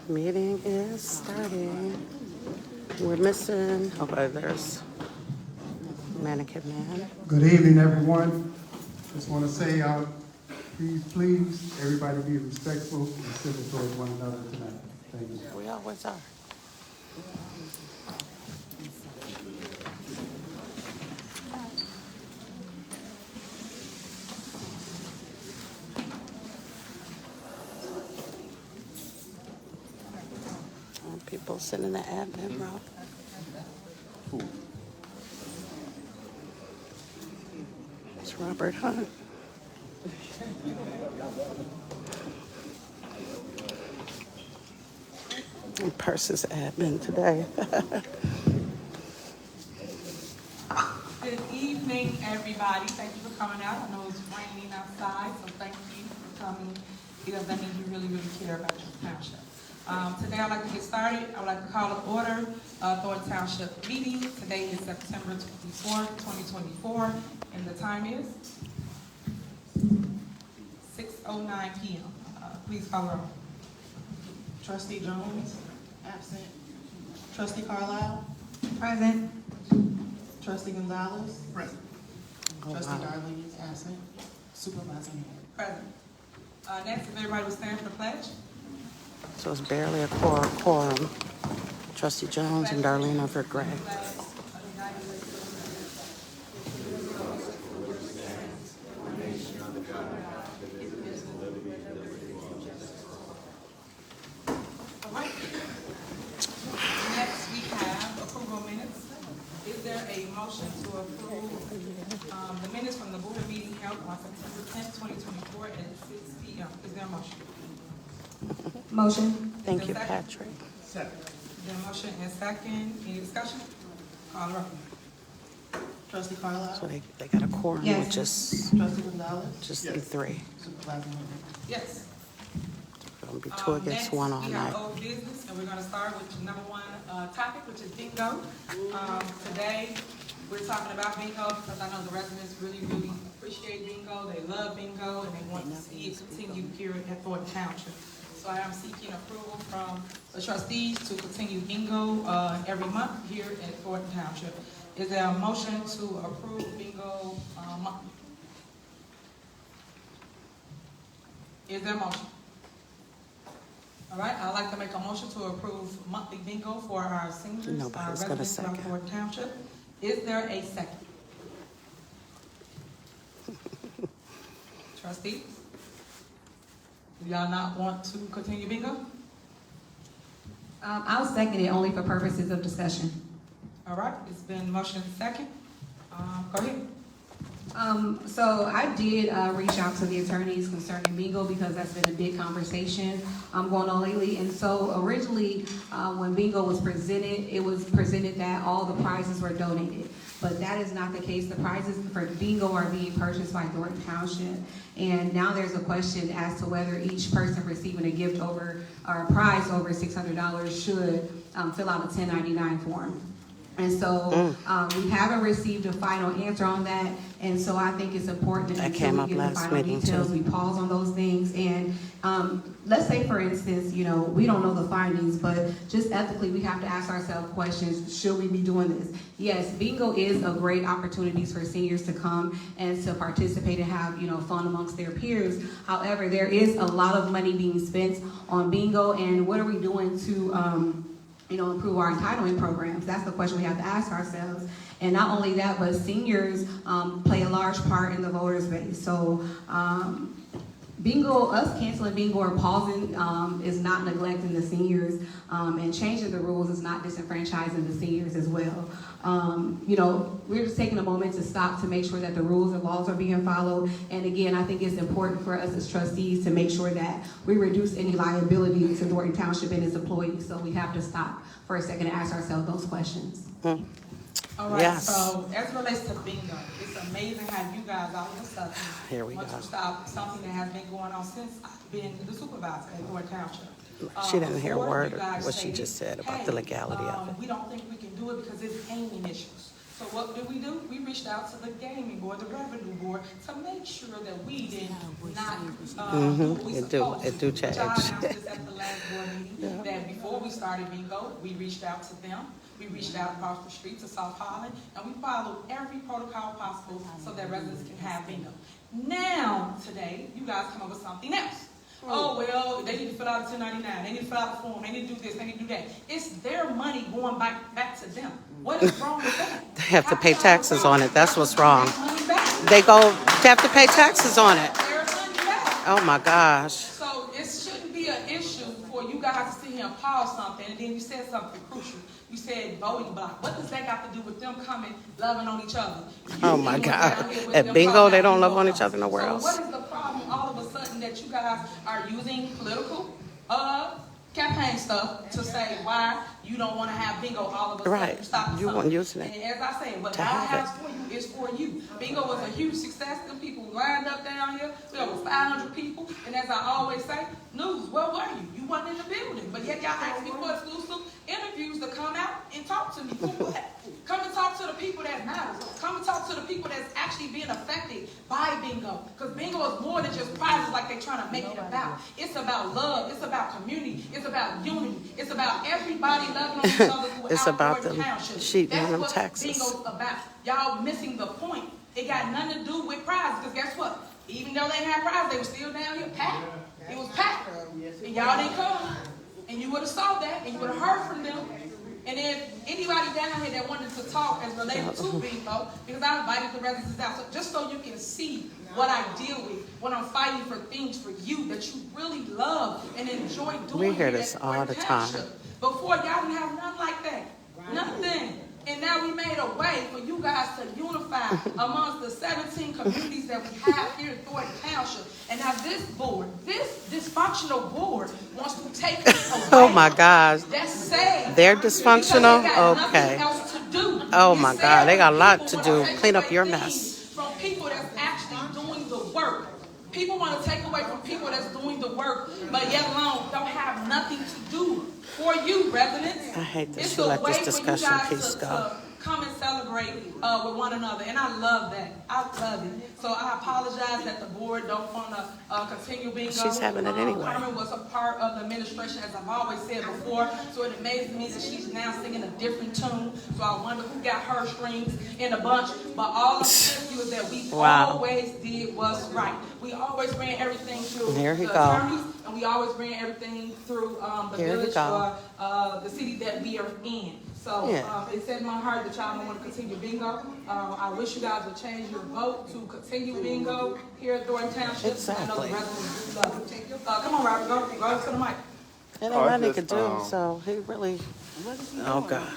Meeting is starting. We're missing, okay, there's Mannequin Man. Good evening, everyone. Just want to say, please, everybody be respectful and civil towards one another tonight. Thank you. We always are. People sitting in the admin room. It's Robert Hunt. And Purse's admin today. Good evening, everybody. Thank you for coming out. I know it's raining outside, so thank you for coming because that means you really, really care about your township. Today I'd like to get started. I would like to call to order Thornton Township meeting. Today is September 24th, 2024, and the time is 6:09 p.m. Please call the roll. Trustee Jones, absent. Trustee Carlisle, Present. Trustee Gonzalez, present. Oh, Trustee wow. Darling is absent. Supervisor Henyard. Present. Next, if everybody would stand for the pledge. So it's barely a quorum. Trustee Jones and Darlene over Gray. Alright. Next, we have approval of minutes. Is there a motion to approve the minutes from the board meeting held on September 10th, 2024 at 6 p.m.? Is there a motion? Motion. Thank you, Is there a second? Patrick. Second. Is there a motion and second? Any discussion? Call the roll. Trustee So Carlisle, they got a quorum, Yes. which is Trustee Gonzalez, just the three. Supervisor Henyard. Yes. Gonna be two against Next, one all we have night. old business, and we're gonna start with the number one topic, which is bingo. Today, we're talking about bingo because I know the residents really, really appreciate bingo. They love bingo, and they want to see it continue here at Thornton Township. So I am seeking approval from the trustees to continue bingo every month here at Thornton Township. Is there a motion to approve bingo monthly? Is there a motion? All right, I'd like to make a motion to approve monthly bingo for our seniors, our Nobody's gonna residents of second. Thornton Township. Is there a second? Trustees? Do y'all not want to continue bingo? I'll second it only for purposes of discussion. All right, it's been motion second. Go ahead. So I did reach out to the attorneys concerning bingo because that's been a big conversation going on lately. And so originally, when bingo was presented, it was presented that all the prizes were donated. But that is not the case. The prizes for bingo are being purchased by Thornton Township. And now there's a question as to whether each person receiving a gift over, or a prize over $600 should fill out a 1099 form. And so we haven't received a final answer on that. And so I think it's important that That until came we up get the last final meeting, details, too. we pause on those things. And let's say, for instance, you know, we don't know the findings, but just ethically, we have to ask ourselves questions. Should we be doing this? Yes, bingo is a great opportunity for seniors to come and to participate and have, you know, fun amongst their peers. However, there is a lot of money being spent on bingo. And what are we doing to, improve our entitlement programs? That's the question we have to ask ourselves. And not only that, but seniors play a large part in the voters base. So bingo, us canceling bingo or pausing is not neglecting the seniors, and changing the rules is not disenfranchising the seniors as well. We're just taking a moment to stop to make sure that the rules and laws are being followed. And again, I think it's important for us as trustees to make sure that we reduce any liability to Thornton Township and its employees. So we have to stop for a second and ask ourselves those questions. All right, Yes. so as it relates to bingo, it's amazing how you guys all of a sudden Here we want go. to stop something that has been going on since I've been the supervisor at Thornton Township. She didn't hear a Before, word you of guys what she stated, just said about "Hey, the legality of it." We don't think we can do it because it's gaming issues. So what do? We reached out to the gaming board, the revenue board, to make sure that we did not do what we It supposed to. do Which I change. announced this at the last board meeting, that before we started bingo, we reached out to them. We reached out across the street to South Holland, and we followed every protocol possible so that residents can have bingo. Now, today, you guys come up with something else. Oh, well, they need to fill out the 1099. They need to fill out the form. They need to do this. They need to do that. It's their money going back to them. What is wrong with that? They have to pay taxes on it. That's what's wrong. Money back. They have to pay taxes on it. Their money back. Oh my gosh. So it shouldn't be an issue for you guys to sit here and pause something, and then you said something crucial. You said voting block. What does that got to do with them coming loving on each other? Oh my God. At bingo, they don't love on each other nowhere else. So what is the problem all of a sudden that you guys are using political campaign stuff to say why you don't want to have bingo all of a sudden? Right. Stop You weren't using it. And as I said, what to I have have for you is for you. Bingo was a huge success. Them people lined up down here. We over 500 people. And as I always say, news, where were you? You wasn't in the building. But yet y'all asked me for exclusive interviews to come out and talk to me. For what? Come and talk to the people that matters. Come and talk to the people that's actually being affected by bingo. Because bingo is more than just prizes like they're trying to make it about. It's about love. It's about community. It's about unity. It's about everybody loving on each other throughout It's about Thornton them Township. cheating That's them what taxes. bingo's about. Y'all missing the point. It got nothing to do with prizes. Because guess what? Even though they had prizes, they were still down here packed. It was packed. And y'all didn't come. And you would have saw that, and you would have heard from them. And then anybody down here that wanted to talk as related to bingo, because I invited the residents out, so just so you can see what I deal with when I'm fighting for things for you that you really love and enjoy doing. We hear here this at all Thornton the time. Township. Before, y'all didn't have nothing like that. Nothing. And now we made a way for you guys to unify amongst the 17 communities that we have here in Thornton Township. And now this board, this dysfunctional board, wants to take it away. Oh my gosh. That's sad. They're dysfunctional? Because they got nothing Okay. else to do. Oh It's my sad God, they got a when lot people to wanna do. take Clean up away your things mess. From people that's actually doing the work. People want to take away from people that's doing the work, but yet alone don't have nothing to do for you, residents. I hate that It's you a let way this for you discussion guys piece to go. come and celebrate with one another, and I love that. I love it. So I apologize that the board don't want to continue bingo. She's having it anyway. Carmen was a part of the administration, as I've always said before, so it amazes me that she's now singing a different tune. So I wonder who got her strings in a bunch. But all I'm telling you is that we Wow. always did what's right. We always ran everything through Here he the go. attorneys, and we always ran everything through the Here he village go. or the city that we are in. So Yeah. it said in my heart that y'all don't want to continue bingo. I wish you guys would change your vote to continue bingo here at Thornton Township. Exactly. I know the residents do love it. Come on, Robert, go to the mic. It ain't nothing he could do, so he really, oh God.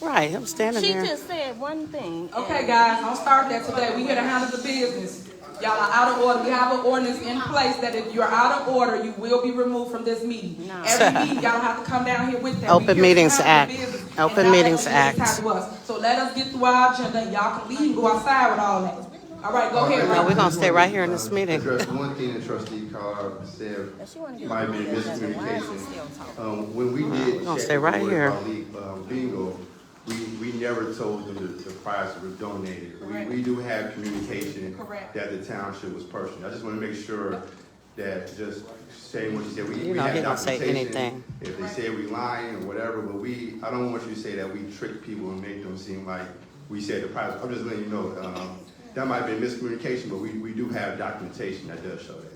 Right, him standing She there. just said one thing. Okay, guys, don't start that today. We here to handle the business. Y'all are out of order. We have an ordinance in place that if you're out of order, you will be removed from this meeting. Every meeting, y'all don't have to come down here with that. Open We here to Meetings handle Act. the business and Open not let Meetings the business Act. happen to us. So let us get through our agenda, and y'all can leave and go outside with all that. All right, go ahead, No, Robert. we're gonna stay right here in this meeting. Address one thing that Trustee Carr said might be miscommunication. When we did gonna check stay with right the board here. about bingo, we never told them the prizes were donated. Correct. We do have communication Correct. that the township was purchasing. I just want to make sure that just saying what you said, You we know have he don't say documentation. anything. If they say we lying or whatever, but I don't want you to say that we tricked people and make them seem like we said the prize. I'm just letting you know, that might be a miscommunication, but we do have documentation that does show that.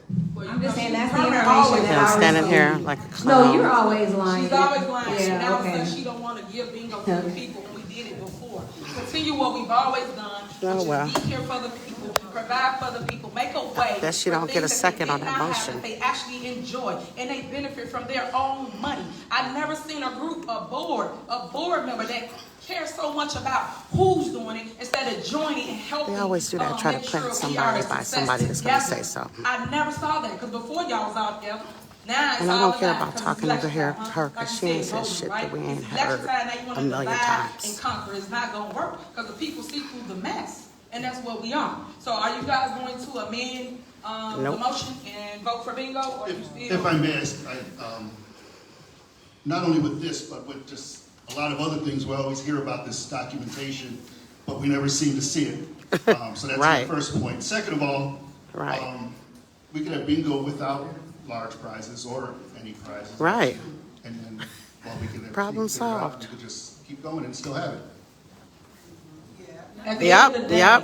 I'm just saying that's the Carmen information always that Him I was standing told. here like a clown. No, you're always lying. She's always lying. And Yeah, now all of a okay. sudden she don't want to give bingo to the people when we did it before. Continue what we've always done, Oh, which well. is be here for the people, provide for the people, make a way. Guess she for don't get a things second they on did that not have motion. That they actually enjoy and they benefit from their own money. I've never seen a group, a board member that cares so much about who's doing it instead of joining and helping. They always do that, try to make plant sure we somebody are a by success somebody that's gonna together. say something. I never saw that because before y'all was out there. Now it's And I all don't care about about because talking it's over here election time, her, huh? 'cause Like she you ain't said, said voting, shit right? that we ain't It's election heard time, now you wanna a million divide times. and conquer. It's not gonna work because the people see through the mess, and that's what we are. So are you guys going to amend the Nope. motion and vote for bingo, or you still? If I may, not only with this, but with just a lot of other things, we always hear about this documentation but we never seem to see it. So that's Right. the first point. Second of all, Right. we could have bingo without large prizes or any prizes. Right. And then, well, we could have Problem figure it out. solved. We could just keep going and still have it. At the Yep, end of the day, yep.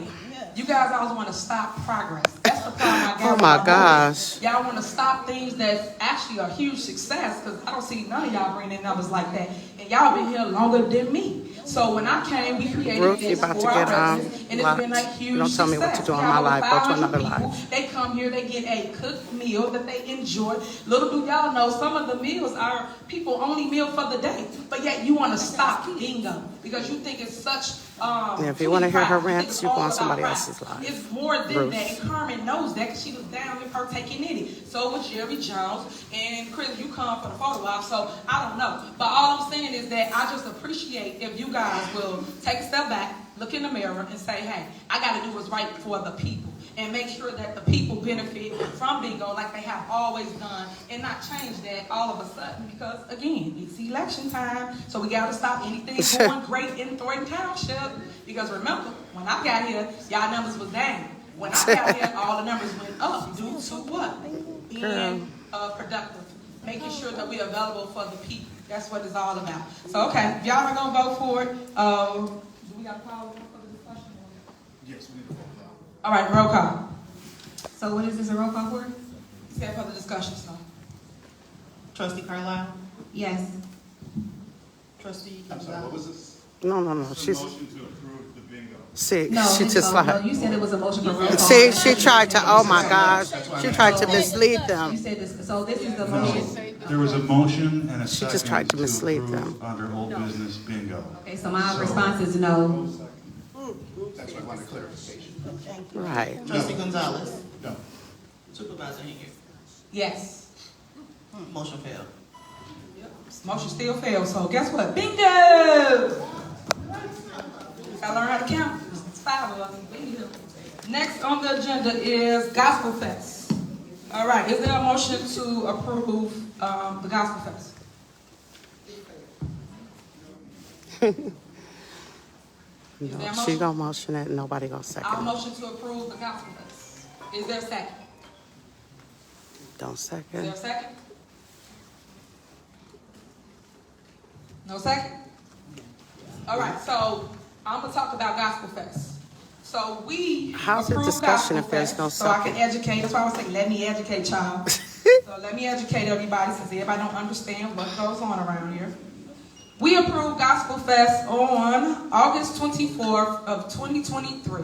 you guys always want to stop progress. That's the problem I got. Oh with my board. gosh. Y'all want to stop things that's actually a huge success, because I don't see none of y'all bringing in numbers like that. And y'all been here longer than me. So when I came, we created Ruth, you this about to for our get, residents, and it's been a locked. huge Don't tell me what to success. do on We my got over life. Go to 500 another people. life. They come here, they get a cooked meal that they enjoy. Little do y'all know, some of the meals are people only meal for the day. But yet you want to stop bingo because you think it's such Yeah, if you wanna hear her pride. You think it's rants, you go all on about somebody pride. else's life. It's more than Ruth. that. And Carmen knows that because she was down with her taking in it. So was Jerry Jones. And Chris, you come for the photo op, so I don't know. But all I'm saying is that I just appreciate if you guys will take a step back, look in the mirror, and say, hey, I got to do what's right for the people. And make sure that the people benefit from bingo like they have always done, and not change that all of a sudden because, again, it's election time, so we got to stop anything going great in Thornton Township. Because remember, when I got here, y'all numbers was down. When I got here, all the numbers went up due to what? Being productive. Making sure that we're available for the people. That's what it's all about. So, okay, if y'all are going to vote for it, do we got a call for the discussion? Yes, we need to vote now. All right, roll call. So what is this a roll call for? Set for the discussion, so. Trustee Carlisle? Yes. Trustee I'm sorry, what Gonzalez? was this? No. She's, Motion to approve the bingo. see, No, she just no, like, you said it was a motion for roll call. see, she tried to, oh my gosh, she tried to mislead You them. said this, so this is the No, motion. there was a motion and a She second just tried to mislead approve them. under old business bingo. Okay, so my response is no. That's why I wanted clarification. Right. Trustee Gonzalez? No. Supervisor Henyard? Yes. Motion failed. Motion still fails, so guess what? Bingo! Gotta learn how to count. It's 5 of us. Bingo. Next on the agenda is Gospel Fest. All right, is there a motion to approve the Gospel Fest? Is there a No, motion? she gonna motion it and nobody gonna I'll second it. motion to approve the Gospel Fest. Is there a second? Don't Is there second. a second? No second? All right, so I'm gonna talk about Gospel Fest. So we How's the approve discussion Gospel if there's Fest no so I can second? educate. That's why I was saying, let me educate y'all. So let me educate everybody since everybody don't understand what goes on around here. We approved Gospel Fest on August 24th of 2023.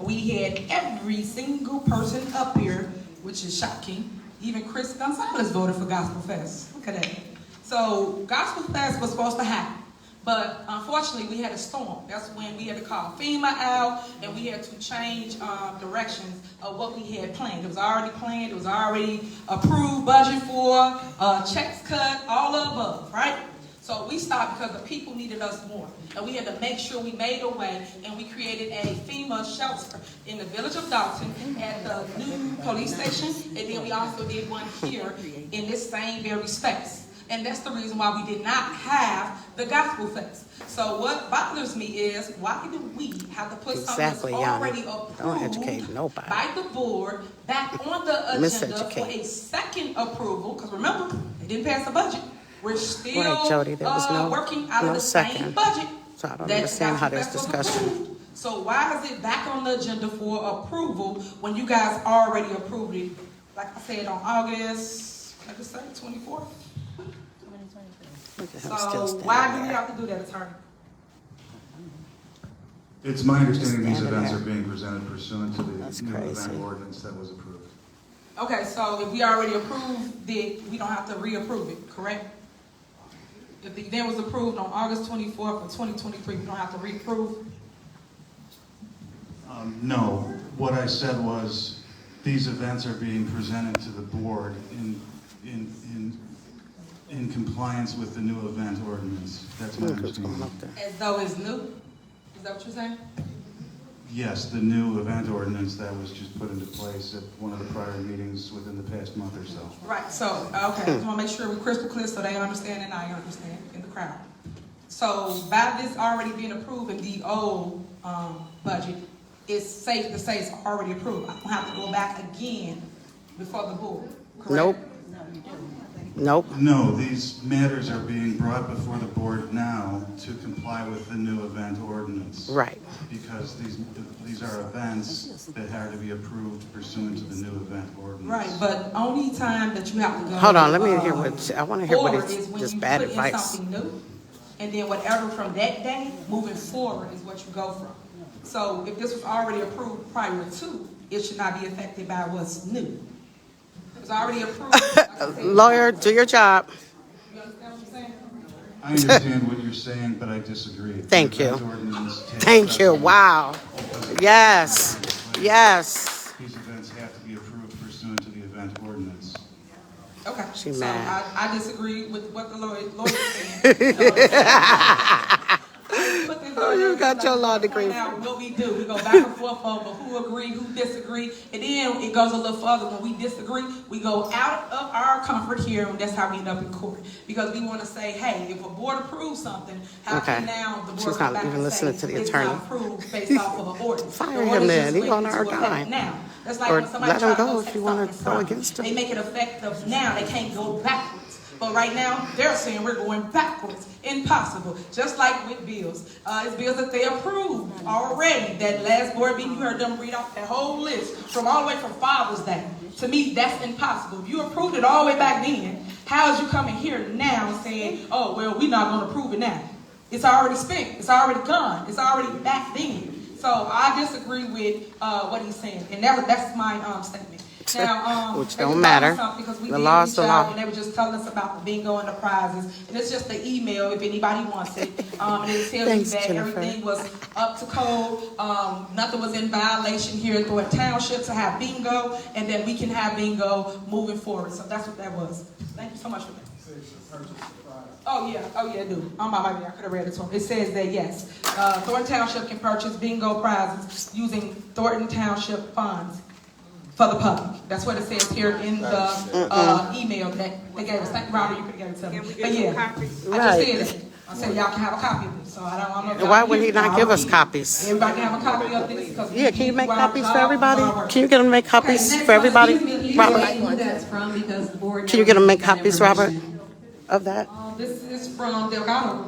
We had every single person up here, which is shocking. Even Chris Gonzalez voted for Gospel Fest. Look at that. So Gospel Fest was supposed to happen. But unfortunately, we had a storm. That's when we had to call FEMA out, and we had to change directions of what we had planned. It was already planned. It was already approved, budget for, checks cut, all of the above, right? So we stopped because the people needed us more. And we had to make sure we made a way, and we created a FEMA shelter in the village of Dalton at the new police station. And then we also did one here in this same very space. And that's the reason why we did not have the Gospel Fest. So what bothers me is, why do we have to put something that's Exactly, Yana. already Don't educate approved nobody. by the board back on the agenda for Miseducate. a second approval? Because remember, they didn't pass the budget. We're still Right, Jody, there was no- working out no of the same second. budget. So I don't that understand how Gospel there's Fest was discussion. approved. So why is it back on the agenda for approval when you guys already approved it? Like I said, on August, like I said, 24th. Look at him still So why do standing we there. have to do that, attorney? It's my understanding these Standing events there. are being presented pursuant to the That's new crazy. event ordinance that was approved. Okay, so if we already approved it, we don't have to reapprove it, correct? If the event was approved on August 24th of 2023, we don't have to reapprove? No, what I said was, these events are being presented to the board in compliance with the new event ordinance. That's my Look who's going understanding. up there. As though it's new? Is that what you're saying? Yes, the new event ordinance that was just put into place at one of the prior meetings within the past month or so. Right, so, okay, I just want to make sure we're crystal clear so they understand and I understand in the crowd. So by this already being approved in the old budget, it's safe to say it's already approved. I don't have to go back again before the board, correct? Nope. Nope. No, these matters are being brought before the board now to comply with the new event ordinance. Right. Because these are events that are to be approved pursuant to the new event ordinance. Right, but only time that you have to go. Hold on, let me hear I want to hear what forward it's is when just you bad put in advice. something new, and then whatever from that day moving forward is what you go from. So if this was already approved prior to, it should not be affected by what's new. It was already approved. Like I said, Lawyer, do your job. you understand what I'm saying? I understand what you're saying, but I disagree. Thank The you. event ordinance takes Thank you. precedent. Wow. Yes. Yes. These events have to be approved pursuant to the event ordinance. Okay. She so mad. I disagree with what the lawyer saying. Oh, you got your law degree. Now, what we do, we go back and forth over who agree, who disagree, and then it goes a little further. When we disagree, we go out of our comfort here, and that's how we end up in court. Because we want to say, hey, if a board approves something, how can now the board She's come not back even and listening say to the it's attorney. not approved based off of an ordinance? Fire The him ordinance then. just He went on into our effect dime. now. That's like Or when somebody let him tries to go go if take you wanna something go from against him. They make it effective now. They can't go backwards. But right now, they're saying we're going backwards. Impossible. Just like with bills. It's bills that they approved already. That last board meeting, you heard them read off that whole list from all the way from Father's Day. To me, that's impossible. If you approved it all the way back then, how is you coming here now saying, oh, well, we're not going to approve it now? It's already spent. It's already gone. It's already back then. So I disagree with what he's saying. And that's my statement. Now, Which they don't was matter. something because we The did law's reach the out law. and they were just telling us about the bingo and the prizes. And it's just the email if anybody wants it. And it tells Thanks, you that Jennifer. everything was up to code. Nothing was in violation here at Thornton Township to have bingo, and that we can have bingo moving forward. So that's what that was. Thank you so much for that. Oh yeah, I do. On my way, I could have read it to him. It says that yes, Thornton Township can purchase bingo prizes using Thornton Township funds for the public. That's what it says here in the email that they gave us. Thank you, Robert. You could have given it to me. But yeah, I just Right. said it. I said y'all can have a copy of this. So I don't know. If y'all Why can would hear he me. not I'll give us repeat it. copies? Everybody can have a copy of this. Because Yeah, can you make we do copies our for job, everybody? we do our work. Can you get them to make copies next for one, everybody? excuse me, Robert, Who that's from, because the board. can you get them to make copies, Robert, of that? This is from Delgado.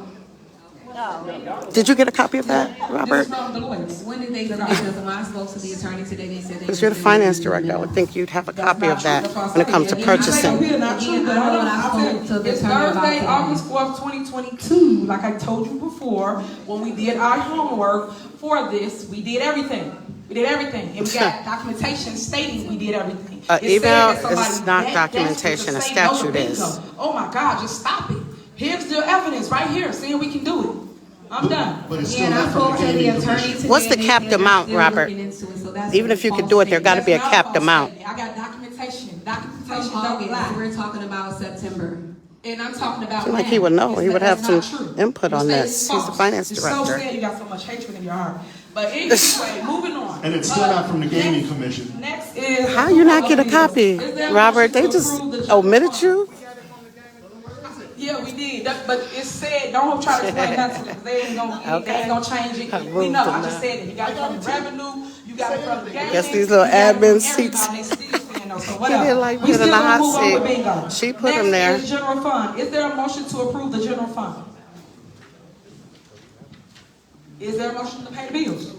Did you get a copy of that, This Robert? is from the lawyers. When did they say, because when I spoke to the attorney today, they said they. Because you're the finance director, I would think you'd have a copy of that when it comes to purchasing. We're not true, but I know when I spoke to the it's attorney about Thursday, that. August 4th, 2022. Like I told you before, when we did our homework for this, we did everything. We did everything. And we got documentation stating we did everything. It said Email that somebody is not that documentation, desperate a to say no to statute bingo. is. Oh my God, just stop it. Here's the evidence right here, saying we can do it. I'm done. But it's still And I not from spoke the to the gaming attorney commission. today. What's the and they capped said they're amount, still Robert? looking into it, so that's Even a if you could false do it, there statement. got to be a That's not capped false amount. statement. I got documentation. From Documentation don't August, lie. we're talking about September. And I'm talking about Seem like now. he would know. He would have That's not some true. input You on say this. it's He's the false. finance It's director. so sad you got so much hatred in your heart. But anyway, moving on. And it's still not from the gaming commission. Next is. How you not get a copy, Is there a Robert? motion They to just approve the general omitted fund? you? Yeah, we did. But it said, don't try to explain that to them. They ain't gonna change it. I We moved know. them I just now. said it. You got it from the revenue. You got it from the gaming. Guess these little you got it from admin seats. everybody. They still saying no. So He whatever. didn't like We being still in the gonna hot move on with seat. bingo. She put him there. Next is general fund. Is there a motion to approve the general fund? Is there a motion to pay the bills?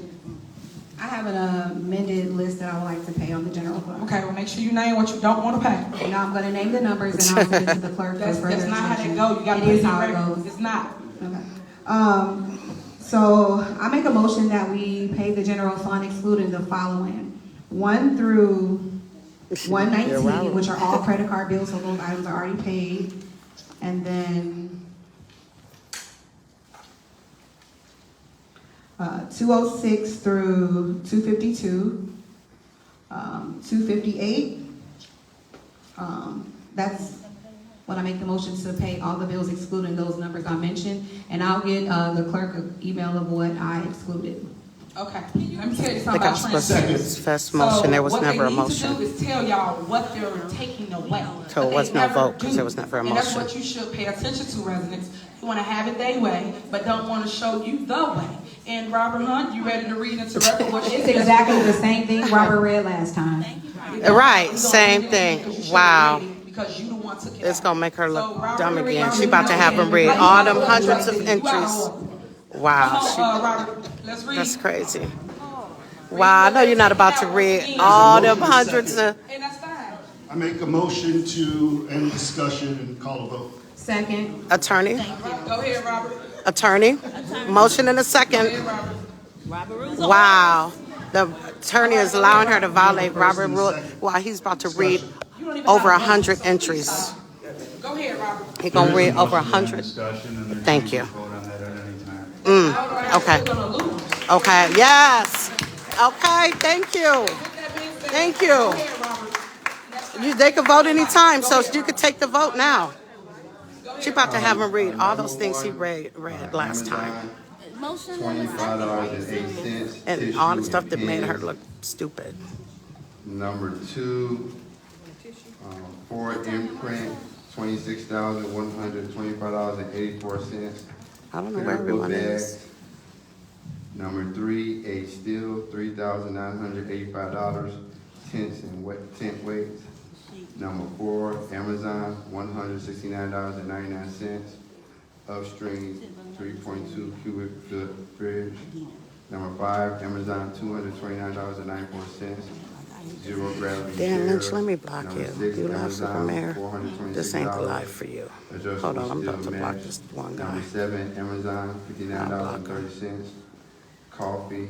I have an amended list that I would like to pay on the general fund. Okay, well, make sure you name what you don't want to pay. Now I'm gonna name the numbers and I'll send it to the clerk for That's further not how that instruction. go. You got to It put it is in how it record. goes. It's not. Okay. So I make a motion that we pay the general fund excluding the following: 1 through 119, which are all credit card bills, so those items are already paid, and then 206 through 252, 258. That's when I make the motion to pay all the bills excluding those numbers I mentioned, and I'll get the clerk an email of what I excluded. Okay. Let me tell you I something think I'm about supposed to transparency. this first motion. There was never a What they need to motion. do is tell y'all what they're taking away. So But it was they no never vote 'cause do. there was never a And that's motion. what you should pay attention to, residents. want to have it their way, but don't want to show you the way. And Robert Hunt, you ready to read into record what she It's said? exactly the same thing Robert read last time. Right, same thing. Wow. Because you the one took it It's out. gonna make her So, look Robert, dumb read again. out She about to have him read all them hundreds of entries. Wow, Come on, Robert, let's read. that's crazy. Wow, I know you're not about to read all them hundreds of. And that's fine. I make a motion to end discussion and call a vote. Second. Attorney, Go ahead, Robert. attorney, motion in a Go second. ahead, Robert. Wow, the attorney is allowing her to violate Robert rule while he's about to read over 100 entries. Go ahead, Robert. He's gonna There is a read over motion and 100. discussion, and there's Thank no you. vote on that at any time. Okay. We're gonna lose. Okay, yes. Okay, thank you. With that being said, Thank you. Go ahead, Robert. They can vote anytime, so you could take the vote now. She about to have him read all those things he read last time. $25.08. And all the stuff that made her look stupid. Number 2, Ford imprint, $26,125.84. I don't know where everyone is. Number 3, H Steel, $3,985, tents and tent weights. Number 4, Amazon, $169.99, Upstream, 3.2 cubic foot fridge. Number 5, Amazon, $229.94, Zero Gravity Dan chair. Lynch, let me block Number you. 6, You love Amazon, Supermayor. $426. This ain't the life for you. Adjustable Hold on, I'm steel about to block match. this one guy. Number 7, Amazon, $59.30, coffee.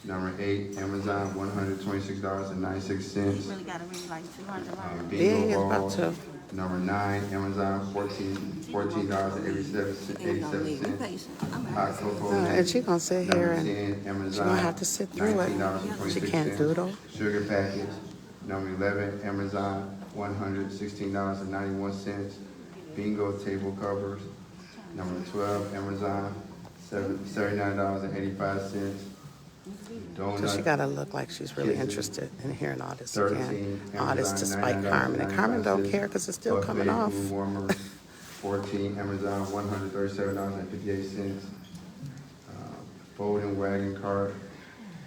Number 8, Amazon, $126.96. Really gotta read like 200 words. Yeah, he's Bingo about balls. to. Number 9, Amazon, $14.87. Ain't gonna leave you patient. I'm Hot asking. cocoa And mix. she gonna sit Number here and 10, Amazon, she gonna have to sit through it. She can't $19.26. doodle. Sugar packets. Number 11, Amazon, $116.91. Bingo table covers. Number 12, Amazon, $79.85. So Donut. she gotta look like she's really Kisses. interested in hearing all this 13, again. All this Amazon, despite Carmen. And Carmen don't care because it's still Buffet coming off. room warmers, 14, Amazon, $137.58. Folding wagon cart,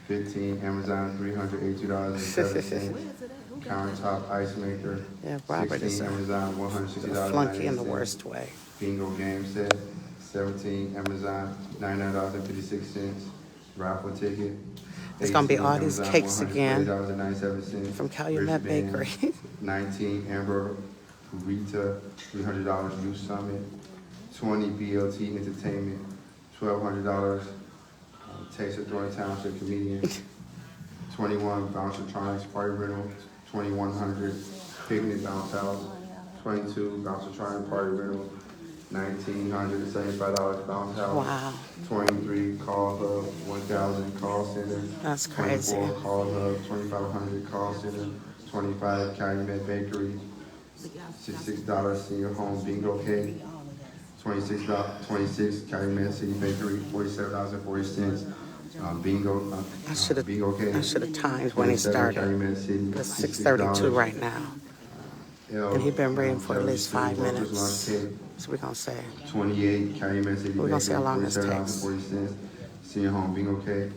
15, Amazon, $382.07. Countertop ice maker, Yeah, Robert is 16, Amazon, a $160.90. flunky in the worst way. Bingo game set, 17, Amazon, $99.56. Raffle ticket. It's gonna be 18, all these Amazon, cakes again $140.97. from Calumet Wristband, Bakery. 19, Amber Rita, $300 Youth Summit. 20, BLT Entertainment, $1,200. Taste of Thornton Township Comedian. 21, Bouncertronics Party Rental, 2,100. Picnic Bounce House. 22, Bouncertronics Party Rental, $1,975 Bounce House. Wow, 23, Call Hub, 1,000 Call Center. that's crazy. 24, Call Hub, 2,500 Call Center. 25, Calumet Bakery, $66 Senior Home Bingo Cake. 26, Calumet City Bakery, $47.40. Bingo. I should've- Bingo cake. I should've timed when he 27, started. Calumet City, It's 6:32 right now. And he been reading for at least 5 Workers' minutes. Lunch Cake. So we're gonna say, 28, Calumet City We're gonna see how long this Bakery, takes. $47.40. Senior Home Bingo Cake.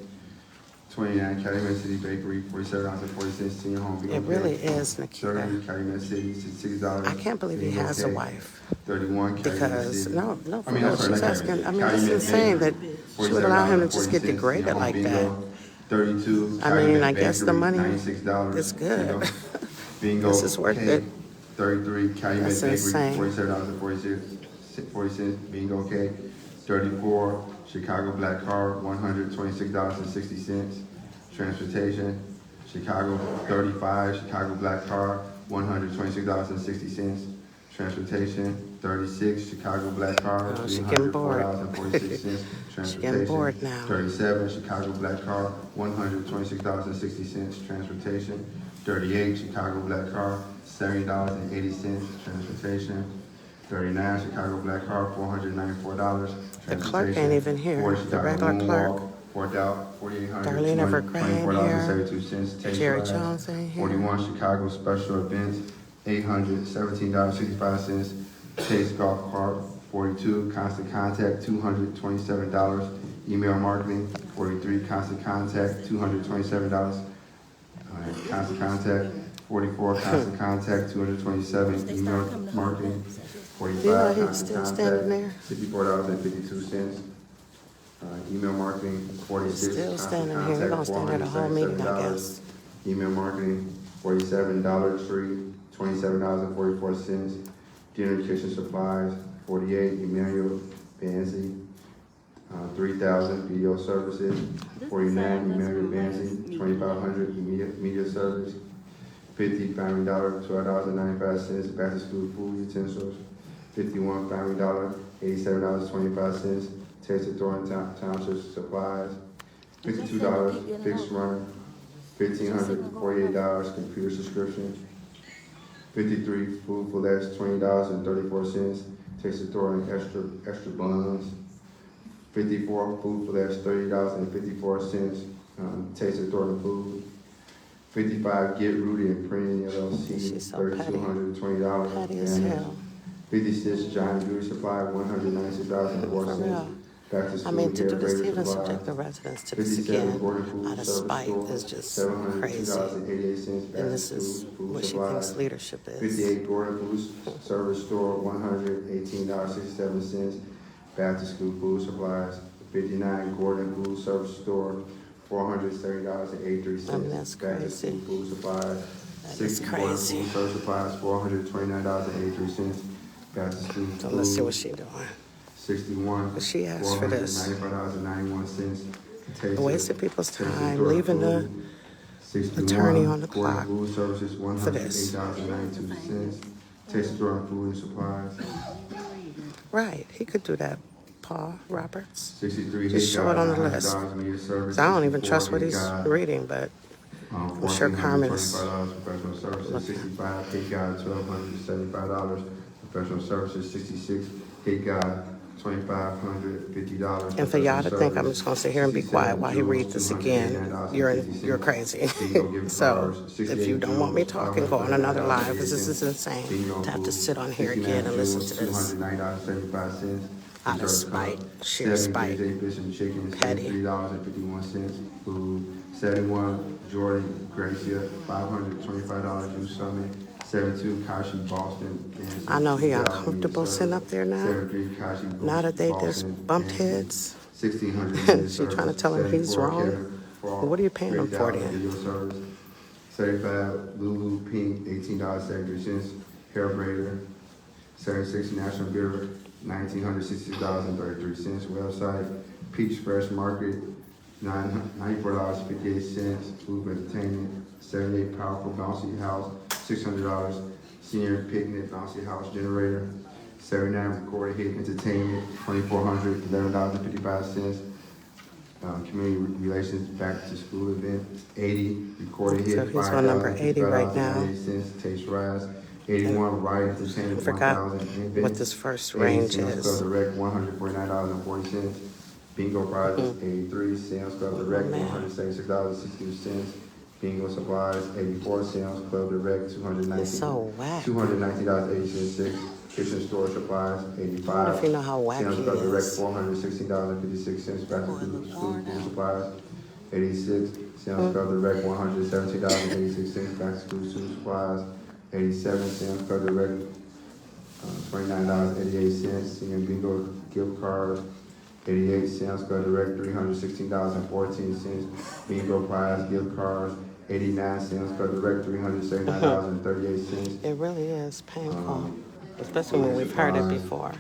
29, Calumet City Bakery, $47.40. Senior Home Bingo it Cake. really is 30, Nikita. Calumet City, $66. I can't believe he Bingo has a cake. wife. 31, Calumet Because, City. no, for I'm real, sorry, she's not asking, Calumet. I mean, it's Calumet insane that Bakery, she would allow him to just get $47.40. degraded Senior like Home that. Bingo. 32, I mean, Calumet I guess the Bakery, money $96. is good. Bingo This is worth cake. it. 33, Calumet That's Bakery, insane. $47.40. Bingo cake. 34, Chicago Black Car, $126.60. Transportation, Chicago 35, Chicago Black Car, $126.60. Transportation, 36, Chicago Black Car, Oh, she getting bored. $304.46. She getting bored now. 37, Chicago Black Car, $126.60. Transportation. 38, Chicago Black Car, $70.80. Transportation. 39, Chicago Black Car, $494. The clerk ain't even here, 40, the Chicago regular clerk. Moonwalk, $4,800. Darlene Evergreen here. $24.72. Taste Jerry Rise. Jones ain't here. 41, Chicago Special Events, $817.65. Taste Golf Cart, 42, constant contact, $227. Email marketing, 43, constant contact, $227. Constant contact, 44, constant contact, 227. Email marketing, You know 45, he's constant still standing there? contact, $54.52. Email marketing, 46, Still constant standing here. You're gonna contact, stand there the whole meeting, I $477. guess. Email marketing, $47, Dollar Tree, $27.44. General education supplies, 48, Emmanuel Banzi, 3,000, video services, 49, Emmanuel Banzi, 2,500, media service, 50, Family Dollar, $12.95, back to school food utensils, 51, Family Dollar, $87.25, Texas Thornton Township supplies, $52, fixed run, $1,548, computer subscription, 53, food for less, $20.34, Texas Thornton extra buns, 54, food for less, $30.54, Texas Thornton food, 55, Get Rooted and Printing LLC, She's so petty. $3,220, Petty as hell. 56, Giant Beauty Supply, For $196.04, real. back to I school mean, to hair do this, braided even supplies. subject the residents to this 57, again, Gordon Food out of Service spite Store, is just crazy. $702.88, back And to this school is food what she supplies. thinks leadership is. 58, Gordon Food Service Store, $118.67, back to school food supplies. 59, Gordon Food Service Store, $430.83, I mean, that's back to crazy. school food supplies. That is 60, Gordon crazy. Food Service Supplies, $429.83, back to school So food. let's see what she's doing. 61, But she asked for this. $495.91. Wasting people's time, leaving the attorney on the clock Food Services, for this. $108.92. Texas Thornton Food and Supplies. Right, he could do that, Paul Roberts. 63, Just show it on the list. media service. 'Cause I don't even 64, trust what he's reading, but I'm sure Carmen is $1,425 professional services. 65, Hit Guide, $1,275 professional services. 66, Hit Guide, $2,550. and for y'all to think I'm just gonna sit here and be quiet while he reads this again, you're crazy. So if you don't want me talking, go on another live, because this is insane to have to sit on here again and listen to this. Out of spite, sheer spite. Petty. $3.51. Food. 71, Jordan Gracia, $525 Youth Summit. 72, Kashi Boston. I know he uncomfortable sitting up there now. 73, Kashi Now that they Boston, just bumped heads. 1,600. She trying to tell him he's wrong? What are you paying him for then? 75, Lulu Pink, $18.73. Hair braider. 76, National Bureau, $1,960.33. Website, Peach Fresh Market, $94.58. Food Entertainment, 78, Powerful Bouncy House, $600. Senior Picnic Bouncy House Generator, 79, Recorded Hit Entertainment, $2,400, $11.55. Community Relations Back to School Event, 80, Recorded Hit, So he's on number 80 right now. $5.98. Taste Rise, 81, Riot Entertainment, I forgot $1,000. what this first range Sam's is. Club Direct, $149.40. Bingo prizes, 83, Sam's Club Direct, man. $176.62. Bingo supplies, 84, Sam's Club Direct, It's so whack. $219.86. Kitchen store supplies, I wonder 85. if you know how whack Sam's he Club Direct, is. $416.56. Back to school supplies, 86. Sam's Club Direct, $117.86. Back to school supplies, 87. Sam's Club Direct, $29.88. Senior bingo gift cards, 88. Sam's Club Direct, $316.14. Bingo prize gift cards, 89. Sam's Club Direct, $379.38. It really is painful, especially when we've heard it before.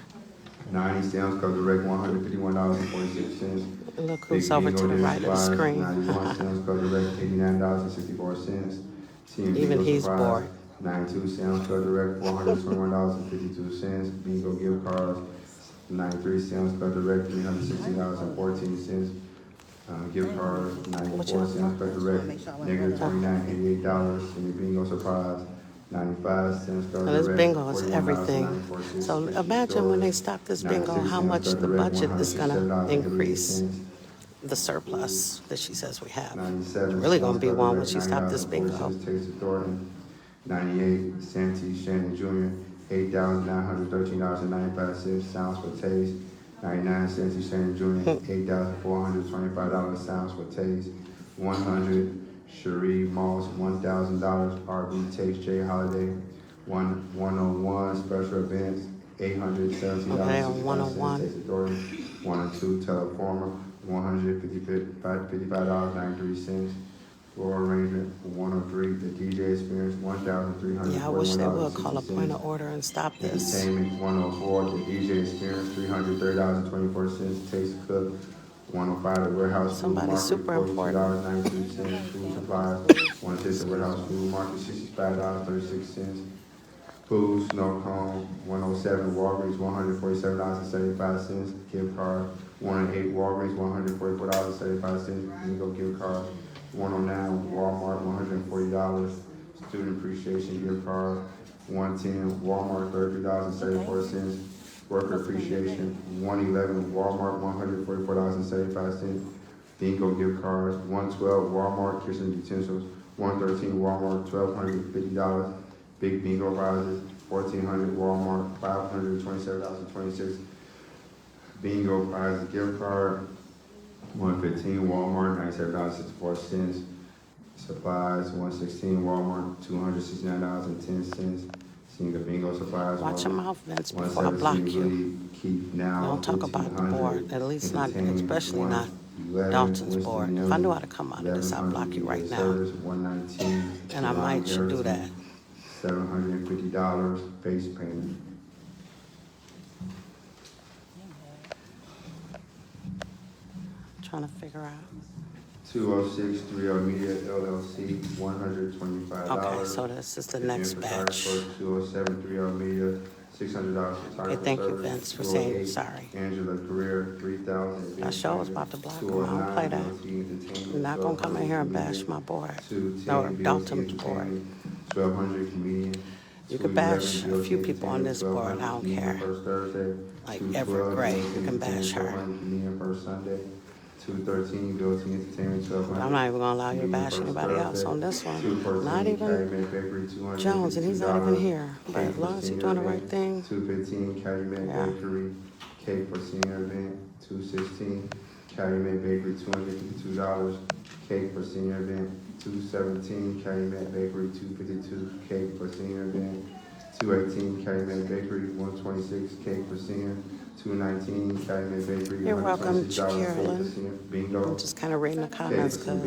90, Sam's Club Direct, $151.46. And look who's over to the right of the screen. 91, Sam's Club Direct, $89.64. Even he's bored. 92, Sam's Club Direct, $421.52. Bingo gift cards, 93, Sam's Club Direct, $316.14. Gift cards, 94, Sam's Club Direct, negative $29.88. Senior bingo surprise, 95, Sam's Club Now, this Direct, bingo is everything. $41.94. So imagine when they stop this bingo, how much the budget is gonna increase. The surplus that she says we have. 97, Really gonna be Sam's one Club when she Direct, stopped this bingo. $99.46. Tasty Thornton, 98, Santee Shannon Jr., $8,913.95. Sounds for Taste, 99 cents. East Junior, $8,425. Sounds for Taste, 100. Cherie Moss, $1,000. RB Taste J Holiday, 101 Special Events, $817. Okay, on 101. Taste Authority, 102 Teleformer, $155.93. Floor Arrangement, 103 The DJ Experience, $1,341. Yeah, I wish they would call a point of order and stop this. Entertainment, 104 The DJ Experience, $330.24. Taste Cook, 105 The Warehouse Somebody Food Market, super important. $42.93. Food Supplies, 106 The Warehouse Food Market, $65.36. Food Snow Cone, 107 Walgreens, $147.75. Gift card, 108 Walgreens, $144.75. Bingo gift card, 109 Walmart, $140. Student appreciation gift card, 110 Walmart, $33.74. Worker appreciation, 111 Walmart, $144.75. Bingo gift cards, 112 Walmart kitchen utensils, 113 Walmart, $1,250. Big bingo prizes, 1,400 Walmart, $527.26. Bingo prizes gift card, 115 Walmart, $97.64. Supplies, 116 Walmart, $269.10. Single bingo supplies. Watch your mouth, Vince, before I block you. Keep now. Don't talk about the board, at least not, especially not Dalton's board. If I knew how to come out of this, I'd block you right now. And I might should do that. $750 face paint. Trying to figure out. 206 3L Media LLC, $125. Okay, so this is the next batch. 207 3L Media, $600 for Okay, thank you, Vince, for saying sorry. Angela Career, $3,000. I sure was about to block him. I don't play that. You're not gonna come in here and bash my board. Or Dalton's board. 1,200 Comedian. You can bash a few people on this board, I don't care. Like Everett Gray, you can bash her. First Sunday. 213 Guilty Entertainment, 1200. I'm not even gonna allow you to bash anybody else on this one. Not even Jones, and he's not even here. But as long as he's doing the right thing. 215 Calumet Yeah. Bakery, cake for senior event. 216 Calumet Bakery, $252, cake for senior event. 217 Calumet Bakery, $252, cake for senior event. 218 Calumet Bakery, $126, cake for senior. 219 Calumet Bakery. You're welcome, $126, cake for Carolyn. senior. Bingo. I'm just kind of reading the comments because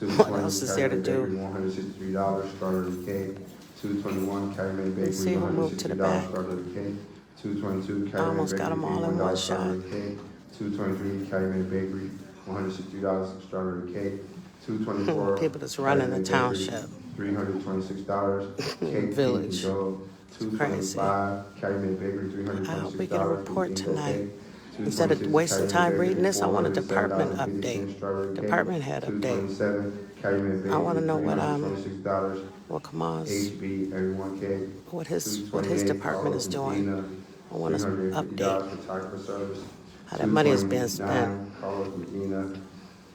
Because what else is there to do? $163 strawberry cake. 221 Calumet Bakery. See who moved to the back. Strawberry cake. 222 Calumet almost got them all in one shot. strawberry cake. 223 Calumet Bakery. $160 strawberry cake. 224 People that's running the Calumet Bakery, township. $326 cake. Village. Pink and gold. Crazy. 225 Calumet Bakery. $326. I hope we get a report Pink and tonight. gold cake. Instead of 226 wasting time Calumet reading this, I want a Bakery, department $407.50 update. strawberry cake. Department head update. 227 Calumet Bakery. I wanna know what, $326. What Kamal's, HB everyone cake. what his department is doing. I want an update. Photographer service. How that money is being spent. Carlos Medina,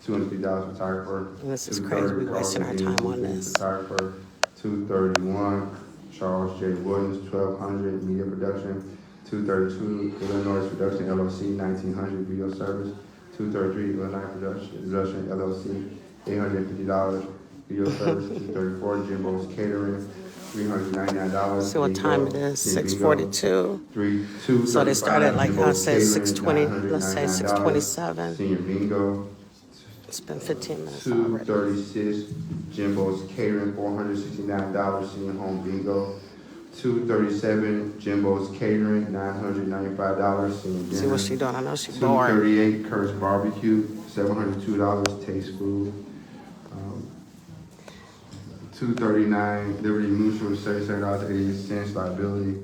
$250 photographer. And this is crazy, we wasting our time on this. Photographer, 231 Charles J. Williams, 1200 media production. 232 Illinois Production LLC, 1900 video service. 233 Illinois Production LLC, $850 video service. 234 Jimbo's Catering, $399. See what time it is, 6:42. So they started, like I said, 6:20, let's say 6:27. Senior Bingo. It's been 15 minutes already. 236 Jimbo's Catering, $469 senior home bingo. 237 Jimbo's Catering, $995 senior dinner. See what she doing, I know she bored. 238 Kurt's Barbecue, $702 Taste Food. 239 Liberty Mutual, $37.88 liability.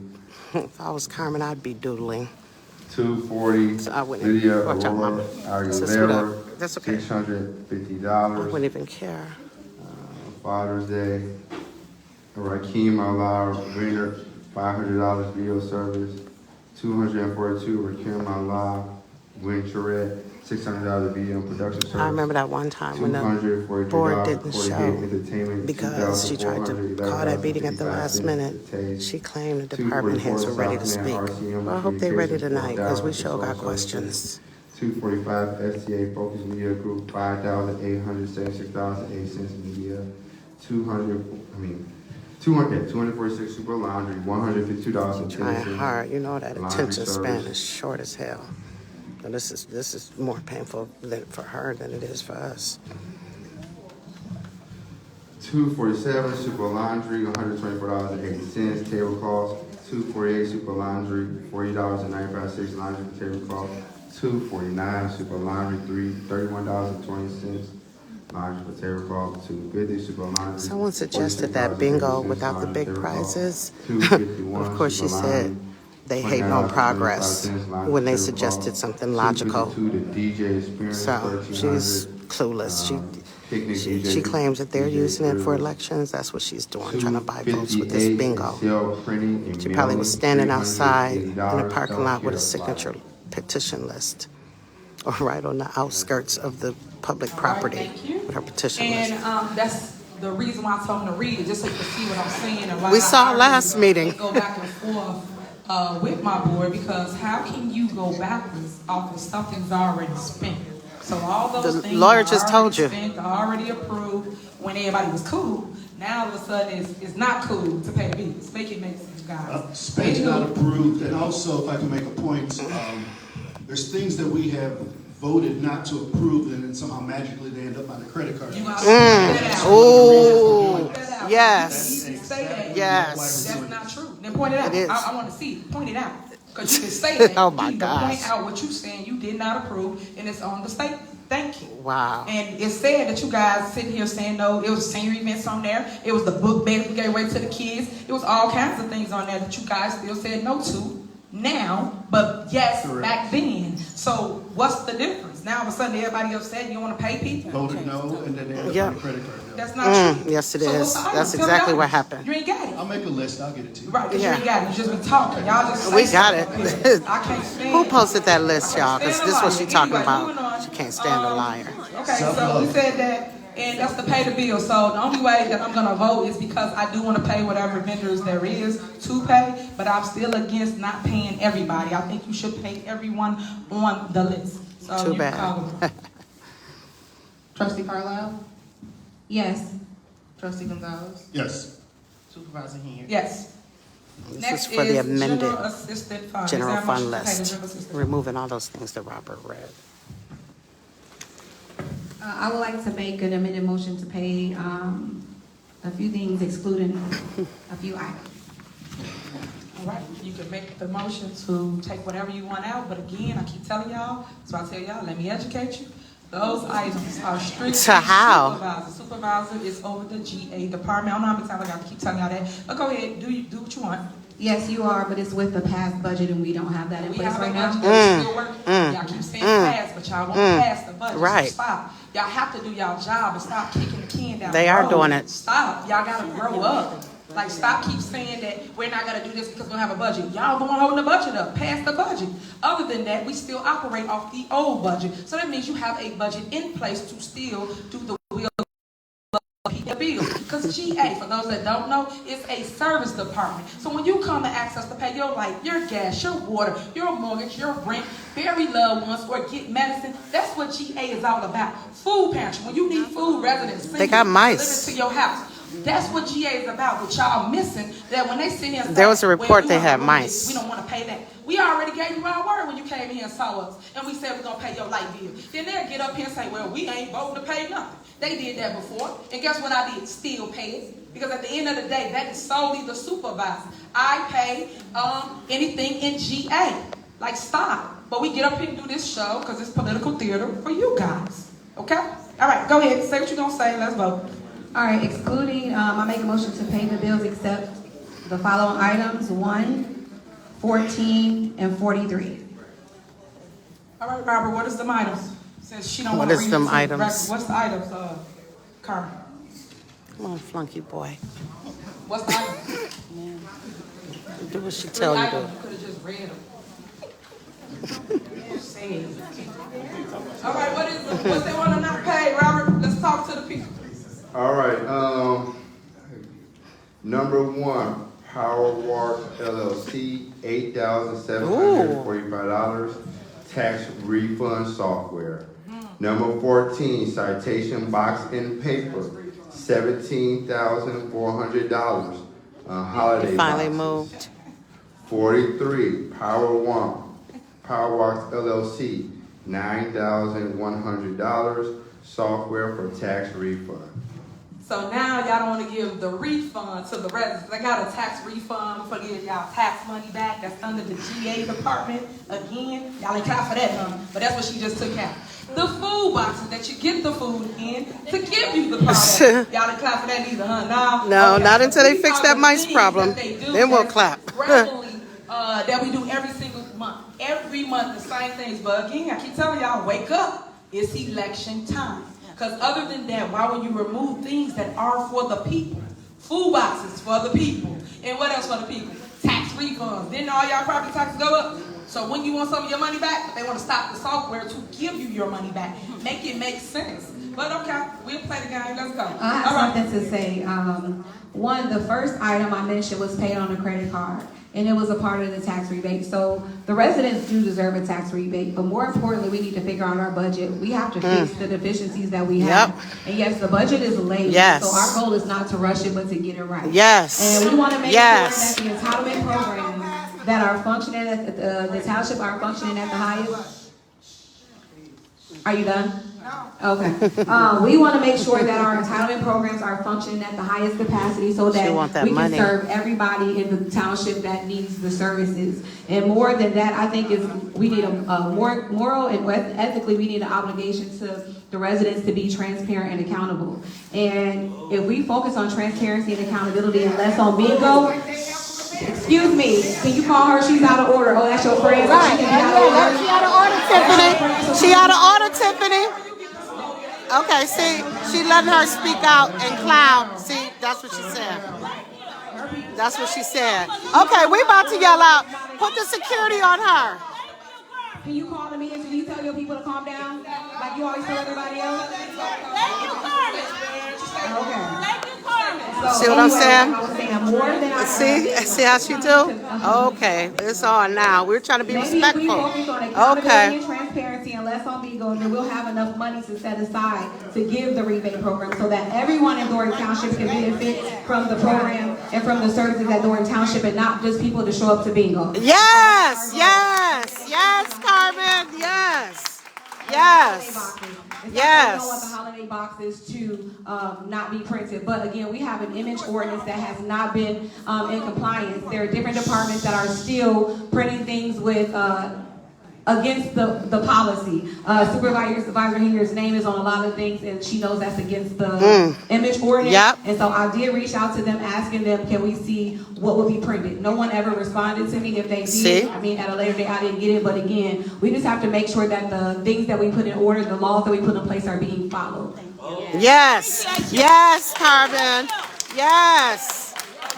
If I was Carmen, I'd be doodling. 240 So I wouldn't Lydia watch out, Mama. Aurora This is Aguilera, what that's okay. I $650. wouldn't even care. Father's Day. Rakeem Allah Ringer, $500 video service. 242 Rakeem Allah, Wincheret, $600 video and production service. I remember that one time when the $243 board didn't recorded show hit entertainment, because she tried to call that meeting at the last minute. She claimed the department heads were ready to speak. Well, I hope they're ready tonight because we sure got questions. 245 STA Focus Media Group, $5,876.08 media. 246 Super Laundry, $152.10. Trying hard, you know that attention span is short as hell. And this is more painful for her than it is for us. 247 Super Laundry, $124.80 table cost. 248 Super Laundry, $40.95 laundry for table cost. 249 Super Laundry, $31.20 laundry for table cost. 250 Super Laundry. Someone suggested that bingo without the big prizes. Of course, she said they hate on progress when they suggested something logical. So she's clueless. She claims that they're using it for elections. That's what she's doing, trying to buy votes with this bingo. She probably was standing outside in the parking lot with a signature petition list, or right on the outskirts of the public property Thank you. with her petition And list. that's the reason why I told him to read it, just so you can see what I'm saying. And why We I saw argue last and meeting. Go back and forth with my board, because how can you go backwards off of something's already spent? So all those The things lawyer are just already told you. spent, already approved when everybody was cool. Now all of a sudden it's not cool to pay the bills. Make it make sense, guys. Spent, not approved, and also, if I can make a point, there's things that we have voted not to approve, and then somehow magically they end up on the credit card. You gotta point that out. Ooh, Point that out. yes. You can say that. Yes. That's not true. Then point it out. It is. I want to see it. Point it out. Because you can say that. Oh, my you need to gosh. point out what you're saying you did not approve, and it's on the statement. Thank you. Wow. And it's sad that you guys sitting here saying no. It was senior events on there. It was the book bags we gave away to the kids. It was all kinds of things on there that you guys still said no to now, but yes, Correct. back then. So what's the difference? Now all of a sudden everybody upset and you want to pay people? Voted no, and then they end up Yeah. on the credit card. That's not true. Yes, it So is. what's the item? That's Tell exactly me what item. happened. You ain't got it. I'll make a list, I'll get it to you. Right, because Yeah. you ain't got it. You just been talking. Y'all just say We got something. it. I can't stand Who posted that list, y'all? Because stand this is what a she liar. talking Anyway, about. moving on. She can't stand a liar. Okay, so Self-love. we said that, and that's to pay the bill. So the only way that I'm gonna vote is because I do want to pay whatever vendors there is to pay, but I'm still against not paying everybody. I think you should pay everyone on the list. So Too you bad. call them. Trustee Carlisle? Yes. Trustee Gonzalez? Yes. Supervisor Henyard. Yes. This Next is for the amended General Assistant Fund. general Is there a fund motion to pay the list, General Assistant Fund? removing all those things that Robert read. I would like to make an amended motion to pay a few things excluding a few items. All right, you can make the motion to take whatever you want out, but again, I keep telling y'all, so I tell y'all, let me educate you. Those items are strictly To how? supervisor. Supervisor is over the GA department. I don't know how many times I got to keep telling y'all that. But go ahead, do what you want. Yes, you are, but it's with the past budget and we don't have that in We place have a right budget now. that's still working. Y'all keep saying pass, but y'all won't pass the budget. Right. So stop. Y'all have to do y'all job and stop kicking the can down They the are road. doing it. Stop. Y'all gotta grow up. Like, stop keep saying that we're not gonna do this because we don't have a budget. Y'all the one holding the budget up. Pass the budget. Other than that, we still operate off the old budget. So that means you have a budget in place to still do the will of the bill. Because GA, for those that don't know, is a service department. So when you come and ask us to pay your light, your gas, your water, your mortgage, your rent, bury loved ones, or get medicine, that's what GA is all about. Food pantry. When you need food, residents send They got you, mice. deliver it to your house. That's what GA is about. But y'all missing that when they sit here and say, There was a report well, they you had wanna do mice. this, we don't want to pay that. We already gave you our word when you came here and saw us, and we said we're gonna pay your light bill. Then they'll get up here and say, well, we ain't voting to pay nothing. They did that before, and guess what I did? Still pay it. Because at the end of the day, that is solely the supervisor. I pay anything in GA. Like, stop. But we get up here and do this show because it's political theater for you guys. Okay? All right, go ahead. Say what you're gonna say. Let's vote. All right, excluding, I make a motion to pay the bills except the following items, 1, 14, and 43. All right, Robert, what is the items? Since she don't What want to is read them it to the items? record. What's the items, Carmen? Come on, flunky boy. What's the items? Do what she Three tell you to. items. You could have just read them. All right, what they want to not pay, Robert? Let's talk to the people. All right, number one, Power Wash LLC, $8,745, tax refund software. Number 14, Citation Box and Paper, $17,400, holiday Finally boxes. moved. 43, Power Wash LLC, $9,100, software for tax refund. So now y'all don't want to give the refund to the residents. They got a tax refund for give y'all tax money back. That's under the GA department. Again, y'all ain't clap for that money, but that's what she just took out. The food boxes that you get the food in to give you the product. Y'all ain't clap for that either, huh? No, Okay. not until they These fix are that the mice things problem. that they do Then we'll that's clap. regularly, that we do every single month. Every month, the same things. But again, I keep telling y'all, wake up. It's election time. Because other than that, why would you remove things that are for the people? Food boxes for the people. And what else for the people? Tax refunds. Didn't all y'all property taxes go up? So when you want some of your money back, they want to stop the software to give you your money back. Make it make sense. But okay, we'll play the game. Let's go. I have All right. something to say. One, the first item I mentioned was paid on a credit card, and it was a part of the tax rebate. So the residents do deserve a tax rebate, but more importantly, we need to figure out our budget. We have to fix the deficiencies that we have. Yep. And yes, the budget is late. Yes. So our goal is not to rush it, but to get it right. Yes. And we want to make Yes. sure that the entitlement programs that are functioning at the township are functioning at the highest. Are you done? Okay. We want to make sure that our entitlement programs are functioning at the highest capacity so that, want that we can money. serve everybody in the township that needs the services. And more than that, I think we need a more moral and ethically, we need an obligation to the residents to be transparent and accountable. And if we focus on transparency and accountability and less on bingo, excuse me, can you call her? She's out of order. Oh, that's your friend. So she can be out of order. She out of order, Tiffany. She out of order, Tiffany. Okay, see, she letting her speak out and clown. See, that's what she said. That's what she said. Okay, we about to yell out. Put the security on her. Can you call the meeting? Can you tell your people to calm down? Like you always tell everybody else? Okay. So, See what I'm saying? I was saying more than I See how she do? Okay, it's on now. We're trying to be Maybe if we respectful. focus on accountability Okay. and transparency and less on bingo, then we'll have enough money to set aside to give the rebate program so that everyone in Thornton Township can benefit from the program and from the services at Thornton Township and not just people to show up to bingo. Yes, yes, yes, Carmen, yes, yes, It's not that we don't yes. want the holiday boxes to not be printed, but again, we have an image ordinance that has not been in compliance. There are different departments that are still printing things with against the policy. Supervisor Henyard's name is on a lot of things, and she knows that's against the image ordinance. Yep. And so I did reach out to them, asking them, can we see what will be printed? No one ever responded to me. If they did, See? I mean, at a later date, I didn't get it. But again, we just have to make sure that the things that we put in order, the laws that we put in place are being followed. Yes, yes, Carmen, yes,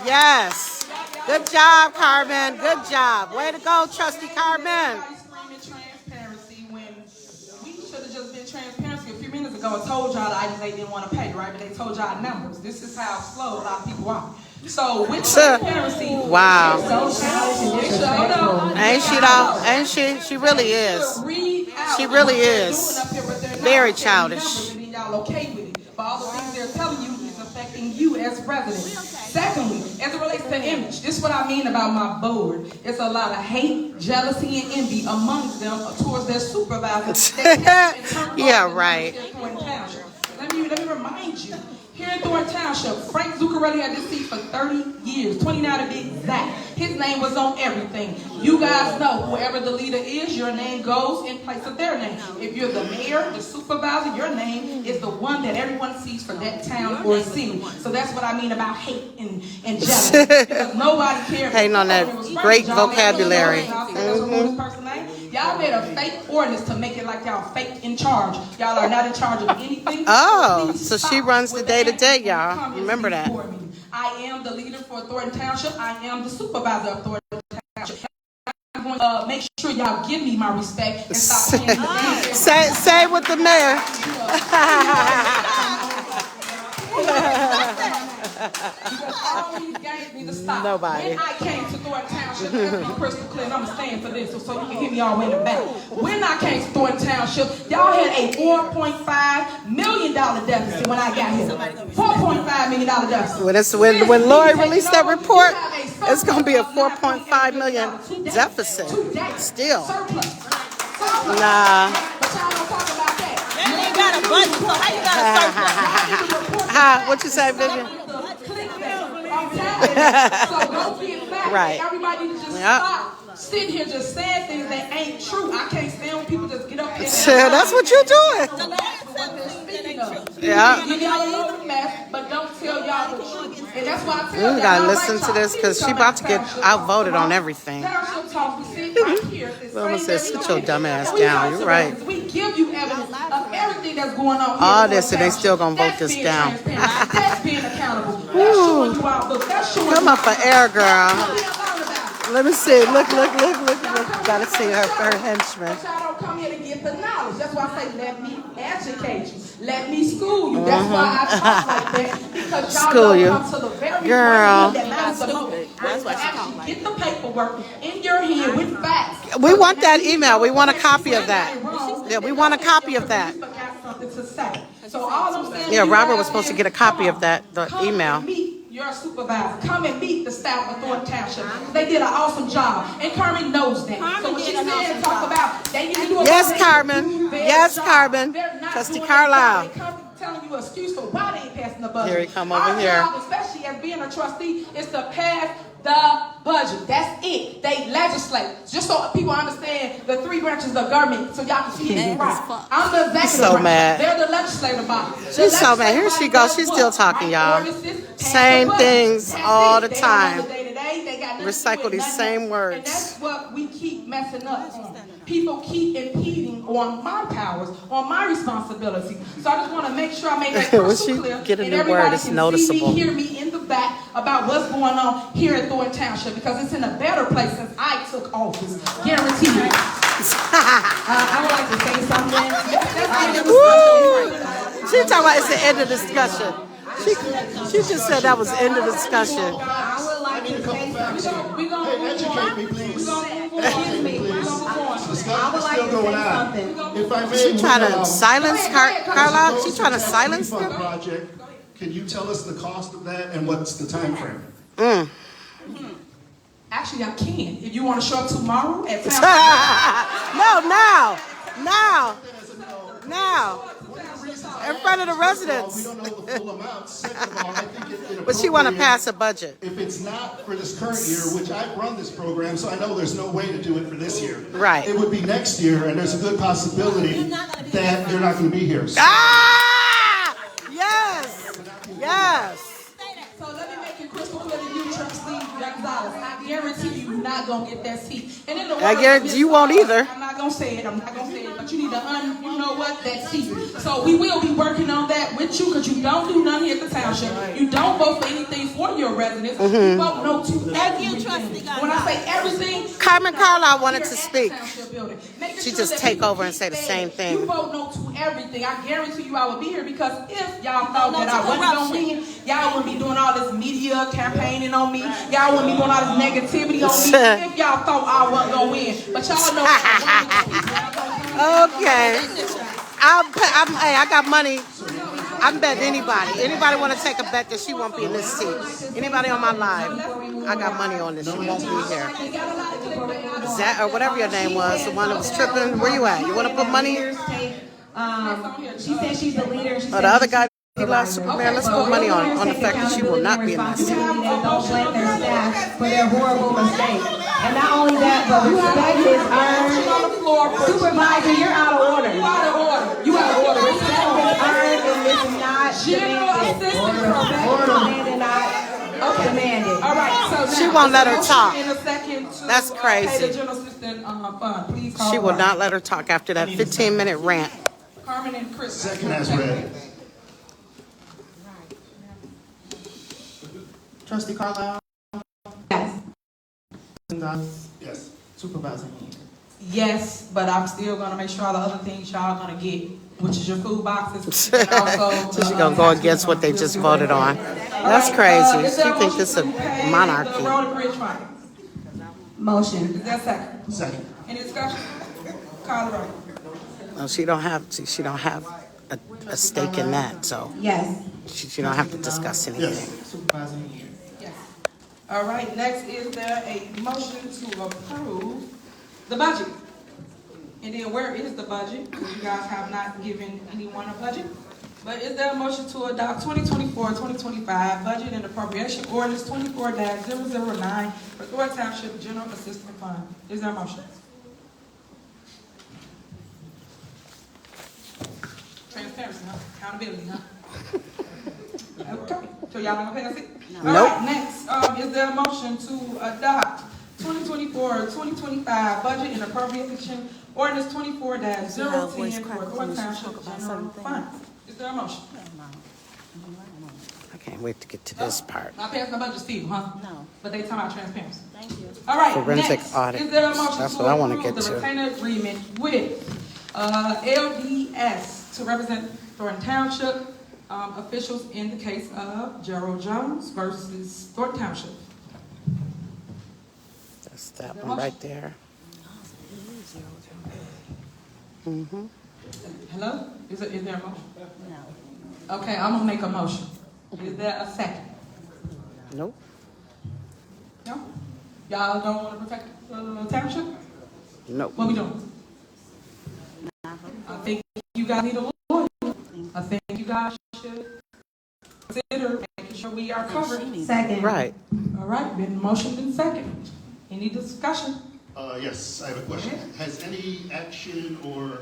yes. Good job, Carmen, good job. Way to go, Trustee Carmen. Transparency when we should have just been transparency a few minutes ago and told y'all the items they didn't want to pay, right? But they told y'all numbers. This is how slow a lot of people are. So with transparency, Wow. So childish and disrespectful. Ain't she though? Ain't she? She really is. She really is. Very childish. And then y'all okay with it. But all the things they're telling you is affecting you as residents. Secondly, as it relates to image, this is what I mean about my board. It's a lot of hate, jealousy, and envy amongst them towards their supervisors. Yeah, right. Let me remind you. Here in Thornton Township, Frank Zuccarelli had this seat for 30 years, 29 to be exact. His name was on everything. You guys know, whoever the leader is, your name goes in place of their name. If you're the mayor, the supervisor, your name is the one that everyone sees for that town or city. So that's what I mean about hate and jealousy. Because nobody cares. Hating on that great vocabulary. Y'all made a fake ordinance to make it like y'all fake in charge. Y'all are not in charge of anything. Oh, Please so she stop runs the with day-to-day, the y'all. comments Remember that. before me. I am the leader for Thornton Township. I am the supervisor of Thornton Township. I'm going going to make sure y'all give me my respect and stop playing the game. Say with the mayor. All these games need to stop. Nobody. When I came to Thornton Township, let's be crystal clear, and I'm staying for this so you can hear me all the way in the back. When I came to Thornton Township, y'all had a $4.5 million deficit when I got here. $4.5 million deficit. When Lori released that report, it's going to be a $4.5 million deficit. Still. Surplus. Nah. But y'all don't talk about that. And they got a budget, so how you got a surplus? What you say, Vivian? So don't get back. Right. Everybody just Yep. stop sitting here just saying things that ain't true. I can't stand when people just get up here. That's what you're doing. Yeah. Give y'all a load of mess, but don't tell y'all the truth. And that's why I tell y'all. You gotta listen to this because she about to get outvoted on everything. Township talk, we sit right here. Wilma says, sit your dumb ass down. You're right. We give you evidence of everything that's going on. All this and they still gonna vote this down. That's being accountable. That's showing you out. Look, that's showing Come you up for air, girl. out. Let me see. Look. Gotta see her henchman. But y'all don't come here to get the knowledge. That's why I say, let me educate you. Let me school you. That's why I talk like that. Because y'all School don't you. come to the very Girl. point that matters the most. That's why actually get the paperwork in your hand with facts. We want that email. We want a copy of that. Yeah, we want a copy of that. You forgot something to say. So all I'm saying. Yeah, to you Robert guys was supposed to is, get a copy come of that, the on. Come email. and meet your supervisor. Come and meet the staff of Thornton Township. They did an awesome job. And Carmen knows that. So when she said and talk about they need to do a Yes, better Carmen. do their Yes, job. Carmen. They're not Trustee doing Carlisle. their job. They come telling you an excuse for why they ain't passing the budget. Here he come over Our here. job, especially as being a trustee, is to pass the budget. That's it. They legislate. Just so people understand the three branches of government so y'all can see it right. I'm the executive So branch. mad. They're the legislative body. She's so mad. Here she goes. She's still talking, y'all. Same things all the time. Recycle these same words. And that's what we keep messing up on. People keep impeding on my powers, on my responsibility. So I just want to make sure I make that When crystal she clear. get a and new everybody word, it's can noticeable. see me, hear me in the back about what's going on here at Thornton Township because it's in a better place since I took office. Guaranteed. I would like to say something. Woo! She talking about it's the end of the discussion. She just said that was the end of the discussion. I would like to say something. We're going to move Educate on. me, please. Excuse me. I would like to say something. If I may, She trying to silence Carlisle. She trying to Tax silence refund them. project, can you tell us the cost of that and what's the time frame? Actually, I can. If you want to show up tomorrow at town. No, now. In front of the We residents. don't know the full amount. Second of all, I think it But she want to inappropriate pass a budget. if it's not for this current year, which I've run this program, so I know there's no way to do it for this year. Right. It would be next year, and there's a good possibility that you're not going to be here. So Ah! Yes. So let me make it crystal clear to you, Trustee Gonzalez. I guarantee you're not gonna get that seat. And in the I words guarantee of you Ms. won't Lord, either. I'm not gonna say it. But you need to you know what? That seat. So we will be working on that with you because you don't do nothing here at the township. You don't vote for anything for your residents. You vote no to everything. When I say everything, Carmen Carlisle wanted to here at speak. the township building. Making She sure just that take people over and keep say the saying, same thing. You vote no to everything. I guarantee you I will be here because if y'all thought that I wasn't gonna win, y'all wouldn't be doing all this media campaigning on me. Y'all wouldn't be doing all this negativity on me if y'all thought I wasn't gonna win. But y'all know Okay. Hey, I got money. I'm betting anybody. Anybody want to take a bet that she won't be in this seat? Anybody on my live? I got money on this. She won't be here. Zach, or whatever your name was, the one that was tripping. Where you at? You want to put money? She said she's the leader. She Oh, the other guy, he lost Superman. Let's put money on the fact that she will not be in that seat. Don't blame their staff for their horrible mistake. And not only that, but respect is earned. Supervisor, you're out of order. You out of order. You out of order. Respect is earned and this is not demanded. Respect demanded, not demanded. All right, so now, She won't let her talk. in a second to, That's crazy. pay the general assistant fund. Please call She the will roll. not let her talk after that 15-minute rant. Carmen and Chris. second as read. Trustee Carlisle? Yes. Yes. Supervisor Henyard. Yes, but I'm still gonna make sure all the other things y'all gonna get, which is your food boxes. And also, So she gonna go against what they just voted on. That's crazy. She think this is a monarchy. The road and bridge fund. Motion. Is that second? Second. Any discussion? Call the roll. No, she don't have a stake in that, so Yes. she don't have to discuss anything. Yes. Supervisor Henyard. Yes. All right, next is there a motion to approve the budget? And then where is the budget? Because you guys have not given anyone a budget. But is there a motion to adopt 2024-2025 budget and appropriation ordinance 24-009 for Thornton Township General Assistance Fund? Is there a motion? Transparency, huh? Accountability, huh? Okay, so y'all not gonna pass it? All Nope. right, next, is there a motion to adopt 2024-2025 budget and appropriation ordinance 24-010 for Thornton Township General Fund? Is there a motion? I can't wait to get to this part. Not passing the budget still, huh? No. But they talking about transparency. Thank you. All right, Forensic next, audit. is there a motion That's to what I wanna approve get the to. retainer agreement with LDS to represent Thornton Township officials in the case of Gerald Jones versus Thornton Township? That's that one right there. Mm-hmm. Hello? Is there a motion? No. Okay, I'm gonna make a motion. Is there a second? Nope. No? Y'all don't wanna protect the township? Nope. What we doing? I think you guys need a lawyer. I think you guys should consider making sure we are covered. Second. Right. All right, been motioned and second. Any discussion? Yes, I have a question. Has any action or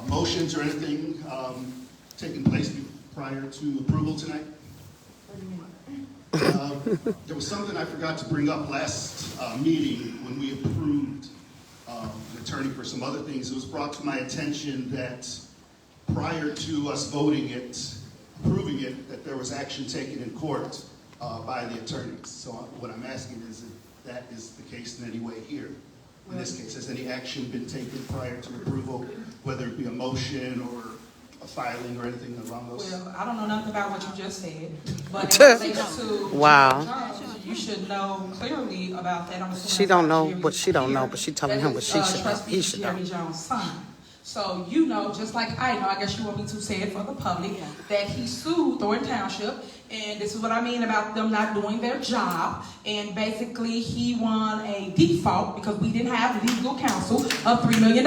motions or anything taken place prior to approval tonight? There was something I forgot to bring up last meeting when we approved an attorney for some other things. It was brought to my attention that prior to us voting it, approving it, that there was action taken in court by the attorneys. So what I'm asking is if that is the case in any way here. In this case, has any action been taken prior to approval, whether it be a motion or a filing or anything along those? Well, I don't know nothing about what you just said, but in relation to Wow. Jones, you should know clearly about that. I'm assuming She that's don't why know Jerry what she don't here. know, but she telling That him what is, she should know. Trustee He should know. Jerry Jones' son. So you know, just like I know, I guess you want me to say it for the public, that he sued Thornton Township, and this is what I mean about them not doing their job, and basically he won a default because we didn't have legal counsel of $3 million.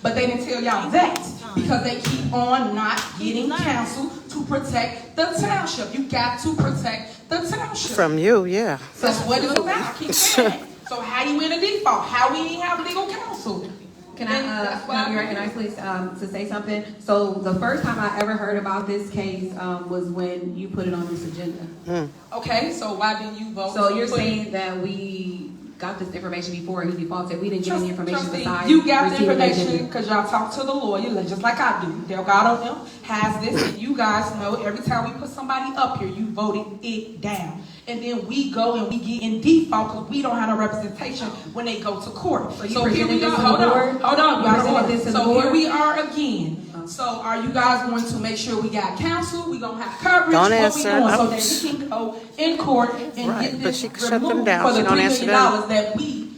But they didn't tell y'all that because they keep on not getting counsel to protect the township. You got to protect the township. From you, yeah. That's what it's about. I keep saying that. So how you in a default? How we didn't have legal counsel? Can I be recognized, please, to say something? So the first time I ever heard about this case was when you put it on this agenda. Okay, so why didn't you vote? So you're to put- saying that we got this information before he defaulted. We didn't get any information Trustee, besides you got the receiving information agenda. because y'all talk to the lawyer, like- just like I do. Delgado them has this, and you guys know every time we put somebody up here, you voted it down. And then we go and we get in default because we don't have no representation when they go to court. So you So here we presented are. this to the Hold on, board? hold on. You presented this to the So here board? we are again. So are you guys going to make sure we got counsel? We gonna have coverage? Don't What answer. we doing so I'm- that we can go in court and Right, get but this she can shut them removed down. for the She don't $3 answer million that we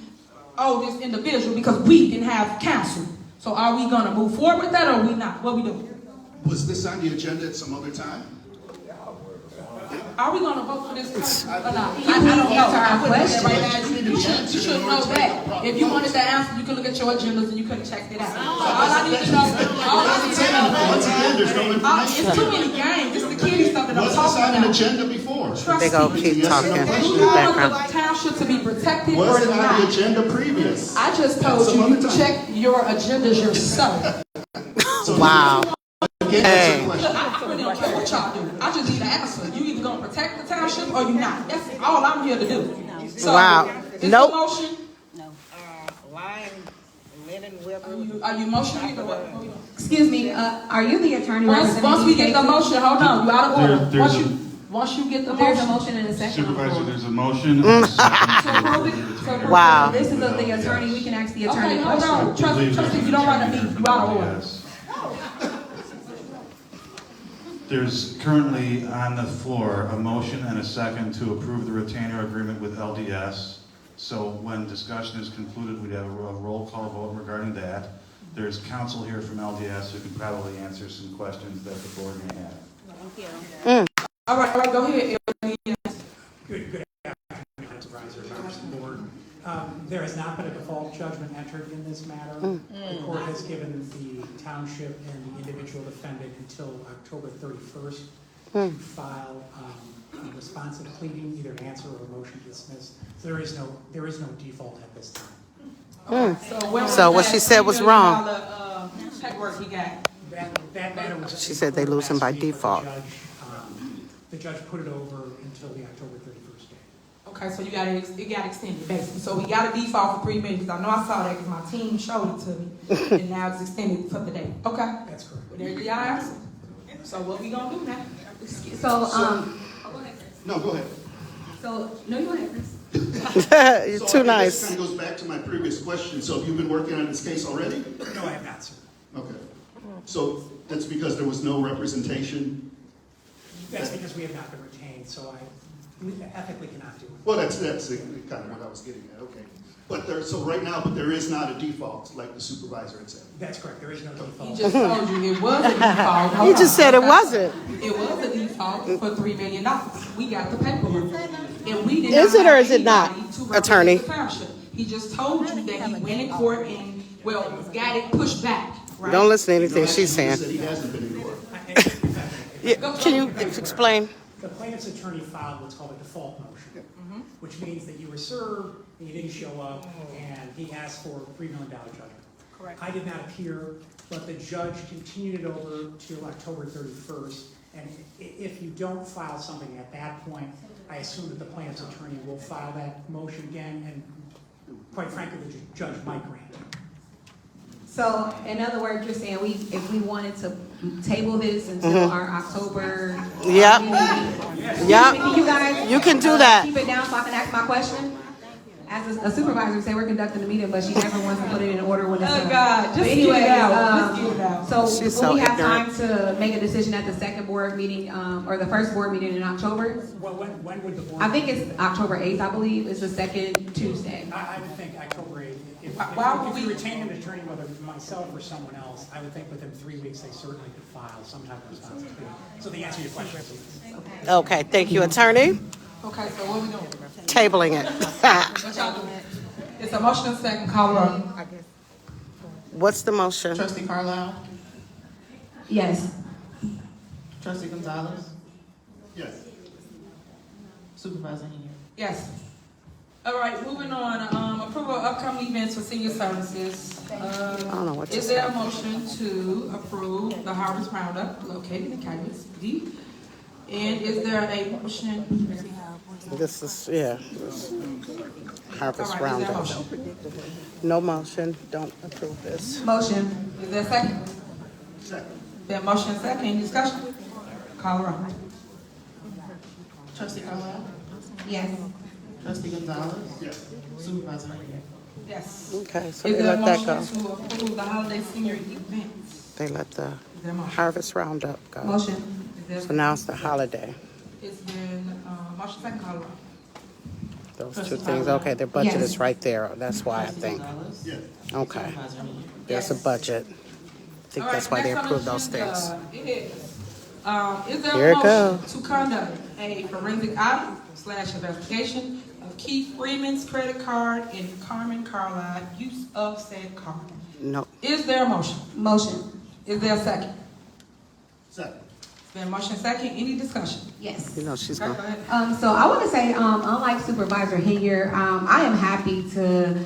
owe this individual because we didn't have counsel. So are we gonna move forward with that or we not? What we doing? Was this on the agenda at some other time? Are we gonna vote for this case or not? I don't He know. answered our I wouldn't question. say right now. You should know that. If you wanted to answer, you can look at your agendas and you could have checked it out. So all I need to know, Once again, there's no it's information. too many games. It's the kiddie stuff that I'm Was this on talking an about. agenda before? They gonna keep Yes or no talking in question? the Do you want background. the township to be protected or Was it on the not? agenda previous? I just At told some you, other you time? check your agendas yourself. Wow. Again, Hey. that's a question. I really don't care what y'all do. I just need an answer. You either gonna protect the township or you not. That's all I'm here to do. So, Wow. is Nope. the motion? Are you motioning or what? Excuse me, are you the attorney Once representing we these get the cases? motion, hold on, you out of order. There's Once you get the There's a motion. motion and a second on the Supervisor, floor. there's a motion and a second. To approve it, to approve Wow. it. This is of the attorney, we can ask the attorney Okay, hold on. questions. Trustee, you don't run the meeting. You out of order. Yes. There's currently on the floor a motion and a second to approve the retainer agreement with LDS. So when discussion is concluded, we'd have a roll call vote regarding that. There's counsel here from LDS who can probably answer some questions that the board may have. All right, go ahead. Good afternoon, Supervisor, members of the board. There has not been a default judgment entered in this matter. The court has given the township and the individual defendant until October 31st to file a responsive pleading, either an answer or a motion to dismiss. So there is no default at this time. So what she said was wrong. Paperwork he got. That matter was. She said they lose him by last week, but default. The judge put it over until the October 31st date. Okay, so it got extended basically. So we got a default for 3 million, because I know I saw that because my team showed it to me. And now it's extended for the day. Okay. That's correct. Well, there y'all answer. So what we gonna do now? So, No, go ahead. no, you go ahead, Chris. You're So too I think nice. This kind of goes back to my previous question. So have you been working on this case already? No, I have not, sir. Okay. So that's because there was no representation? That's because we have not been retained, so I ethically cannot do it. Well, that's kind of what I was getting at, okay. So right now, but there is not a default, like the supervisor had said. That's correct, there is no He default. just told you it was a default. He just said it wasn't. It was a default for $3 million. We got the paperwork. And we did Is not it or have is it not, anybody to represent attorney? the township. He just told you that he went in court and, got it pushed back, right? Don't listen to anything No, she's actually, he saying. said he hasn't been in court. Yeah, can you explain? The plaintiff's attorney filed what's called a default motion, which means that you were served, and you didn't show up, and he asked for a $3 million judgment. Correct. I did not appear, but the judge continued it over till October 31st, and if you don't file something at that point, I assume that the plaintiff's attorney will file that motion again, and quite frankly, the judge might grant it. So, in other words, you're saying if we wanted to table this until our October. Yep. Can Yep. you guys? You can do that. Keep it down so I can ask my question? As a supervisor, say we're conducting a meeting, but she never wants to put it in order when it's. Oh, God, just But get anyway, it out. Just get it out. So She's will so we have ignorant. time to make a decision at the second board meeting, or the first board meeting in October? Well, when would the board? I think it's October 8th, I believe, is the second Tuesday. I would think October 8th. Why would If you we- retain an attorney, whether myself or someone else, I would think within 3 weeks, they certainly could file some type of responsibility. So the answer to your question is yes. Okay, thank you, attorney. Okay, so what we doing? Tabling it. What y'all doing? It's a motion and second, call roll. What's the motion? Trustee Carlisle? Yes. Trustee Gonzalez? Yes. Supervisor Henyard? Yes. All right, moving on, approval of upcoming events for senior services. I don't know what to Is there say. a motion to approve the Harvest Roundup located in Calumet D? And is there a motion? This is, yeah. this Harvest All right, is there a Roundup. motion? No motion, don't approve this. Motion. Is there a second? Second. There motion and second, any discussion? Call roll. Trustee Carlisle? Yes. Trustee Gonzalez? Yes. Supervisor Henyard? Yes. Okay, so Is they there a let that motion go. to approve the holiday senior events? They let the Is there a motion? Harvest Roundup go. Motion. Is there- So now it's the holiday. It's been, motion second, call roll. Those two things, okay, their budget Yes. is right there. That's why I Trustee think. Gonzalez? Yes. Okay, Supervisor Henyard? there's a budget. I think All that's right, why they next on approved the those things. agenda is there Here a it motion goes. to conduct a forensic audit / investigation of Keith Freeman's credit card and Carmen Carlisle use of said card? No, Is there a motion? Motion. Is there a second? Second. Is there a motion second? Any discussion? Yes. you know she's Okay, going. go ahead. So I want to say, unlike Supervisor Henyard, I am happy to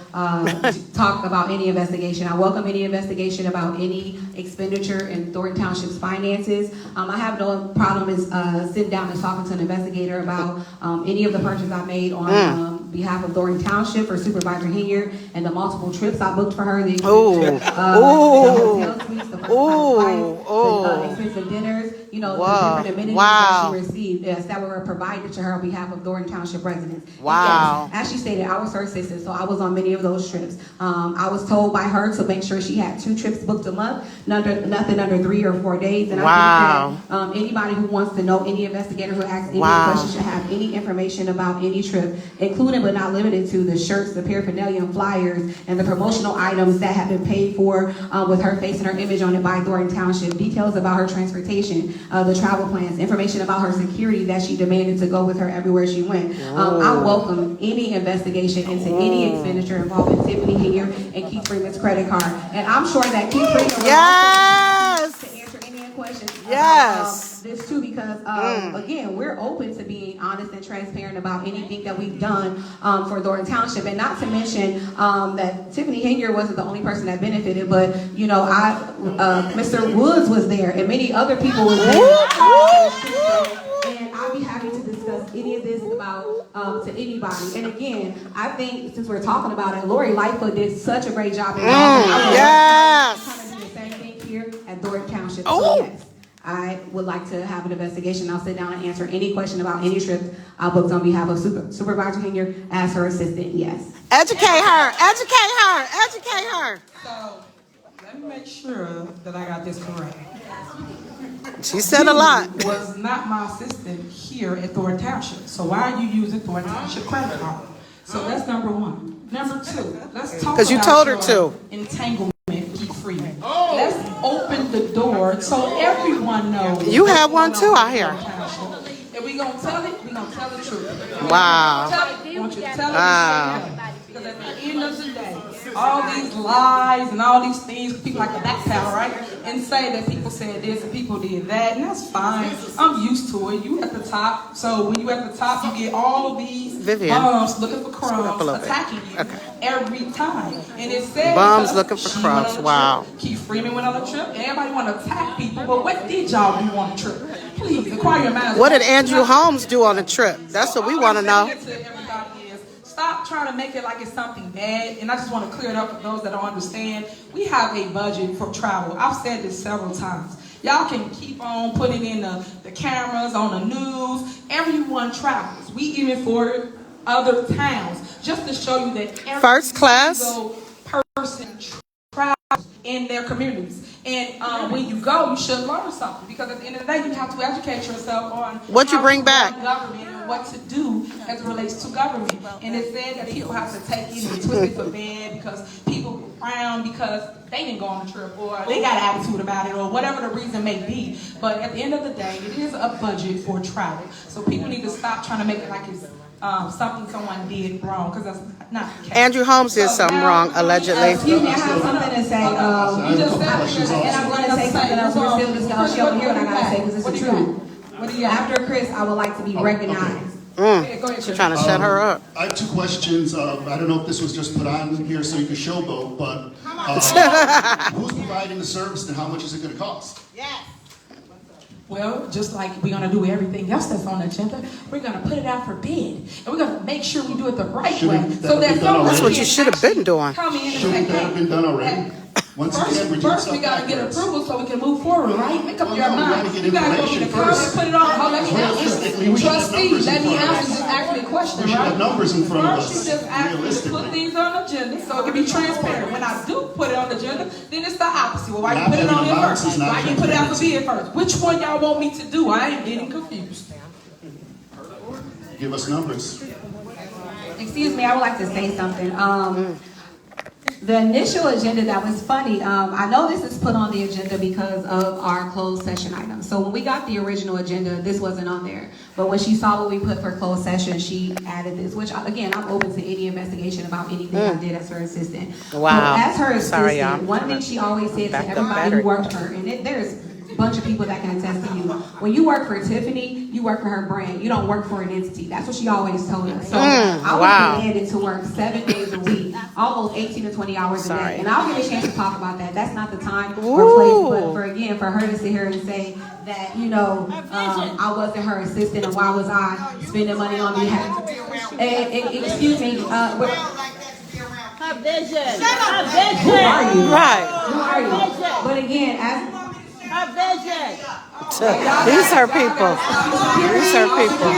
talk about any investigation. I welcome any investigation about any expenditure in Thornton Township's finances. I have no problem is sitting down and talking to an investigator about any of the purchases I made on behalf of Thornton Township for Supervisor Henyard and the multiple trips I booked for her. The Ooh, expensive, the ooh, hotel suites, the first-class flights, ooh. the expensive dinners. the Whoa. different amenities Wow. that she received, yes, that were provided to her on behalf of Thornton Township residents. And Wow. yes, as she stated, I was her assistant, so I was on many of those trips. I was told by her to make sure she had 2 trips booked a month, nothing under 3 or 4 days. And Wow. I think that anybody who wants to know, any investigator who asks any Wow. questions should have any information about any trip, including but not limited to the shirts, the paraphernalia and flyers, and the promotional items that have been paid for with her face and her image on it by Thornton Township, details about her transportation, the travel plans, information about her security that she demanded to go with her everywhere she went. I welcome any investigation into any expenditure involving Tiffany Henyard and Keith Freeman's credit card. And I'm sure that Keith Freeman will Yes. to answer any questions Yes. about this too, because again, we're open to being honest and transparent about anything that we've done for Thornton Township, and not to mention that Tiffany Henyard wasn't the only person that benefited, but Mr. Woods was there, and many other people were there. And I'd be happy to discuss any of this about to anybody. And again, I think since we're talking about it, Lori Lightfoot did such a great job. Yes. Kind of do the same thing here at Thornton Township. Oh. So yes, I would like to have an investigation. I'll sit down and answer any question about any trip I booked on behalf of Supervisor Henyard as her assistant. Yes. Educate her. Educate her. Educate her. So, let me make sure that I got this correct. She said a lot. You was not my assistant here at Thornton Township. So why are you using Thornton Township credit card? So that's number 1. Number 2, let's talk about 'Cause you told her your to. entanglement with Keith Freeman. Let's open the door so everyone knows. You what's have one going too, on I in hear. Thornton Township. If we gonna tell it, we gonna tell the truth. Wow. Tell it, I want you to tell it. Wow. Because at the end of the day, all these lies and all these things, people like to backpedal, right? And say that people said this and people did that, and that's fine. I'm used to it. You at the top, so when you at the top, you get all these Vivian. bums looking for Scoot up a crumbs, little bit. attacking you Okay. every time. And it said Bums because looking for she crumbs. went on a Wow. trip. Keith Freeman went on a trip. Everybody want to attack people, but what did y'all do on the trip? Please inquire your minds. What did Andrew Holmes do on the trip? That's what we want to know. All I'm saying to everybody is, stop trying to make it like it's something bad. And I just want to clear it up for those that don't understand. We have a budget for travel. I've said this several times. Y'all can keep on putting in the cameras on the news. Everyone travels. We even for other towns just to show you that every First class. single person travels in their communities. And when you go, you should learn something, because at the end of the day, you have to educate yourself on What you how bring to back. run government and what to do as it relates to government. And it said that people have to take it and twist it for bad because people frown because they didn't go on the trip, or they got an attitude about it, or whatever the reason may be. But at the end of the day, it is a budget for travel. So people need to stop trying to make it like it's something someone did wrong, because that's not the case. Andrew Holmes did So something now- wrong, allegedly. Excuse me, I have something to say. You just said And I'm going to say something else. We're still discussing. She over here, what I got to say, because it's the truth. What do you got? After Chris, I would like to be recognized. Go ahead, She's trying to shut her up. I have 2 questions. I don't know if this was just put on here so you can showboat, but who's providing the service and how much is it going to cost? Well, just like we're going to do everything else that's on the agenda, we're going to put it out for bid. And we're going to make sure we do it the right Shouldn't way. that So have that been done someone already? That's what you can should have been doing. come in and say, Shouldn't that have been done already? hey, Once again, we're doing First, we stuff got to get backwards. approval so we can move forward, right? Make up Well, your no, we mind. gotta get You got to go information get the code first. and put it on. Oh, let me Realistically, we answer. should have Trustee, numbers in let me front of answer. us. Just ask me a question, We should right? have numbers in front of First, us, you just ask me to realistically. put things on the agenda so it can be transparent. When I do put it on the agenda, then it's the opposite. Well, why you Not put it on having here amounts first? is not Why you put it out for transparency. bid first? Which one y'all want me to do? I ain't getting confused. Give us numbers. Excuse me, I would like to say something. The initial agenda, that was funny. I know this is put on the agenda because of our closed session items. So when we got the original agenda, this wasn't on there. But when she saw what we put for closed session, she added this, which again, I'm open to any investigation about anything I did as her assistant. Wow. But as her assistant, Sorry, y'all. one thing she always said to Backed up everybody battery. who worked for her, and there's a bunch of people that can attest to you. When you work for Tiffany, you work for her brand. You don't work for an entity. That's what she always told us. So I was wow. demanded to work 7 days a week, almost 18 to 20 hours a Sorry. day. And I'll get a chance to talk about that. That's not the time Ooh. or place, but for her to sit here and say that, I wasn't her assistant, and why was I spending money on behalf? Excuse me, Her vision. Her who vision. are you? Right. Who are you? But again, as Her vision. These her people. These her people.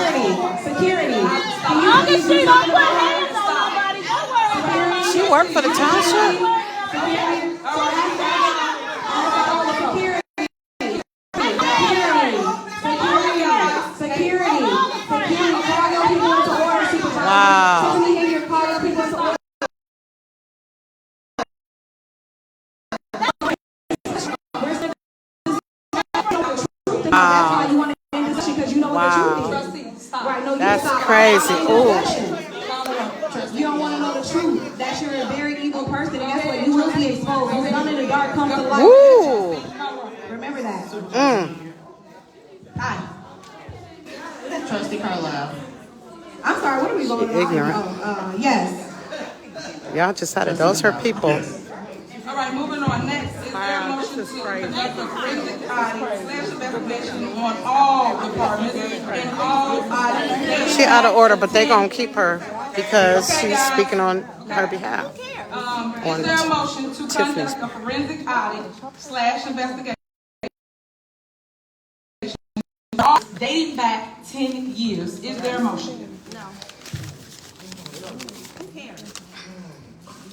Security. Long as she don't put hands on nobody, don't worry about her. She worked for the township. Security. Call your people into order, Supervisor. Wow. Tiffany Henyard, call your people into order. That's why you want to end this because you know what the truth is. Right, no, you That's stop. crazy. Ooh. You don't want to know the truth. That you're a very evil person, and guess what? You will be exposed. Who's done in the dark comes to light. Woo. Remember that. Hi. Trustee Carlisle. I'm sorry, what are we going on? ignorant. Yes. Y'all just had it. Those her people. All right, moving on. Next, is there a motion to conduct a forensic audit/investigation on all departments and all audits? She out of order, but they gonna keep her because she's speaking on her behalf. Is there a motion to Tiffany's. conduct a forensic audit/investigation dating back 10 years? Is there a motion?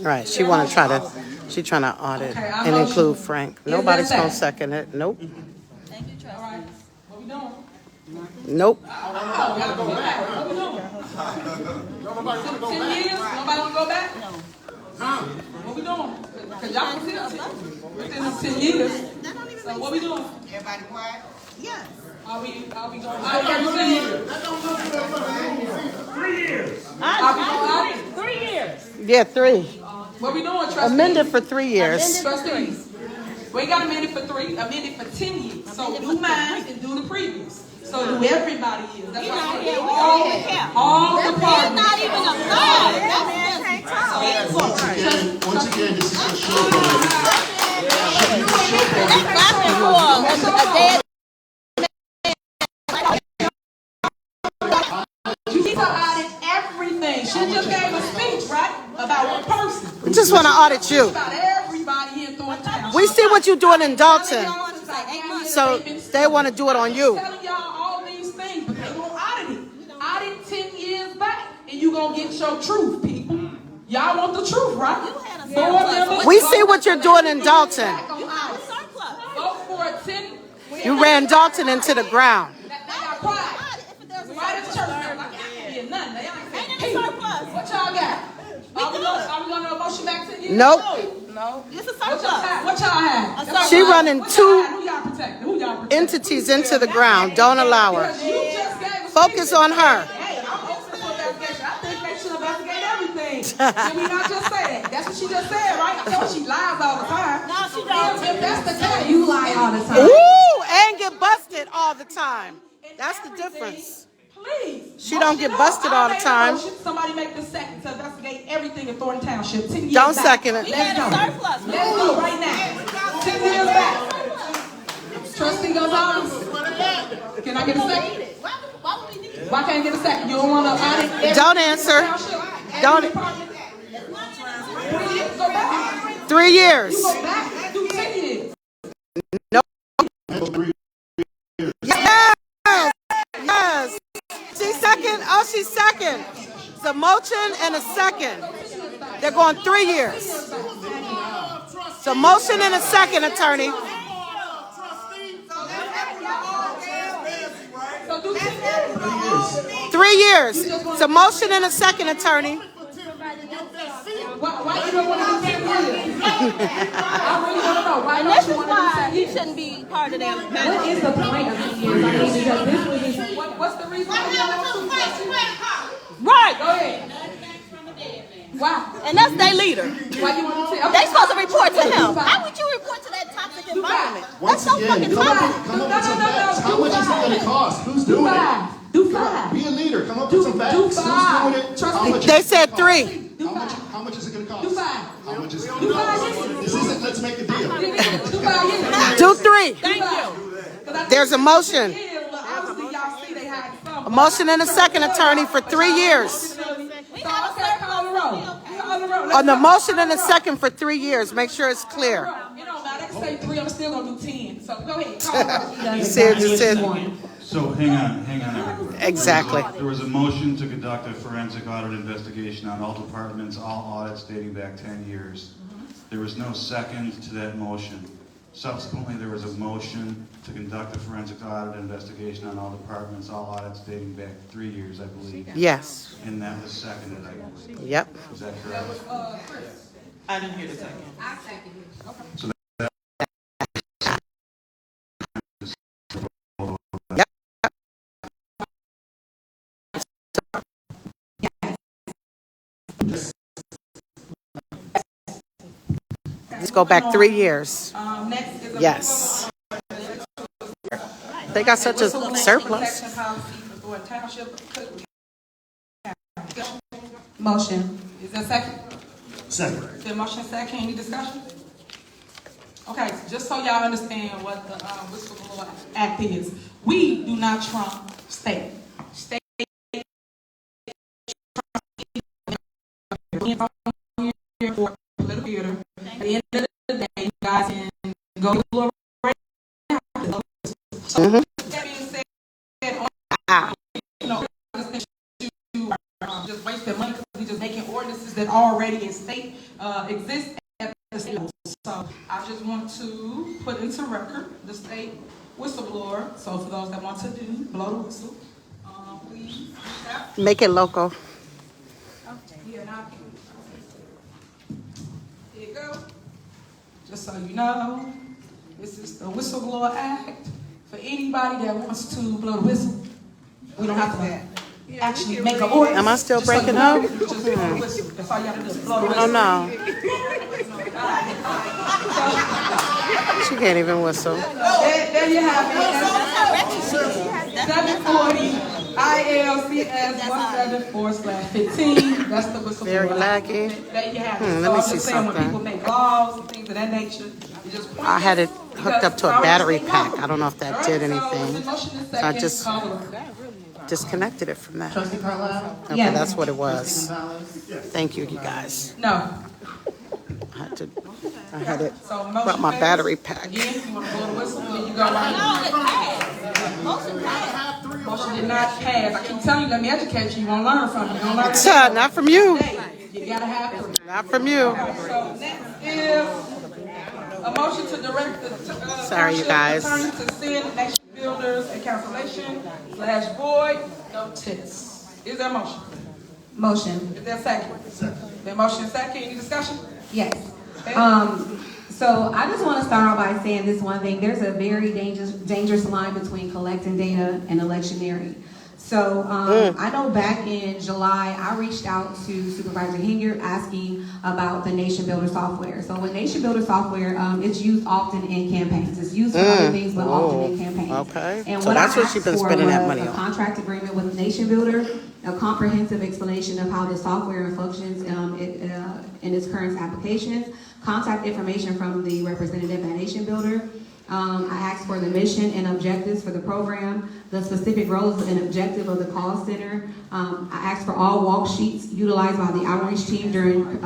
Right. She wanna try to. She trying to audit Okay, and include Frank. Nobody's there a gonna second? second it. Nope. All right, what we doing? Nope. What we doing? 10 years? Nobody wanna go back? No. What we doing? Cause y'all can see us within the 10 years. So what we doing? Everybody quiet? Yes. Are we going? Are we going? 3 years. Yeah, 3. What we doing, trustees? Amended for 3 years. Trustees. We got amended for 3, amended for 10 years. So do mine and do the previous. So do everybody is. That's why I said all departments. Not even a third. Once again, this is a show. She audit everything. She just gave a speech, right? About one person. We just want to audit you. About everybody here in Thornton Township. We see what you're doing in Dalton, so So they want to do it on you. telling y'all all these things, but they won't audit it. Audit 10 years back, and you gonna get your truth, people. Y'all want the truth, right? Board members, We see what you're doing in Dalton. vote for a 10. You ran Dalton into the ground. They got quiet. Right at the church. I can't hear nothing. They ain't saying, hey, what y'all got? Are we gonna motion back 10 years? Nope. No, it's a What y'all surplus. have? What y'all have? She running What y'all 2 have? Who y'all protecting? Who y'all protecting? entities into the ground. Don't allow her. Because you just gave a Focus speech. on her. Hey, I'm open for investigation. I think they should investigate everything. Did we not just say that? That's what she just said, right? I told she lies all the time. No, she don't. If that's the case, You lie all the time. Ooh, and get busted all the time. That's the difference. please. She don't get busted all the time. Somebody make the second to investigate everything in Thornton Township. 10 years Don't back. second it. We had a surplus. Let's go right now. 10 years back. Trustee Gonzalez. Can I get a second? Why would we need it? Why can't I get a second? You don't want to audit every Don't answer. township, every Don't- department? 3 years, go back. 3 years. You go back, do 10 years. Yes. Yes. She's second. Oh, she's second. It's a motion and a second. They're going 3 years. It's a motion and a second, attorney. So do 10 years. 3 years. It's a motion and a second, attorney. Why you don't want to do 10 years? I really want to know. Why And don't this you is want to do why 10 he years? shouldn't be part of them. What is the point of 10 years? I mean, because this was just... What's the reason why you don't want to? Right. Go ahead. Why? And that's their leader. Why you want to say? They supposed to report to him. How would you report to that toxic environment? That's Once so again, fucking come up tired. with some facts. How much is it going to cost? Who's doing it? Do 5. Be a leader. Come up with some facts. Do Who's 5. doing it? Trust How me. much They is it said gonna cost? 3. How much is it going to cost? Do 5. How much is it Do going to 5 cost? years. This isn't let's make a deal. Do 5 years. Do 3. Thank you. There's a motion. Obviously, y'all see they had some. A motion and a second, attorney, for 3 years. So, okay, call the roll. Call the roll. On the motion and a second for 3 years. Make sure it's clear. It don't matter. to say 3, I'm still gonna do 10. So go ahead, call the You said, So hang on, everybody. Exactly. There was a motion to conduct a forensic audit investigation on all departments, all audits dating back 10 years. There was no second to that motion. Subsequently, there was a motion to conduct a forensic audit investigation on all departments, all audits dating back 3 years, I believe. Yes. And that was seconded, I believe. Yep. Is that correct? I didn't hear the second. Let's go back 3 years. Next is a Yes. They got such a surplus. Protection policy for Thornton Township. Motion. Is there a second? Second. Is there a motion second? Any discussion? Okay, so just so y'all understand what the Whistleblower Act is, we do not trump state. State for political theater. At the end of the day, you guys can go to the So that being said, you know, just wasting money because we just making ordinances that already in state exist at the state level. So I just want to put into record the state whistleblower. So for those that want to blow the whistle, please reach out. Make it local. Yeah, now, here you go. Just so you know, this is the Whistleblower Act. For anybody that wants to blow the whistle, we don't have to actually make an order. Am I still breaking up? Just blow the whistle. That's all you have to do. Blow the whistle. Oh no. She can't even whistle. There you have it. 740 ILCS 174/15. That's the whistleblower. Very laggy. There you have it. Let So me I'm see just saying when something. people make laws and things of that nature, you just point I had it this hooked up to a because battery it's already pack. I don't know if that All did right, so anything. the motion is So I second. just Call the roll. disconnected it from that. Trustee Carlisle? Okay, Yes. that's what it Trustee was. Gonzalez? Thank you, you guys. No. I had it. So motion Brought my fails. battery pack. Again, if you want to blow the whistle, then you go right. Motion did not pass. I keep telling you, let me educate you. You won't learn from me. You don't learn from Not from you. You gotta have 3. Not from you. So next is a motion to direct the Sorry, you township guys. attorney to send nation builders a cancellation / void notice. Is there a motion? Motion. Is there a second? The motion second. Any discussion? Yes. Okay. So I just want to start off by saying this one thing. There's a very dangerous line between collecting data and electioneering. So I know back in July, I reached out to Supervisor Henyard asking about the Nation Builder software. So with Nation Builder software, it's used often in campaigns. It's used for other things, but often in campaigns. Okay. And So what that's I what she's been asked for spending that was money a on. contract agreement with Nation Builder, a comprehensive explanation of how the software functions in its current applications, contact information from the representative at Nation Builder. I asked for the mission and objectives for the program, the specific roles and objective of the call center. I asked for all walk sheets utilized by the outreach team during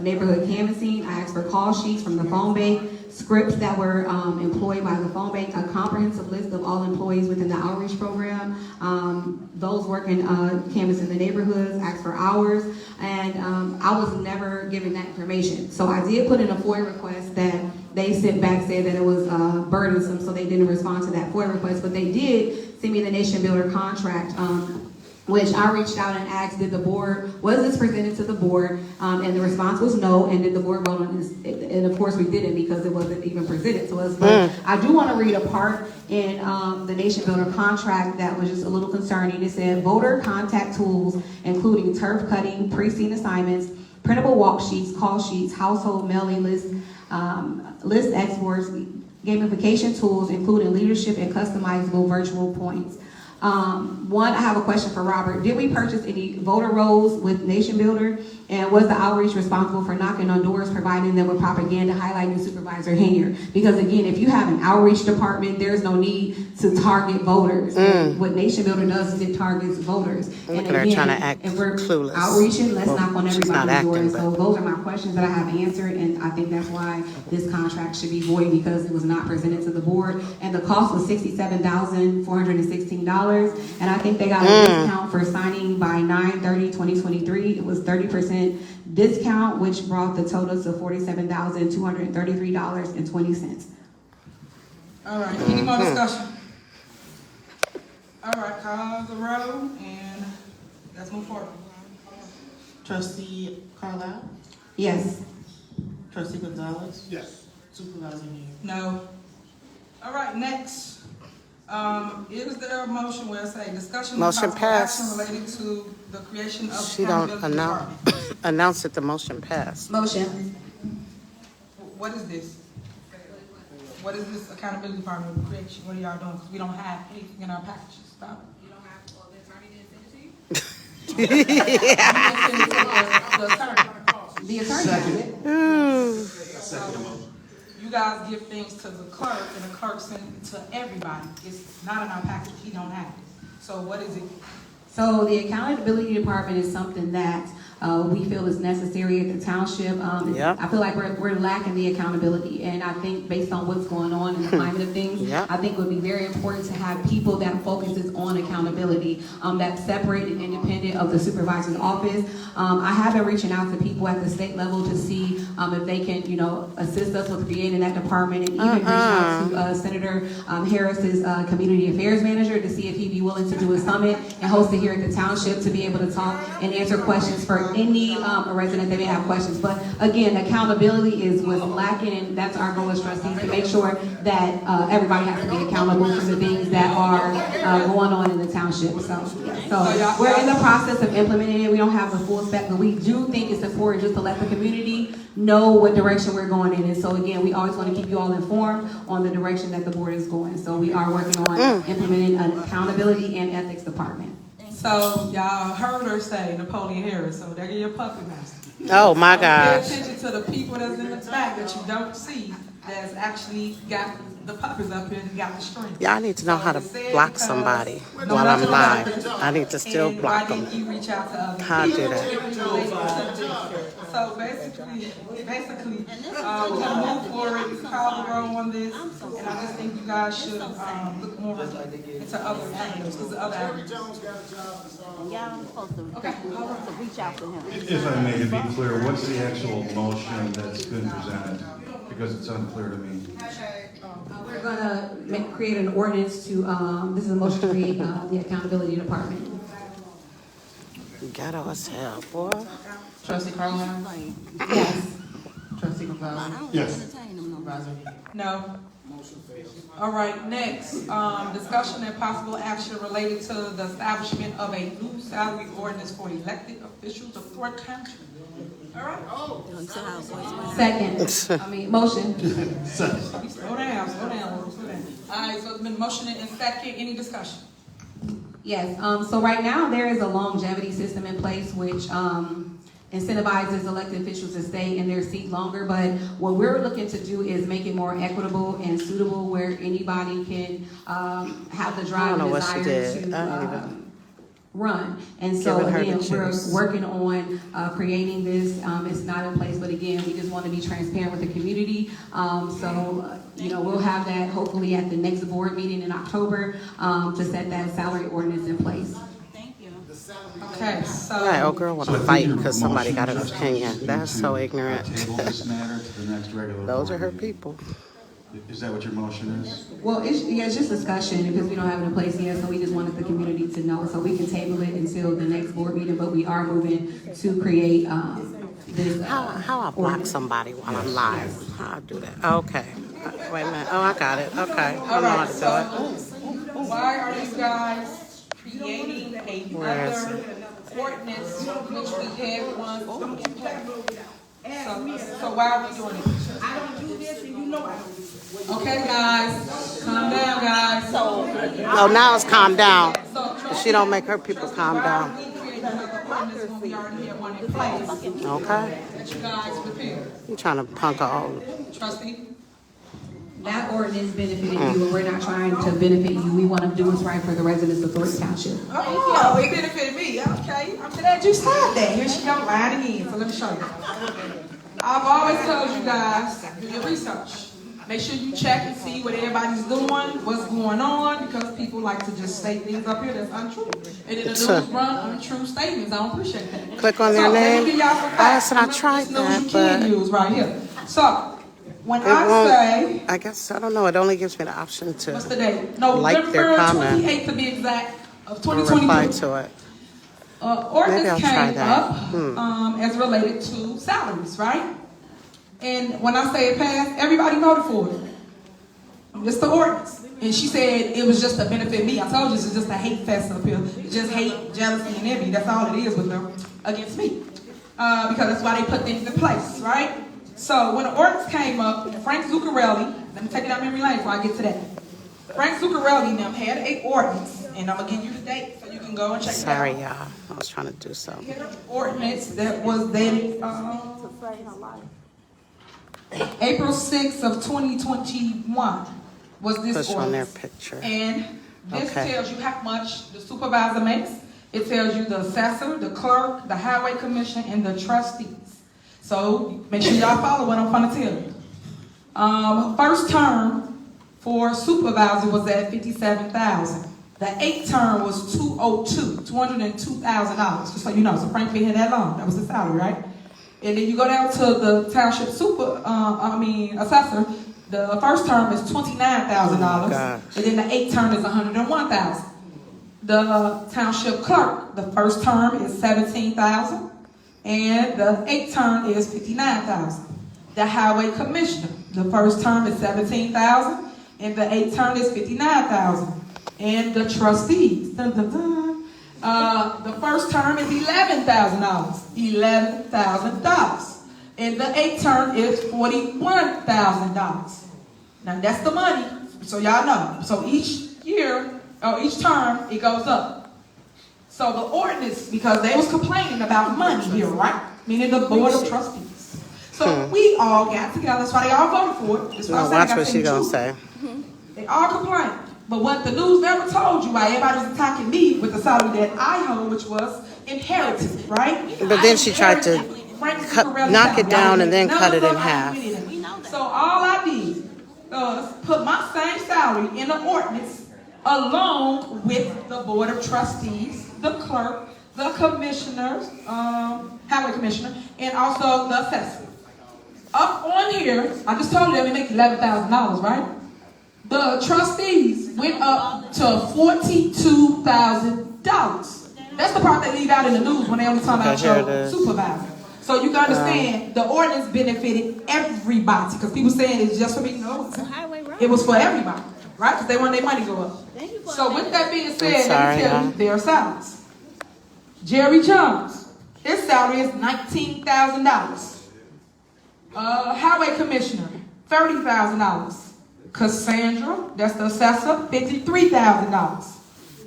neighborhood canvassing. I asked for call sheets from the phone bank, scripts that were employed by the phone bank, a comprehensive list of all employees within the outreach program, those working canvassing the neighborhoods, asked for hours, and I was never given that information. So I did put in a FOIA request that they sent back, said that it was burdensome, so they didn't respond to that FOIA request, but they did send me the Nation Builder contract, which I reached out and asked, was this presented to the board? And the response was no, and did the board vote on this? And of course we didn't, because it wasn't even presented to us. But I do want to read a part in the Nation Builder contract that was just a little concerning. It said, voter contact tools, including turf cutting, precinct assignments, printable walk sheets, call sheets, household mailing lists, list exports, gamification tools, including leadership and customizable virtual points. One, I have a question for Robert. Did we purchase any voter rolls with Nation Builder? And was the outreach responsible for knocking on doors, providing them with propaganda, highlighting Supervisor Henyard? Because again, if you have an outreach department, there's no need to target voters. What Nation Builder does is it targets voters. Look at her trying to act if we're clueless. outreaching, let's Well, knock on she's not everybody's door. acting, So those are my questions that I have answered, and I think that's why this contract should be void, because it was not presented to the board. And the cost was $67,416, and I think they got a discount for signing by 9/30/2023. It was 30% discount, which brought the total to $47,233.20. All right, any more discussion? All right, call the roll and let's move forward. Trustee Carlisle? Yes. Trustee Gonzalez? Yes. Supervisor Henyard? No. All right, next. Is there a motion where it say discussion of Motion possible action passed. related to the creation of She don't accountability department? announce that the motion passed. Motion. What is this? What is this accountability department creation? What are y'all doing? Because we don't have anything in our packages. Stop. You don't have, well, the attorney didn't send it to you? The attorney has it. You guys give things to the clerk, and the clerk sends it to everybody. It's not in our package. He don't have it. So what is it? So the accountability department is something that we feel is necessary at the township. Yep. I feel like we're lacking the accountability, and I think based on what's going on in the climate of things, Yep. I think it would be very important to have people that focuses on accountability, that's separate and independent of the supervisor's office. I have been reaching out to people at the state level to see if they can, assist us with creating that department, and even reach out to Senator Harris's community affairs manager to see if he'd be willing to do a summit and host it here at the township to be able to talk and answer questions for any resident that may have questions. But again, accountability is what's lacking, and that's our goal as trustees, to make sure that everybody has to be accountable for the things that are going on in the township. So we're in the process of implementing it. We don't have the full spec, but we do think it's important just to let the community know what direction we're going in. And so again, we always want to keep you all informed on the direction that the board is going. So we are working on implementing an accountability and ethics department. So y'all heard her say Napoleon Harris. So there your puppet master. Oh my Pay gosh. attention to the people that's in the back that you don't see, that's actually got the puppets up here and got the strength. Y'all need to know how to So it's block because- somebody No, while that's I'm what I'm live. saying. I need to still And block why them. didn't you reach out to other How I do people? that? So basically, we're gonna move forward, call the roll on this, and I just think you guys should, look more into other avenues, because the other avenues. Y'all supposed to reach out to him. If I may, to be clear, what's the actual motion that's been presented? Because it's unclear to me. We're gonna create an ordinance to, this is a motion to create the accountability department. Ghetto as hell, boy. Trustee Carlisle? Yes. Trustee Gonzalez? Yes. Supervisor Henyard? No. All right, next, discussion and possible action related to the establishment of a new salary ordinance for elected officials of Thornton Township. All right? Second. Motion. Slow down. All right, so it's been motioned and second. Any discussion? Yes, so right now there is a longevity system in place which incentivizes elected officials to stay in their seat longer, but what we're looking to do is make it more equitable and suitable where anybody can have the drive and desire to run. And so Giving her the again, we're choice. working on creating this. It's not in place, but again, we just want to be transparent with the community. We'll have that hopefully at the next board meeting in October to set that salary ordinance in place. Thank you. Okay, so. Right, old girl want So I to think fight your because somebody got an motion opinion. just That's to, so ignorant. Table this matter to the next regular. Those are board her meeting. people. Is that what your motion is? Well, it's just discussion because we don't have it in place yet, so we just wanted the community to know. So we can table it until the next board meeting, but we are moving to create this. How I block somebody while I'm live? How I do that? Okay. Wait a minute. Oh, I got it. Okay. I know how to do it. Why are you guys creating Where is another ordinance which we had one in place? So why are we doing it? I don't do this, and you know I don't do this. Okay, guys, calm down, guys. Oh, now it's calm down. So she don't make her people calm down. We created another ordinance when we already had one in place Okay. that you guys repealed. You trying to punk all. Trustee? That ordinance benefited you, and we're not trying to benefit you. We want to do what's right for the residents of Thornton Township. Oh, it benefited me. Okay. I'm glad you said that. Here she go, lying again. So let me show you. I've always told you guys, do your research. Make sure you check and see what everybody's doing, what's going on, because people like to just say things up here that's untrue. And then the news run untrue statements. I don't appreciate that. Click on their So, let name. me give y'all some facts. I tried This news that, you can but use right here. So, when it I won't. say, I guess I don't know. It only gives me the option what's the to date? like their November comment 28th to be exact, of or reply 2022. to it. Ordinance Maybe I'll try came that. up as related to salaries, right? And when I say it passed, everybody voted for it. It's the ordinance. And she said it was just to benefit me. I told you it's just a hate fest up here. It's just hate, jealousy, and envy. That's all it is with them against me. Because that's why they put things in place, right? So when the ordinance came up, Frank Zuccarelli, let me take it out memory lane before I get to that. Frank Zuccarelli and them had an ordinance, and I'm going to give you the date so you can go and check it out. Sorry, y'all. I was trying to do something. He had an ordinance that was dated April 6th of 2021 was this Push on their ordinance. picture. And this Okay. tells you how much the supervisor makes. It tells you the assessor, the clerk, the highway commission, and the trustees. So make sure y'all follow what I'm going to tell you. First term for supervisor was at $57,000. The 8th term was $202,000. Just so you know, so Frank been here that long. That was the salary, right? And then you go down to the township assessor. The first term is $29,000, gosh. and then the 8th term is $101,000. The township clerk, the first term is $17,000, and the 8th term is $59,000. The highway commissioner, the first term is $17,000, and the 8th term is $59,000. And the trustees, dun, dun, dun, the first term is $11,000, $11,000, and the 8th term is $41,000. Now that's the money, so y'all know. So each year, or each term, it goes up. So the ordinance, because they was complaining about money here, right? Meaning the board of trustees. So we all got together. That's why they all voted for it. That's why Now I said I watch gotta what say she the gonna truth. say. They all complained. But what the news never told you, why everybody was attacking me with the salary that I hold, which was inherited, right? But then she tried to Frank cut- Zuccarelli's knock it salary. down and then None cut of it in us half. had anything. So all I did was put my same salary in the ordinance along with the board of trustees, the clerk, the commissioners, highway commissioner, and also the assessor. Up on here, I just told them they make $11,000, right? The trustees went up to $42,000. That's the part they leave out in the news when they only talk about Okay, here it your is. supervisor. So you can understand the ordinance benefited everybody, because people saying it's just for me. No, it was for everybody, right? Because they want their money to go up. So with that being said, let me tell you their salaries. Jerry Jones, his salary is $19,000. Highway commissioner, $30,000. Cassandra, that's the assessor, $53,000.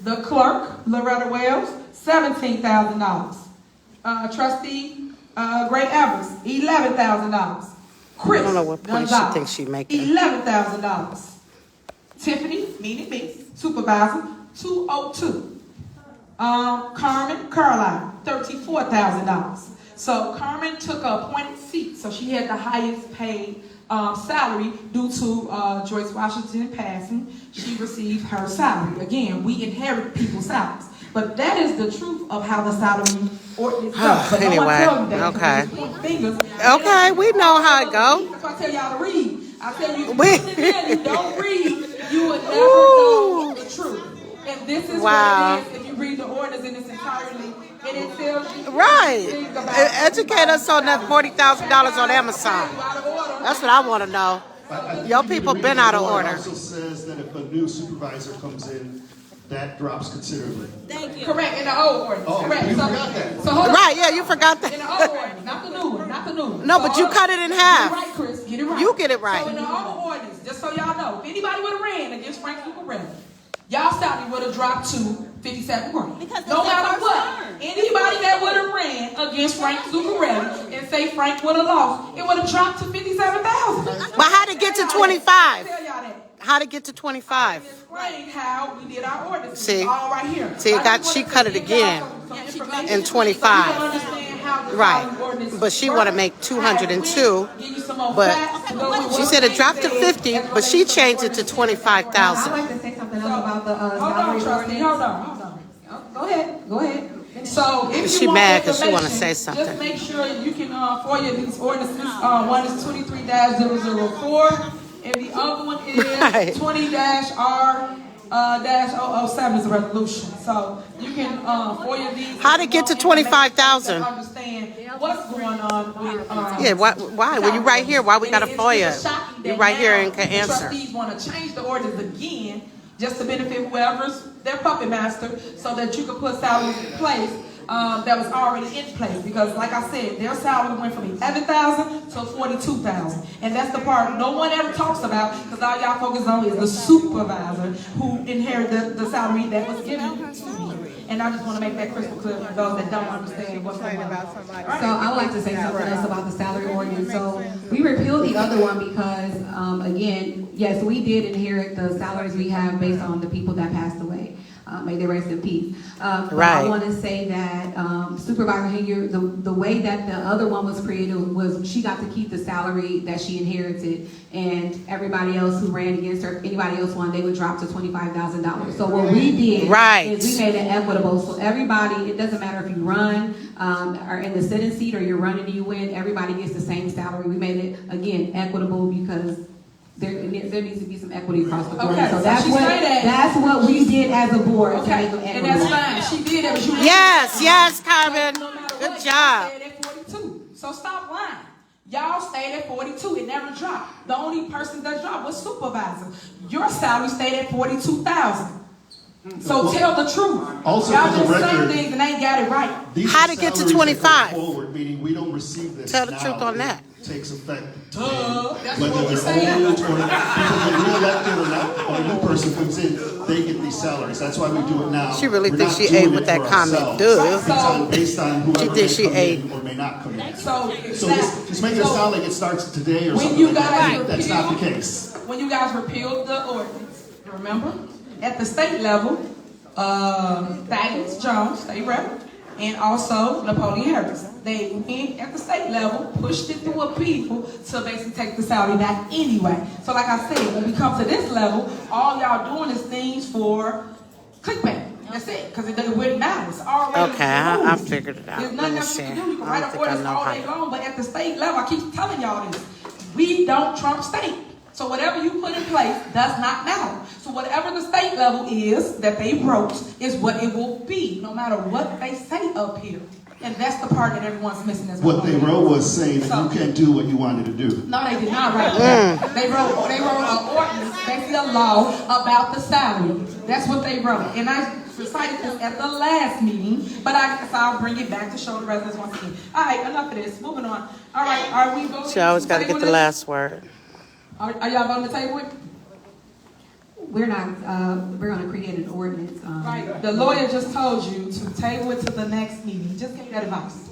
The clerk, Loretta Wells, $17,000. Trustee Gray Evers, $11,000. Chris, I don't know what point she Gonzalez, thinks she making. $11,000. Tiffany, meaning me, supervisor, $202,000. Carmen Carlisle, $34,000. So Carmen took a appointed seat, so she had the highest paid salary due to Joyce Washington passing. She received her salary. Again, we inherit people's salaries. But that is the truth of how the salary ordinance goes. But no one Anyway, tells you that. okay. Just point fingers. Okay, we know how it go. That's why I tell y'all to read. I tell you, if We- you listen in and don't read, you would never know the truth. And this is Wow. what it is if you read the ordinance in its entirety, and it tells you Right. things about Educate us on that $40,000 on Amazon. out of order. That's what I want to know. Your people been out of order. It also says that if a new supervisor comes in, that drops considerably. Correct, in the old ordinance. Oh, Correct. you So- forgot that. So hold on. Right, yeah, you forgot In the that. old ordinance, not the new one, not the new one. No, So but you hold cut on. it in Get half. it right, Chris. Get it right. You get it right. So in the old ordinance, just so y'all know, if anybody would have ran against Frank Zuccarelli, y'all salary would have dropped to 57 grand. Because that's No their matter first what. term. Anybody that would have ran against Frank Zuccarelli and say Frank would have lost, it would have dropped to 57,000. But how'd it get to 25? Tell y'all that. How'd it get to 25? Explain how we did our ordinance. See? All right here. See, it got- she cut it again in 25. Right. But she want to make 202. But she said it dropped to 50, but she changed it to I'd 25,000. like to say something else about the Hold on, salary trustee. ordinance. Hold on. Go ahead. So if She you want mad 'cause she wanna information, say something. Just make sure you can FOIA these ordinances. One is 23-004, and the other one Right. is 20-R-007 is a resolution. So you can FOIA these. How'd it get to 25,000? To understand what's going on with. Yeah, why? When you right here, why we got to It's FOIA? shocking You that right here now and can the answer. Trustees want to change the ordinance again just to benefit whoever's their puppet master, so that you can put salaries in place that was already in place. Because, like I said, their salary went from 11,000 to 42,000, and that's the part no one ever talks about. Because all y'all focus on is the supervisor who inherited the salary that was given to me. And I just want to make that crystal clear for those that don't understand what's going on. So I would like to say something else about the salary ordinance. So we repealed the other one because, again, yes, we did inherit the salaries we have based on the people that passed away. May they rest in peace. But Right. I want to say that Supervisor Henyard, the way that the other one was created was she got to keep the salary that she inherited, and everybody else who ran against her, anybody else won, they would drop to $25,000. So what we did Right. is we made it equitable. So everybody, it doesn't matter if you run or in the sitting seat or you're running and you win, everybody gets the same salary. We made it, again, equitable because there needs to be some equity across the board. Okay, So so that's she what say that. that's what we did as a board to Okay, make them and equitable. that's fine. She did it, but you Yes, Carmen. No matter Good what, job. y'all stayed at 42. So stop lying. Y'all stayed at 42. It never dropped. The only person that dropped was supervisor. Your salary stayed at 42,000. So tell the truth. Also, y'all for the just saying record, things and ain't got it right. These How'd are it get to salaries that go 25? Forward, meaning we don't receive this Tell the now. truth on that. It takes effect. That's Whether what we're they're saying. old or because they're reelected or not, when a new person comes in, they get these salaries. That's why we do it now. She really We're thinks not she ate doing with it that for comment, ourselves. duh. Based on whoever She may thinks she come in ate. or may not come in. So So just make it sound like it starts today or when something you like guys that. That's not the repealed- case. When you guys repealed the ordinance, remember? At the state level, Thaddeus Jones, state rep, and also Napoleon Harris. They went at the state level, pushed it through a people to basically take the salary back anyway. So like I said, when we come to this level, all y'all doing is things for clickbait. That's it, because it wouldn't matter. It's already Okay, I removed. figured it out. There's Let nothing me else see. you can do. You can I write don't up think I orders know all how day to. long, but at the state level, I keep telling y'all this. We don't trump state. So whatever you put in place does not matter. So whatever the state level is that they wrote is what it will be, no matter what they say up here. And that's the part that everyone's missing as well. What they wrote was saying that you can't do what you wanted to do. No, they did not write that. They wrote an ordinance, basically a law about the salary. That's what they wrote. And I recited this at the last meeting, but I'll bring it back to show the residents once again. All right, enough of this. Moving on. All right, are we voting? She always got to get table the this? last word. Are y'all voting to table it? We're not. We're going to create an ordinance. Right. The lawyer just told you to table it to the next meeting. He just gave that advice.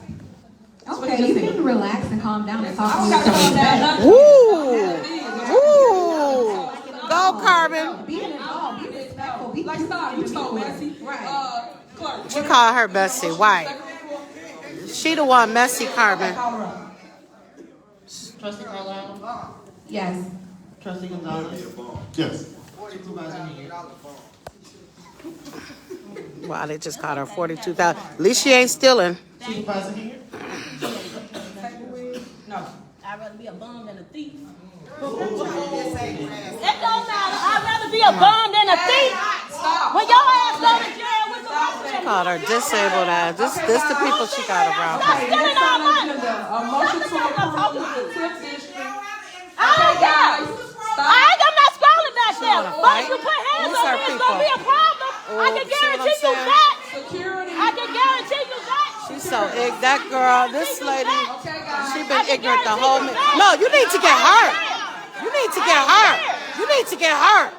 That's what he Okay, just you said. can relax and calm down and talk I to don't me. got to calm down nothing. Woo! Go, Carmen. Be involved. Be respectful. Be Like stop, you told Bessie. Right. Clerk. She called her Bessie. Why? She the one messy, Carmen. Call her up. Trustee Carlisle? Yes. Trustee Gonzalez? Yes. Supervisor Henyard? Wow, they just called her 42,000. At least she ain't stealing. Supervisor Henyard? No. I'd rather be a bum than a thief. It don't matter. I'd rather be a bum than a thief. When your ass go to jail with the She called her disabled ass. This the people she got around. Okay, stealing next our on the money. agenda, a motion to approve the TIF district. I don't care. I'm not scrolling back there. But if you put hands These on are me, it's going to be a problem. I can see what I'm guarantee you saying? that. Security. I can guarantee you that. She's so ignorant. That girl, this lady, Okay, guys. she been ignorant the whole minute. No, you need to get hurt. You need to get hurt. You need to get hurt.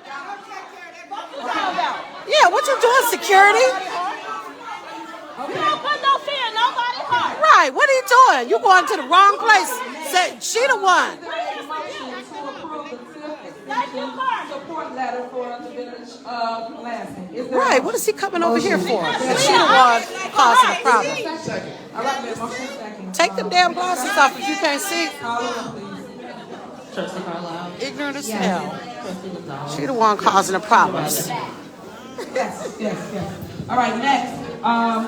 What you talking about? Yeah, what you doing, security? You don't put no fear in nobody's heart. Right, what are you doing? You going to the wrong place. Say, she the one. Support letter for the village of Lansing. Is there Right, what is he coming over here for? If she the one causing the problem. All right, ma'am, motion second. Take them damn glasses off if you can't see. Call the roll, please. Trustee Carlisle. Ignorant as hell. Trustee Gonzalez. She the one causing the problems. Yes. All right, next,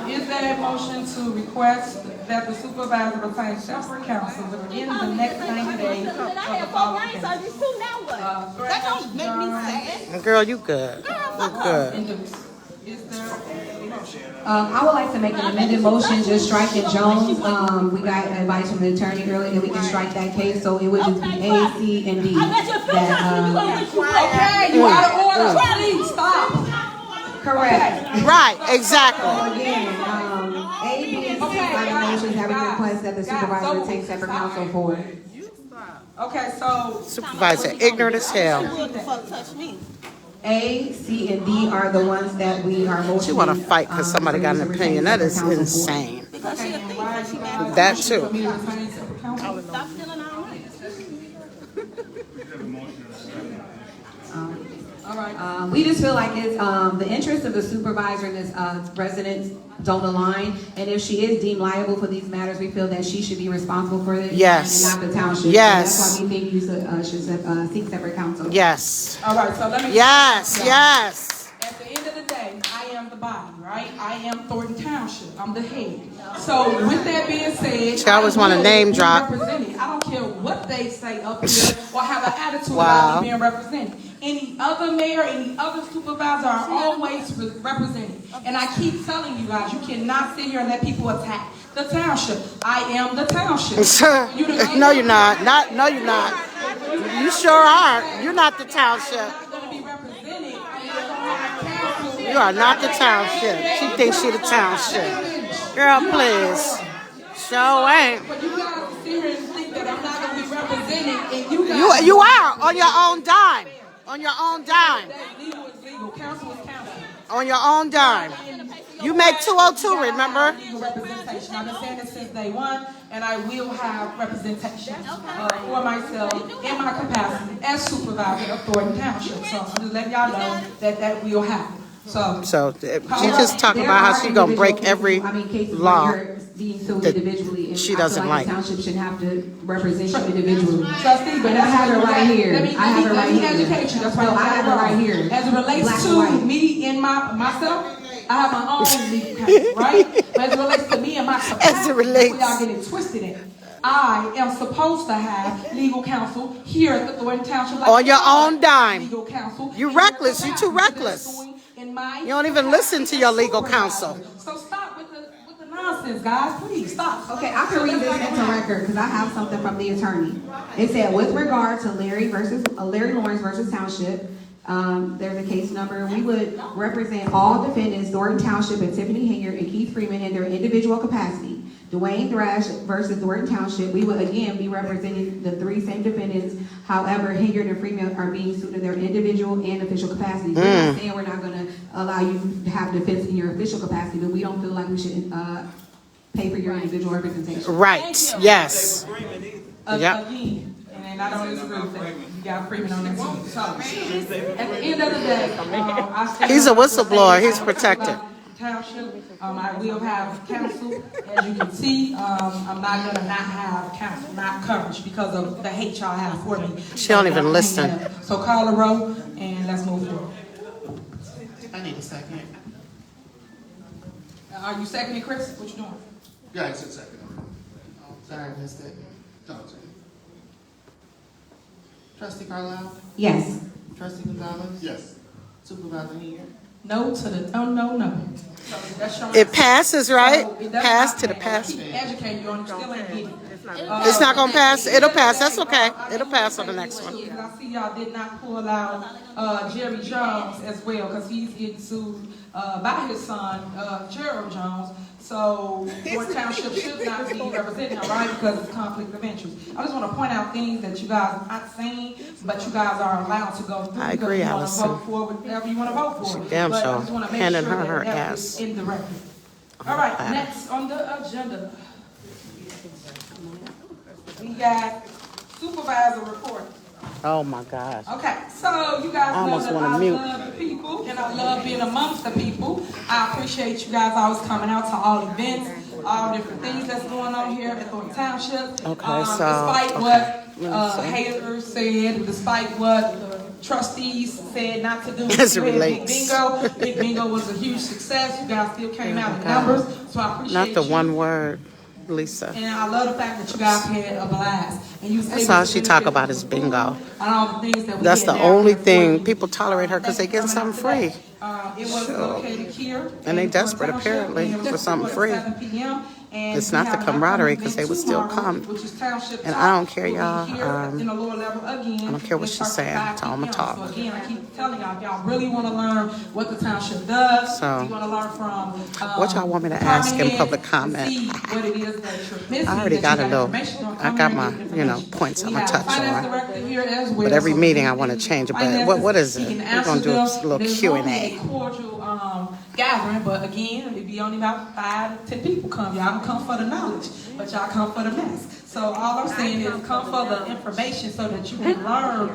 is there a motion to request that the supervisor retain separate counsel within the next 90 days of And I the have 4 following brain case? surgeries too, now what? That don't make me sad. Girl, you good. You good. Is there a motion? I would like to make an amended motion, just striking Jones. We got advice from the attorney earlier that we can strike that case, so it would just be A, C, and D. I bet you a few times you gonna wish you were. Okay, you out of order, please, stop. Correct. Right, exactly. So again, A, B, and C are the motions that we request that the supervisor take separate counsel for. Okay, so, Supervisor, ignorant as hell. What the fuck touch me? A, C, and D are the ones that we are motioning. She want to fight because somebody got an opinion. That is insane. Because she a thief and she mad. That too. for me to retain separate counsel. Stop stealing our money. All right. We just feel like it's, the interest of the supervisor and his residents don't align. And if she is deemed liable for these matters, we feel that she should be responsible for it. Yes. And not the township. Yes. So that's why we think you should seek separate counsel. Yes. All right, so let me. Yes, yes. At the end of the day, I am the body, right? I am Thornton Township. I'm the head. So with that being said, She always want to will name be drop. represented. I don't care what they say up here or have an attitude Wow. about me being represented. Any other mayor, any other supervisor are always represented. And I keep telling you guys, you cannot sit here and let people attack the township. I am the township. No, you're not. No, you're not. You sure are. You're not the township. Not gonna be represented. Council. You are not the township. She thinks she the township. Girl, please. Sure ain't. But you guys sit here and think that I'm not gonna be represented, and you guys. You are on your own dime. On your own dime. Legal is legal. Counsel is counsel. On your own dime. You make 202, remember? Legal representation. I've been saying this since day one, and I will have representation for myself in my capacity as supervisor of Thornton Township. So I'm just letting y'all know that that will happen. So She just talking about how she gonna break every law being sued that individually, and she I feel doesn't like like. the township should have to represent you individually. Trustee, But I have it right here. Let me educate you. That's why No, I have it right here. As it relates Black and to white. me and myself, I have my own legal counsel, right? But as it relates to me and my capacity, As it relates. we all get it twisted in. I am supposed to have legal counsel here at the Thornton Township. Like On your own dime. Legal counsel. You in your reckless. You too capacity. reckless. In my You don't even listen to your legal supervisor. counsel. So stop with the nonsense, guys. Please stop. Okay, I can read this into record because I have something from the attorney. It said, with regard to Larry Lawrence versus Township, there's a case number. We would represent all defendants, Thornton Township and Tiffany Henyard and Keith Freeman in their individual capacity. Dwayne Thrash versus Thornton Township, we would again be representing the 3 same defendants. However, Henyard and Freeman are being sued in their individual and official capacities. We're not saying we're not going to allow you to have defense in your official capacity, but we don't feel like we should pay for your individual representation. Right. Yes. Yep. Again, and I don't disagree with that. You got Freeman on that team. So, at the end of the day, I stand He's a up for whistleblower. the He's protected. Township, I will have counsel. As you can see, I'm not gonna not have counsel, not coverage because of the hate y'all have for me. She don't even listen. So call a roll and let's move forward. I need a second. Are you seconding, Chris? What you doing? Yeah, I said second. Sorry, I missed it. No, it's okay. Trustee Carlisle. Yes. Trustee Gonzalez. Yes. Supervisor here. No to the no. That's showing It passes, right? So it does Pass not to the pass. pass. Keep educating you on it, still ain't getting it. It's not gonna pass. It'll pass. That's okay. It'll pass on the next one. I see y'all did not pull out Jerry Jones as well, because he's getting sued by his son, Gerald Jones. So Thornton Township should not be representing him, right? Because it's conflict of interest. I just want to point out things that you guys have not seen, but you guys are allowed to go through. I agree, because you Allison. want to vote for whatever you want to vote for. She damn But I sure just want to make handing sure her that ass. is in the record. All right, next on the agenda, we got supervisor report. Oh my gosh. Okay, so you guys I know almost that wanna I mute. love the people and I love being amongst the people. I appreciate you guys always coming out to all events, all different things that's going on here at Thornton Township. Okay, so, despite okay. what Let me see. haters said, despite what the trustees said not to do, As it we had Big relates. Bingo. Big Bingo was a huge success. You guys still came out in Okay. numbers, so I appreciate Not the you. one word, Lisa. And I love the fact that you guys had a blast. And you That's all she talk about is bingo. and all the things that we That's had the down only here for thing. you. People tolerate her because they get something free. It was located here. And they in desperate, Thornton Township, apparently, and it was for something at free. 7 p.m. And It's we not the have camaraderie, an 'cause they upcoming would still tomorrow, come. which is Township And Talk. I don't care, We'll be y'all, here in the lower level again. I don't care what It she's starts saying. at 5 Tell 'em to p.m. talk. So again, I keep telling y'all, if y'all really want to learn what the township does, So, you want to learn from what y'all want me to ask in department public heads comment? and see what it is that you're missing, I already that got you a little, information on. I Come got here my, and get you know, information. points I'm We gonna have touch finance on. director here as well, But every so meeting I we want to need change it. But finances, what is he it? can We're answer gonna do a them. little There's Q&A. normally a cordial gathering, but again, it'd be only about 5 to 10 people come. Y'all don't come for the knowledge, but y'all come for the mess. So all I'm saying is come for the information so that you can learn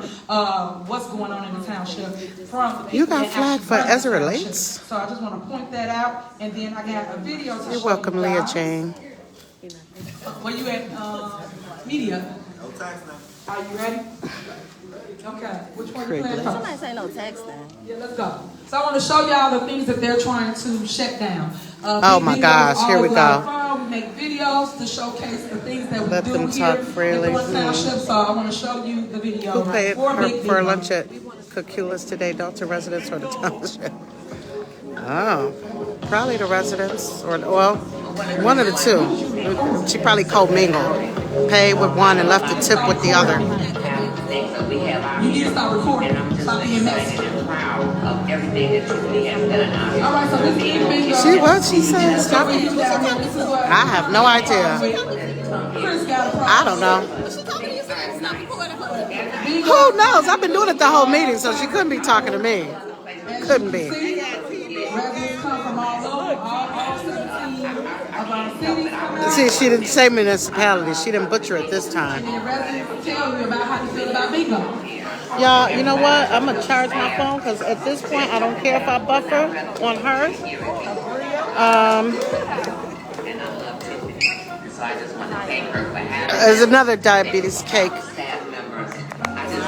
what's going on in the township from the people You got that flagged actually for run the as it township. relates? So I just want to point that out, and then I got a video to You're show welcome, you Leah guys. Jane. Where you at, media? Are you ready? Okay, which one you playing first? Somebody say no text now. Yeah, let's go. So I want to show y'all the things that they're trying to shut down. Oh Big my videos gosh, are here we always a lot of go. fun. We make videos to showcase the things that we Let do them here talk freely. in Thornton Township. So I want to show you the video. Who paid for Big for Bingo. lunch at Cuculas today? Delta residents or the township? Oh, probably the residents, or well, one of the two. She probably co-mingled, paid with one and left the tip with the other. You need to start recording. Stop being messy. All right, so this is Big Bingo. She what? She said stop it. This is what I have no idea. Chris got a problem. I don't know. Bingo. Who knows? I've been doing it the whole meeting, so she couldn't be talking to me. Couldn't be. Residents come from all over, all 17 of our cities come out. See, she didn't say municipality. She didn't butcher it this time. And residents tell you about how you feel about bingo. Y'all, you know what? I'm going to charge my phone because at this point, I don't care if I buffer on hers. There's another diabetes cake.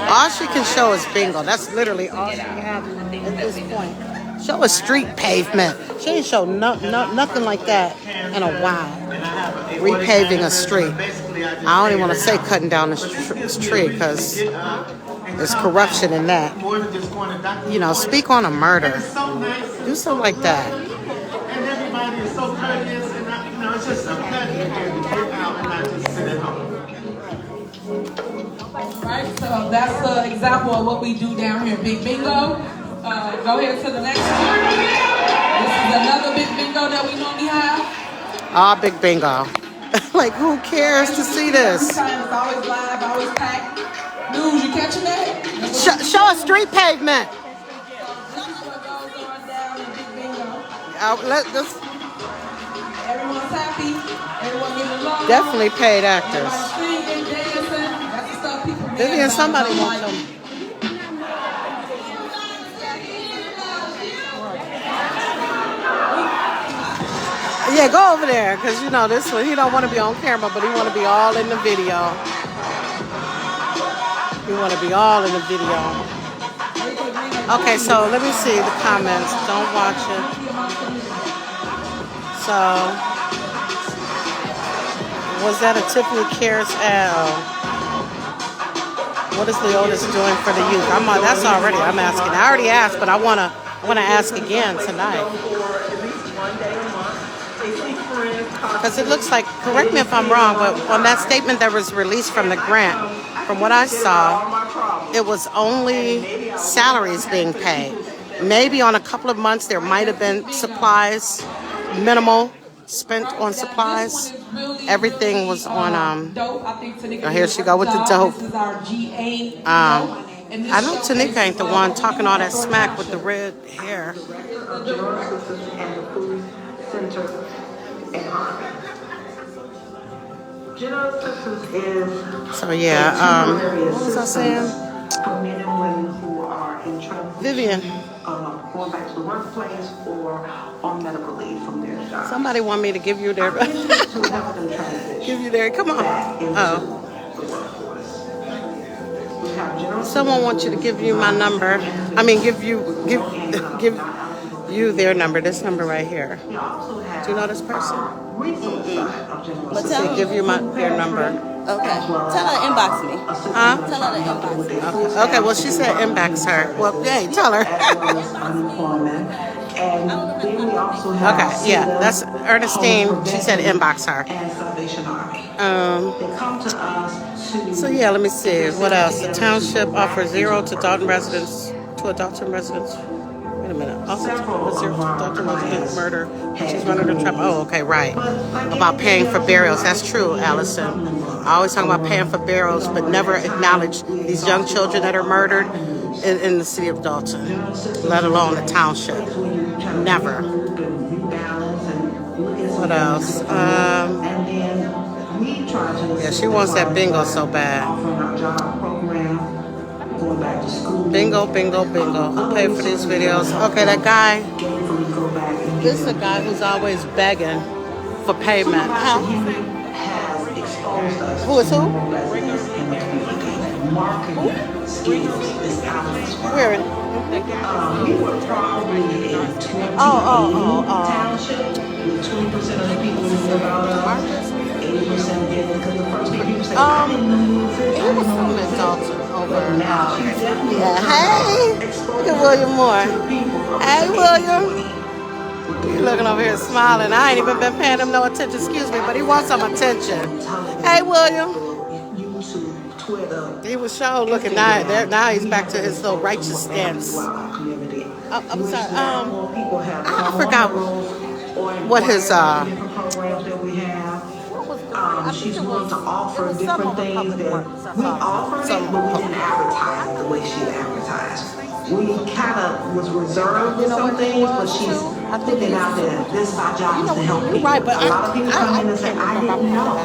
All she can show is bingo. That's literally all she has at this point. Show a street pavement. She ain't show nothing like that in a while. Repaving a street. I don't even want to say cutting down this tree because there's corruption in that. You know, speak on a murder. Do something like that. And everybody is so courteous, and you know, it's just a pleasure to get out and not just sit at home. Right, so that's an example of what we do down here at Big Bingo. Go ahead to the next one. This is another Big Bingo that we normally have. Ah, big bingo. Like, who cares to see this? Every time it's always live, always packed. News, you catching that? Show a street pavement. This is what goes on down in Big Bingo. Everyone's happy. Everyone getting along. Definitely paid actors. Everybody singing, dancing. That's the stuff people dance Vivian, about. somebody Don't wants like them. it. Yeah, go over there, because you know this one, he don't want to be on camera, but he want to be all in the video. He want to be all in the video. Okay, so let me see the comments. Don't watch it. So, was that a Tiffany Cares ad? What is Leotis doing for the youth? That's already, I'm asking. I already asked, but I want to ask again tonight. one day a month. They see friends. Because it looks like, correct me if I'm wrong, but on that statement that was released from the grant, from what I saw, it was only salaries being paid. Maybe on a couple of months there might have been supplies, minimal spent on supplies. Everything was on, oh, here she go with the dope. I know Tanika ain't the one talking all that smack with the red hair. General Assistance and the Food Center in Harvey. General Assistance is So yeah, what was I saying? for men and women who are in trouble. Vivian. Going back to the workplace or on medical leave from their job. Somebody want me to give you their, To help them transition give you their, come on. back into Oh. the workforce. We have general Someone wants you to give you my number. I mean, give you their number. This number right here. We also have Do you know this person? resource side of general But assistance. They give you their number. Okay. Tell her to inbox me. Huh? Tell her to inbox me. Okay. Well, she said inbox her. Well, hey, tell her. As well as unemployment. And then we also have Okay. Yeah, that's Ernestine. She said inbox her. and Salvation Army. They come to us to So yeah, let me see. What else? The township offers zero to Dalton residents, to a Dalton residents. Wait a minute. Also, zero to Dalton residents murder. She's running the trap. Oh, okay, right. About paying for burials. That's true, Allison. I always talk about paying for burials, but never acknowledge these young children that are murdered in the city of Dalton, let alone the township. Never. What else? and then we try to Yeah, she wants that bingo so bad. offering our job program, going back to school. Bingo, bingo, bingo. Who paid for these videos? Okay, that guy. Gainfully go back and This is a guy who's always begging for payment. has exposed us Who is who? to residents in the community. Marketing skills is out of this world. Where? We were probably a 20 township with 20% of the people who live out of 80% didn't, because the first thing people say, I didn't know you existed. He was from in Dalton over. Now she's definitely Hey, look at William Moore. Hey, William. He looking over here smiling. I ain't even been paying him no attention. Excuse me, but he wants some attention. Hey, William. YouTube, Twitter. He was sure looking now he's back to his little righteous stance. I'm sorry. I forgot what his programs that we have. She's willing to offer different things that we offered it, but we didn't advertise it the way she advertised. We kind of was reserved with some things, but she's putting out there. This is our job, is to help people. right, but a lot of people come in and say, I didn't know.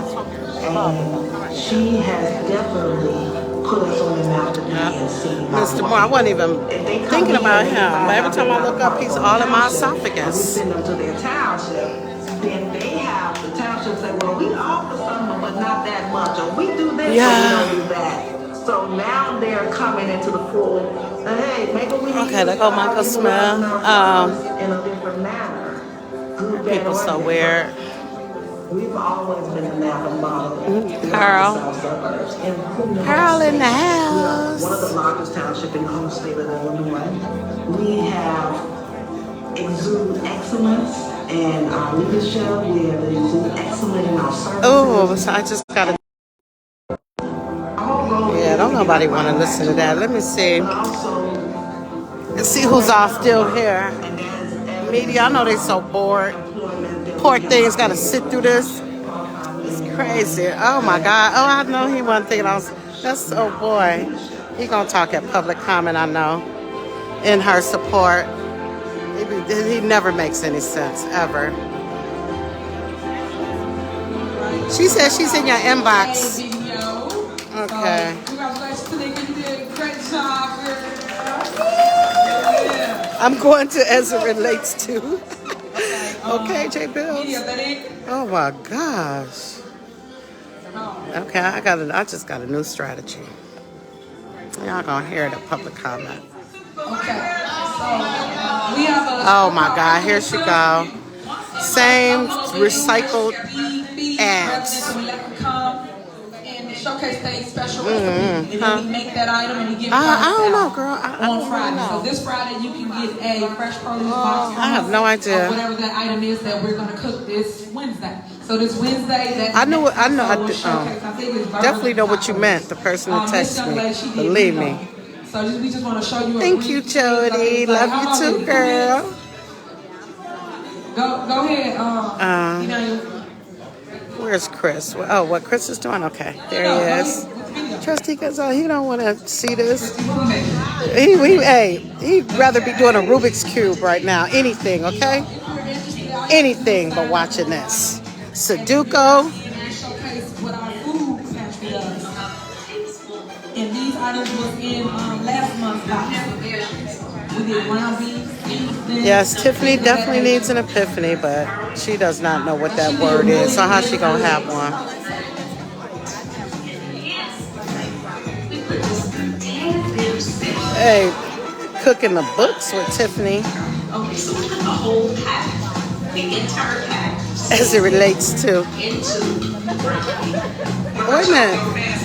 And she has definitely put us on the map to be and seen. Mr. Moore, I wasn't even thinking about him, but every time I look up, he's all in my esophagus. We send them to their township. Then they have the township say, well, we offer something, but not that much. Or we do this, but we don't do that. So now they're coming into the fold. Hey, maybe we need Okay, there go Michael Smith. in a different manner. Good, bad, People or so indifferent. weird. We've always been the Napa model. Carl. South suburbs. And who knows? Carl in the We are house. one of the largest townships in the whole state of Illinois. We have exude excellence in our leadership. We have exude excellence in our services. Oh, so I just got to. Yeah, don't nobody want to listen to that. Let me see. Let's see who's all still here. Media, I know they so bored. Poor thing's got to sit through this. It's crazy. Oh my God. Oh, I know he wasn't thinking I was. That's oh boy. He gonna talk at public comment. I know. In her support. He never makes any sense ever. She says she's in your inbox. Okay. Congratulations to Nick. You did a great job, girl. I'm going to as it relates to. Okay, J. Bills. Oh my gosh. Okay, I just got a new strategy. Y'all gonna hear it at public comment. Okay. So, we have a. Oh my God, here she go. Same recycled ads. Showcase State Special Recipe. And then we make that item and we give it I don't know, out girl. I on don't Friday. know. So this Friday you can get a fresh produce box from I have us no idea. of whatever that item is that we're gonna cook this Wednesday. So this Wednesday, that's I know what I know. Showcase. I think it's Definitely know what you meant. The person that this texted young lady, she me. did Believe bingo. me. So we just want to show you. Thank you, Jody. Love you too, girl. Go ahead. Where's Chris? Oh, what Chris is doing? Okay, there he is. Trustee Gonzalez, he don't want to see this. He'd rather be doing a Rubik's Cube right now. Anything, okay? Anything but watching this. Sudoku. And these items was in last month's box. We did ground beef. Yes, Tiffany definitely needs an epiphany, but she does not know what that word is. So how's she gonna have one? Hey, cooking the books with Tiffany. Okay, so we put the whole pack, the entire pack. As it relates to. Wait a minute.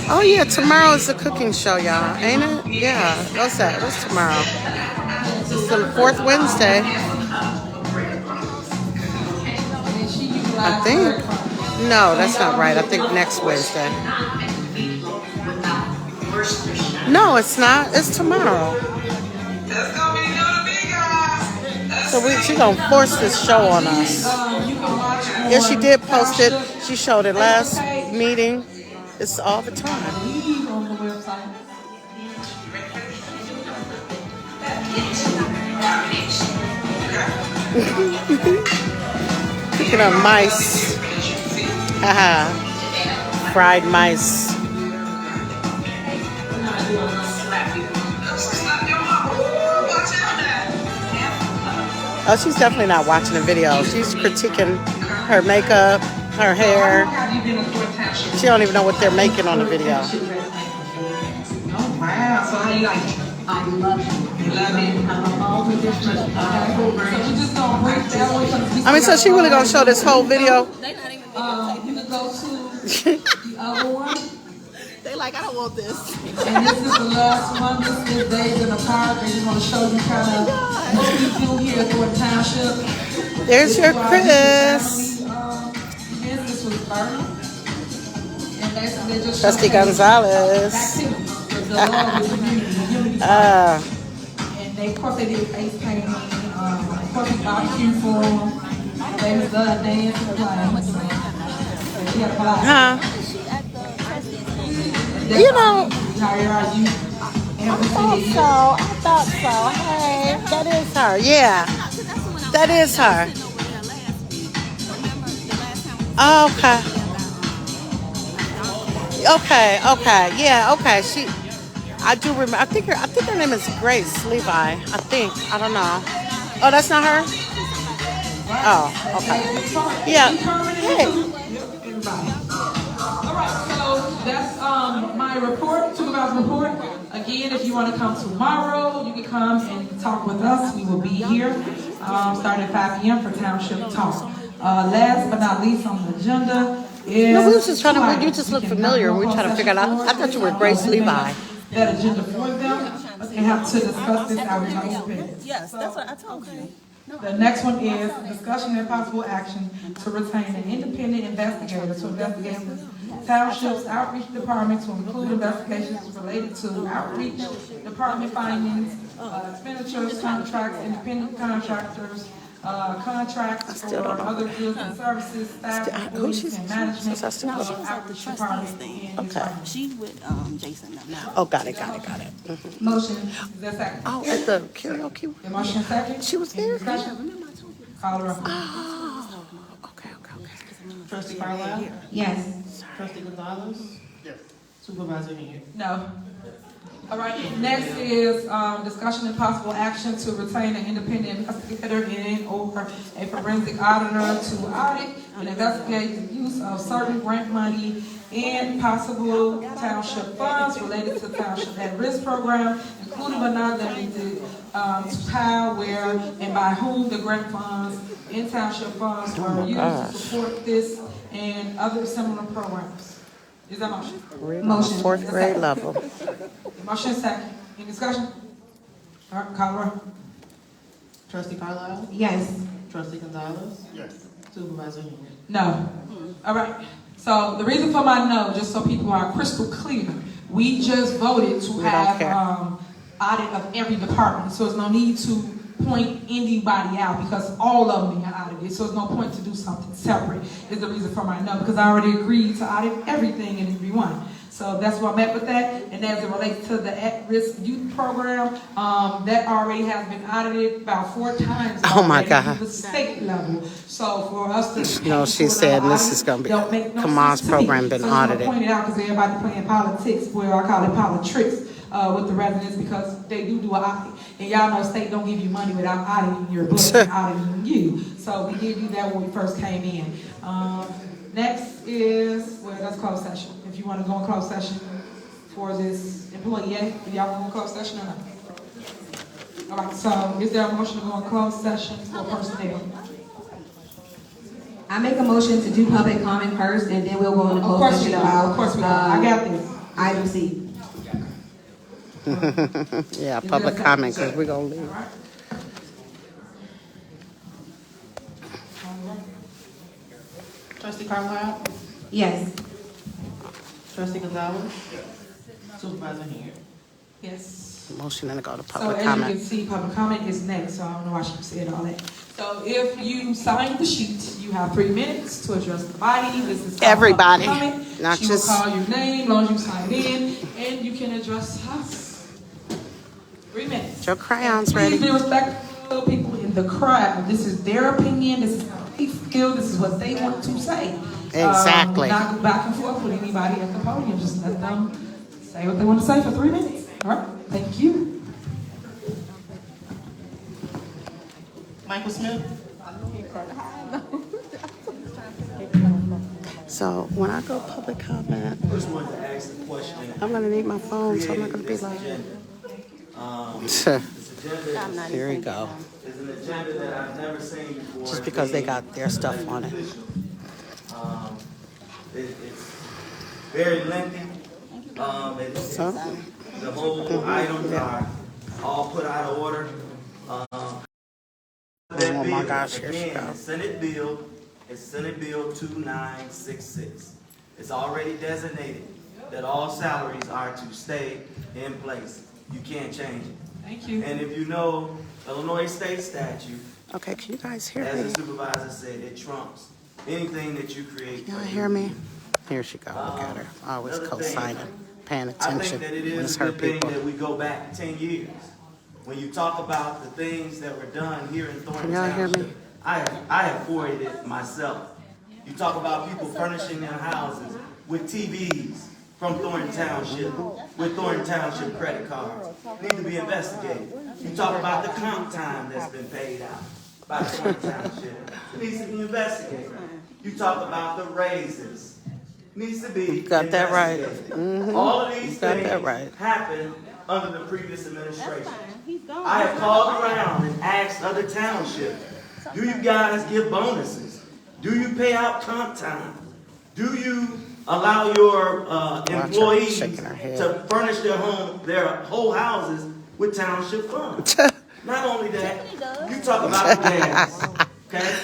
Oh yeah, tomorrow is the cooking show, y'all, ain't it? Yeah. What's that? What's tomorrow? It's the fourth Wednesday. I think. No, that's not right. I think next Wednesday. No, it's not. It's tomorrow. So she's going to force this show on us. Yeah, she did post it. She showed it last meeting. It's all the time. Picking up mice. Haha. Fried mice. Oh, she's definitely not watching the video. She's critiquing her makeup, her hair. She don't even know what they're making on the video. Oh wow! So how you like it? I love it. You love it? All the different I mean, so she really gonna show this whole video? You can go to the other one. They like, I don't want this. And this is the last one. This is Days in the Park. They just want to show you kind of what we do here at Thornton Township. There's your Chris. This was Bernie. And they just Trustee Gonzalez. And they, of course, they did face painting. Of course, we barbecue for them. They was dance and playing. She had a lot. You know, I thought so. Hey, that is her. Yeah, that is her. Okay. Yeah, okay. I do remember. I think her name is Grace Levi. I don't know. Oh, that's not her? Oh, okay. Yeah. Hey. That's my report, supervisor report. Again, if you want to come tomorrow, you can come and talk with us. We will be here starting at 5 p.m. for Township Talk. Last but not least on the agenda is... No, we was just trying to... You just look familiar. We were trying to figure it out. I thought you were Grace Levi. That agenda for them. They have to discuss this out in open. Yes, that's what I told you. The next one is discussion and possible action to retain an independent investigator to investigate the township's outreach department to include investigations related to outreach department findings, expenditures, contracts, independent contractors, contracts for other goods and services, staff, employees, and management of outreach department. Okay. She's with Jason now. Oh, got it. Mm-hmm. Motion, is there a second? Oh, at the karaoke. The motion second? She was there? Discussion? Call the roll. Okay. Trustee Carlisle? Yes. Trustee Gonzalez? Yes. Supervisor Henyard? No. All right, next is discussion and possible action to retain an independent investigator or a forensic auditor to audit and investigate the use of certain grant money and possible township funds related to township at-risk program, including but not limited to how, where, and by whom the grant funds and township funds were used to support this and other similar programs. Is that motion? Read on the Motion. fourth grade level. Motion second. Any discussion? All right, call roll. Trustee Carlisle? Yes. Trustee Gonzalez? Yes. Supervisor Henry? No. All right. So the reason for my no, just so people are crystal clear, we just voted to We don't have care. audit of every department. So there's no need to point anybody out because all of them being audited. So there's no point to do something separate. Is the reason for my no, because I already agreed to audit everything and everyone. So that's where I'm at with that. And as it relates to the at-risk youth program, that already has been audited about 4 times. Oh, my already God. at the state level. So for us to No, she said this is gonna be- Kamal's program been audited. So point it out because everybody playing politics, where I call it politics, with the residents because they do an audit. And y'all know state don't give you money without auditing your book and auditing you. So we did do that when we first came in. Next is, well, that's closed session. If you want to go in closed session for this employee, do y'all want to go in closed session or not? All right, so is there a motion to go in closed session for personnel? I make a motion to do public comment first, and then we'll go into Of closed course we session will. about. Of course we will. I got this. Item C. Yeah, public comment, because we're going to leave. All right. Trustee Carlisle? Yes. Trustee Gonzalez? Supervisor Henry? Yes. Motion and to go to So public as you can comment. see, public comment is next, so I don't know why she said all that. So if you sign the sheet, you have 3 minutes to address the body. This is called Everybody, public comment. not She just- will call your name, as long as you sign in, and you can address us. 3 minutes. Your crayons Please ready. be respectful of people in the crowd. This is their opinion. This is how they feel. This is what they want to say. Exactly. Do not go back and forth with anybody at the podium. Just let them say what they want to say for 3 minutes. All right. Thank you. Michael Smith? So when I go public comment, I just wanted to ask a question. I'm going to need my phone, so I'm not going to be like, This agenda here we go. is an agenda that I've never seen before. Just because they got their stuff on it. It's very lengthy. So, The whole items are all put out of order. oh my gosh, here she Again, goes. Senate Bill is Senate Bill 2966. It's already designated that all salaries are to stay in place. You can't change it. Thank you. And if you know Illinois state statute, Okay, can you guys hear as the me? supervisor said, it trumps anything that you create. Y'all hear me? Here she go. Look at her. Always Another thing, co-signing, paying I attention think that it when is it's a her good thing people. that we go back 10 years. When you talk about the things that were done here in Thornton Can y'all hear Township, me? I have forwarded it myself. You talk about people furnishing their houses with TVs from Thornton Township, with Thornton Township credit cards. Need to be investigated. You talk about the comp time that's been paid out by Thornton Township. It needs to be investigated. You talk about the raises. Needs to be got that right. investigated. All of these You got that things right. happened under the previous administration. I have called around and asked other townships, do you guys give bonuses? Do you pay out comp time? Do you allow your her employees shaking her head. to furnish their whole houses with township funds? Not only that, you talk about the gas, okay?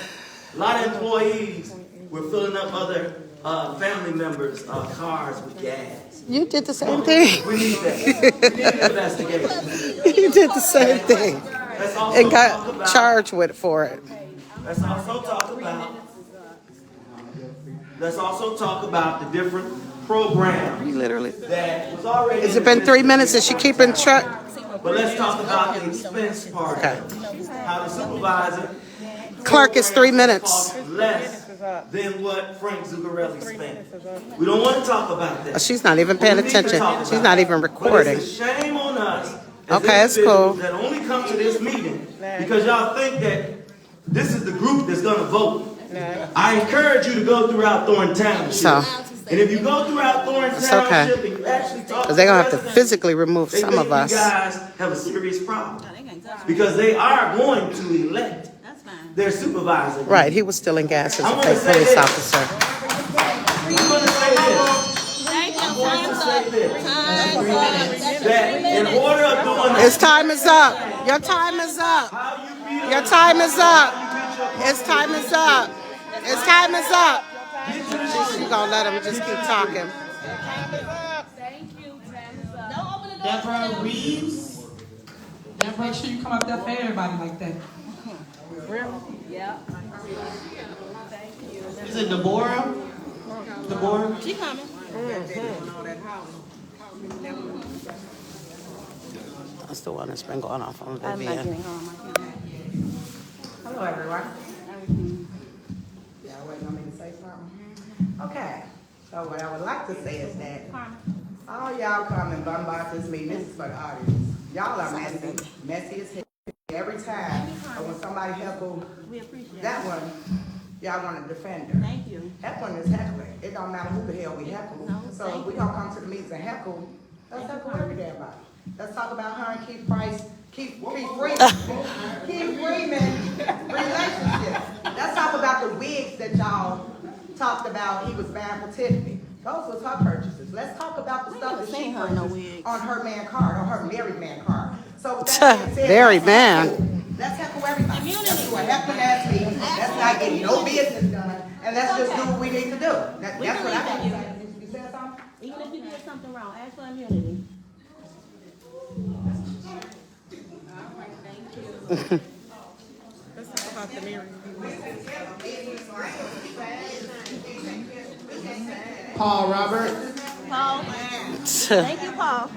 A lot of employees were filling up other family members' cars with gas. You did the same thing. We need that. We need an investigation. You did the same thing. Let's also And talk got about, charged with for it. let's also talk about the different programs You literally. that was already. Has it been 3 minutes? Is she keeping track? But let's talk about the expense part. Okay. How the supervisor. Clerk is 3 minutes. Cost less than what Frank Zuccarelli spent. We don't want to talk about that. She's not even paying We need to attention. talk She's about not it. even But recording. it's a shame on us. As Okay, it's individuals cool. That only come to this meeting because y'all think that this is the group that's going to vote. I encourage you to go throughout Thornton Township. So, And if you go throughout Thornton It's Township okay. and you actually talk because they're going to have to residents, physically remove they some think of us. You guys have a serious problem because they are going to elect their supervisor. Right, he was stealing gas as I a wanna fake say police this. officer. I'm going to say this. that in order of doing His time is up. Your time is up. Your time is up. His time is up. His time is up. She's gonna let him just keep talking. Deborah Reeves. Deborah, make sure you come up there for everybody like that. Is it Deborah? Deborah? She coming. That's the one that's been going off on I'm not Vivian. getting home. Hello, everyone. Y'all waiting on me to say something? Okay, so what I would like to say is that all y'all come and bombard this meeting. This is for the audience. Y'all are messy as hell every time. But when somebody heckle that one, y'all want to defend her. Thank you. That one is heckling. It don't matter who the hell we heckle. So if we gonna come to the meetings and heckle, let's heckle every damn body. Let's talk about her and Keith Price, Keith Freeman relationship. Let's talk about the wigs that y'all talked about he was buying for Tiffany. Those was her purchases. Let's talk about the stuff that she purchased on her man card, on her married man card. So with that being said, Married man. let's heckle everybody. Let's do a heckling ass meeting. Let's not get no business done, and let's just do what we need to do. That's what I got to say. You said something? Even if you did something wrong, ask for immunity. Paul Robert. Paul. Thank you, Paul.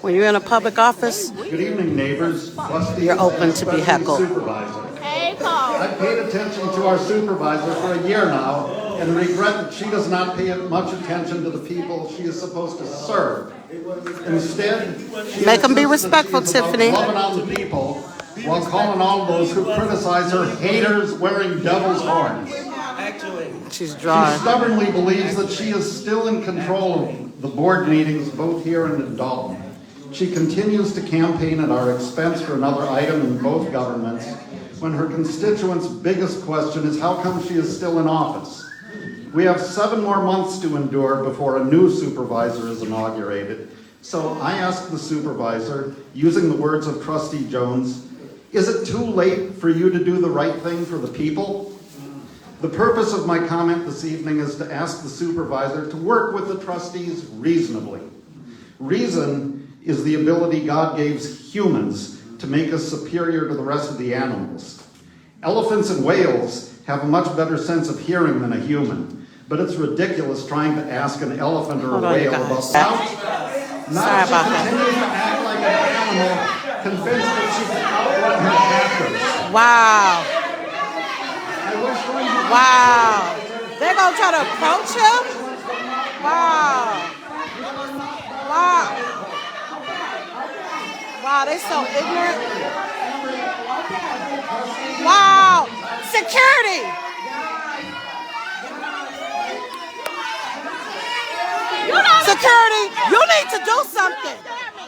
When you're in a public office, Good evening, neighbors, trustees, You're open and to be especially heckled. Supervisor. Hey, Paul. I've paid attention to our supervisor for a year now and regret that she does not pay much attention to the people she is supposed to serve. Instead, she Make 'em be insists that respectful, she is about Tiffany. loving on the people while calling all those who criticize her haters wearing devil's horns. she's She dry. stubbornly believes that she is still in control of the board meetings both here and in Dalton. She continues to campaign at our expense for another item in both governments when her constituents' biggest question is how come she is still in office. We have 7 more months to endure before a new supervisor is inaugurated. So I ask the supervisor, using the words of Trustee Jones, is it too late for you to do the right thing for the people? The purpose of my comment this evening is to ask the supervisor to work with the trustees reasonably. Reason is the ability God gave humans to make us superior to the rest of the animals. Elephants and whales have a much better sense of hearing than a human, but it's ridiculous trying to ask an elephant or a Hold on, you whale about guys. sound. Sorry Not about to that. continue to act like an animal, convinced that she can outrun her captors. Wow. I wish one would Wow. They're going to try to approach him? Wow. Wow. Wow, they so ignorant. Wow. Security. Security, you need to do something.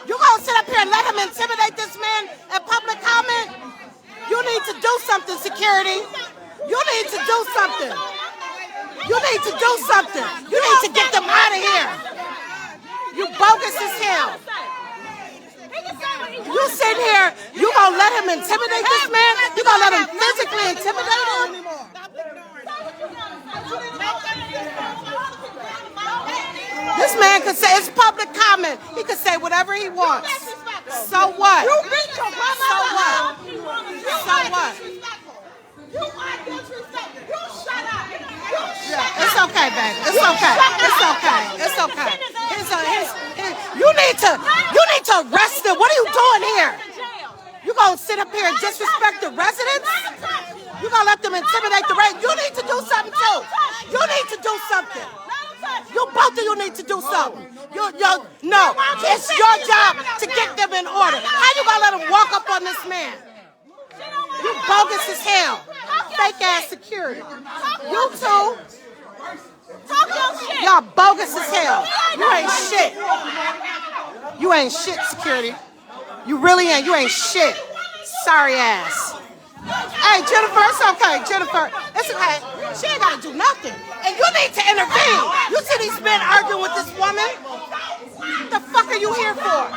You gonna sit up here and let him intimidate this man in public comment? You need to do something, security. You need to do something. You need to do something. You need to get them out of here. You bogus as hell. You sit here, you gonna let him intimidate this man? You gonna let him physically intimidate him? This man could say, it's public comment. He could say whatever he wants. So what? You beat your grandmother. So what? So what? You are disrespectful. You shut up. You Yeah, it's okay, baby. It's okay. It's okay. It's okay. You need to arrest him. What are you doing here? You gonna sit up here and disrespect the residents? You gonna let them intimidate the residents? You need to do something too. You need to do something. You both of you need to do something. No, it's your job to get them in order. How you gonna let them walk up on this man? You bogus as hell. Fake ass security. You two. Y'all bogus as hell. You ain't shit. You ain't shit, security. You really ain't. You ain't shit. Sorry ass. Hey, Jennifer, it's okay. Jennifer, it's okay. She ain't gotta do nothing. And you need to intervene. You see these men arguing with this woman? What the fuck are you here for?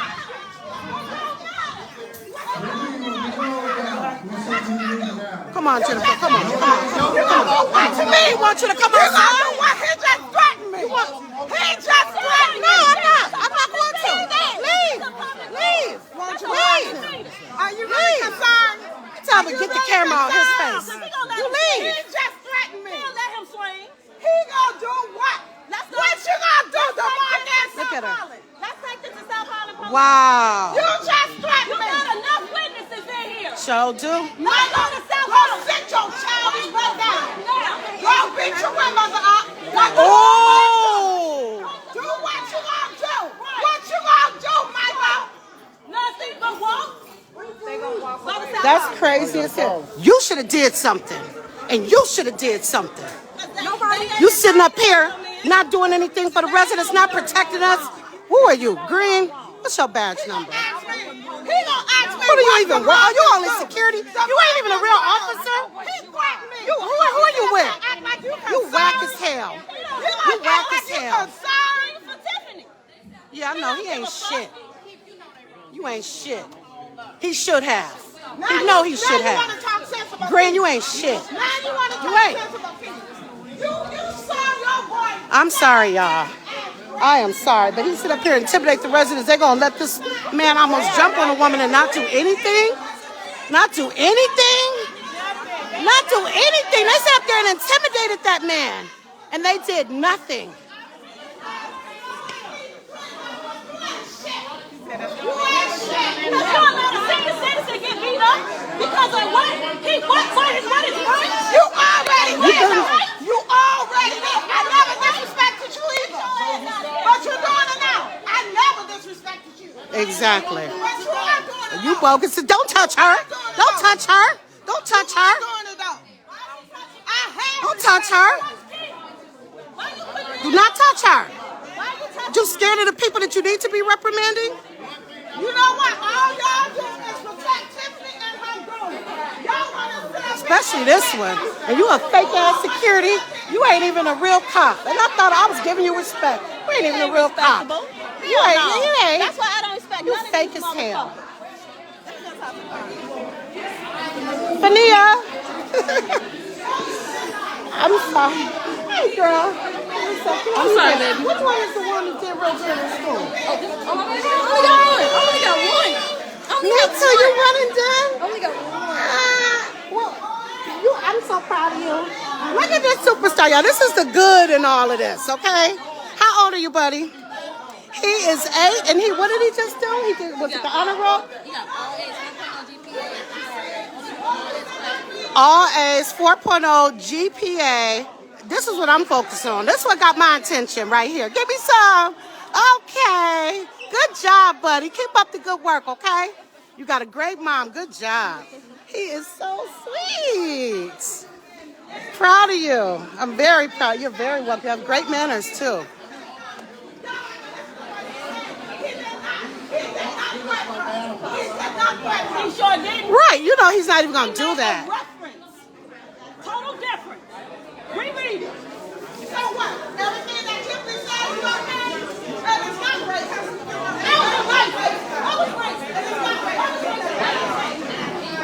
Come on, Jennifer. Come on. What you mean? Want you to come on? He just threatened me. He just threatened me. No, I'm not. I'm not going to. Leave. Are you really concerned? Tell me, get the camera on his face. You leave. He just threatened me. Let him swing. He gonna do what? What you gonna do, DeMarcus? Look at her. Let's take this to South Holland. Wow. You just threatened me. You got enough witnesses in here. Sure do. Now go to South Holland. Sit your childish butt down. Go beat your grandmother up. Oh. Do what you gonna do. What you gonna do, Michael? Nothing but walk. That's crazy as hell. You should have did something. And you should have did something. You sitting up here not doing anything for the residents, not protecting us. Who are you? Green? What's your badge number? What do you even work? Are you only security? You ain't even a real officer. Who are you with? You whack as hell. You whack as hell. Yeah, I know. He ain't shit. You ain't shit. He should have. He know he should have. Green, you ain't shit. You ain't. I'm sorry, y'all. I am sorry, but he sit up here and intimidate the residents. They're gonna let this man almost jump on a woman and not do anything? Not do anything? Not do anything. They sat up there and intimidated that man, and they did nothing. Because of what? What is right? You already did. You already did. I never disrespected you either. But you're doing it now. I never disrespected you. Exactly. But you are doing it. You bogus. Don't touch her. Don't touch her. Don't touch her. Don't touch her. Do not touch her. You scared of the people that you need to be reprimanding? You know what? All y'all doing is protect Tiffany and her girl. Especially this one. And you a fake ass security. You ain't even a real cop. And I thought I was giving you respect. You ain't even a real cop. You ain't. That's why I don't respect you fake as hell. Fania. I'm sorry. Hey, girl. I'm sorry, baby. Which one is the one that did real good in school? Only got one. Me too. You running done? Only got one. Well, I'm so proud of you. Look at this superstar, y'all. This is the good in all of this, okay? How old are you, buddy? He is 8, and what did he just do? Was it the honor roll? He got all A's, 4.0 GPA. This is what I'm focusing on. This is what got my attention right here. Give me some. Okay. Good job, buddy. Keep up the good work, okay? You got a great mom. Good job. He is so sweet. Proud of you. I'm very proud. You're very welcome. You have great manners, too. He sure didn't. Right. You know he's not even going to do that. Total difference. Reread it. So what? Everything that Tiffany said is okay? And it's not great.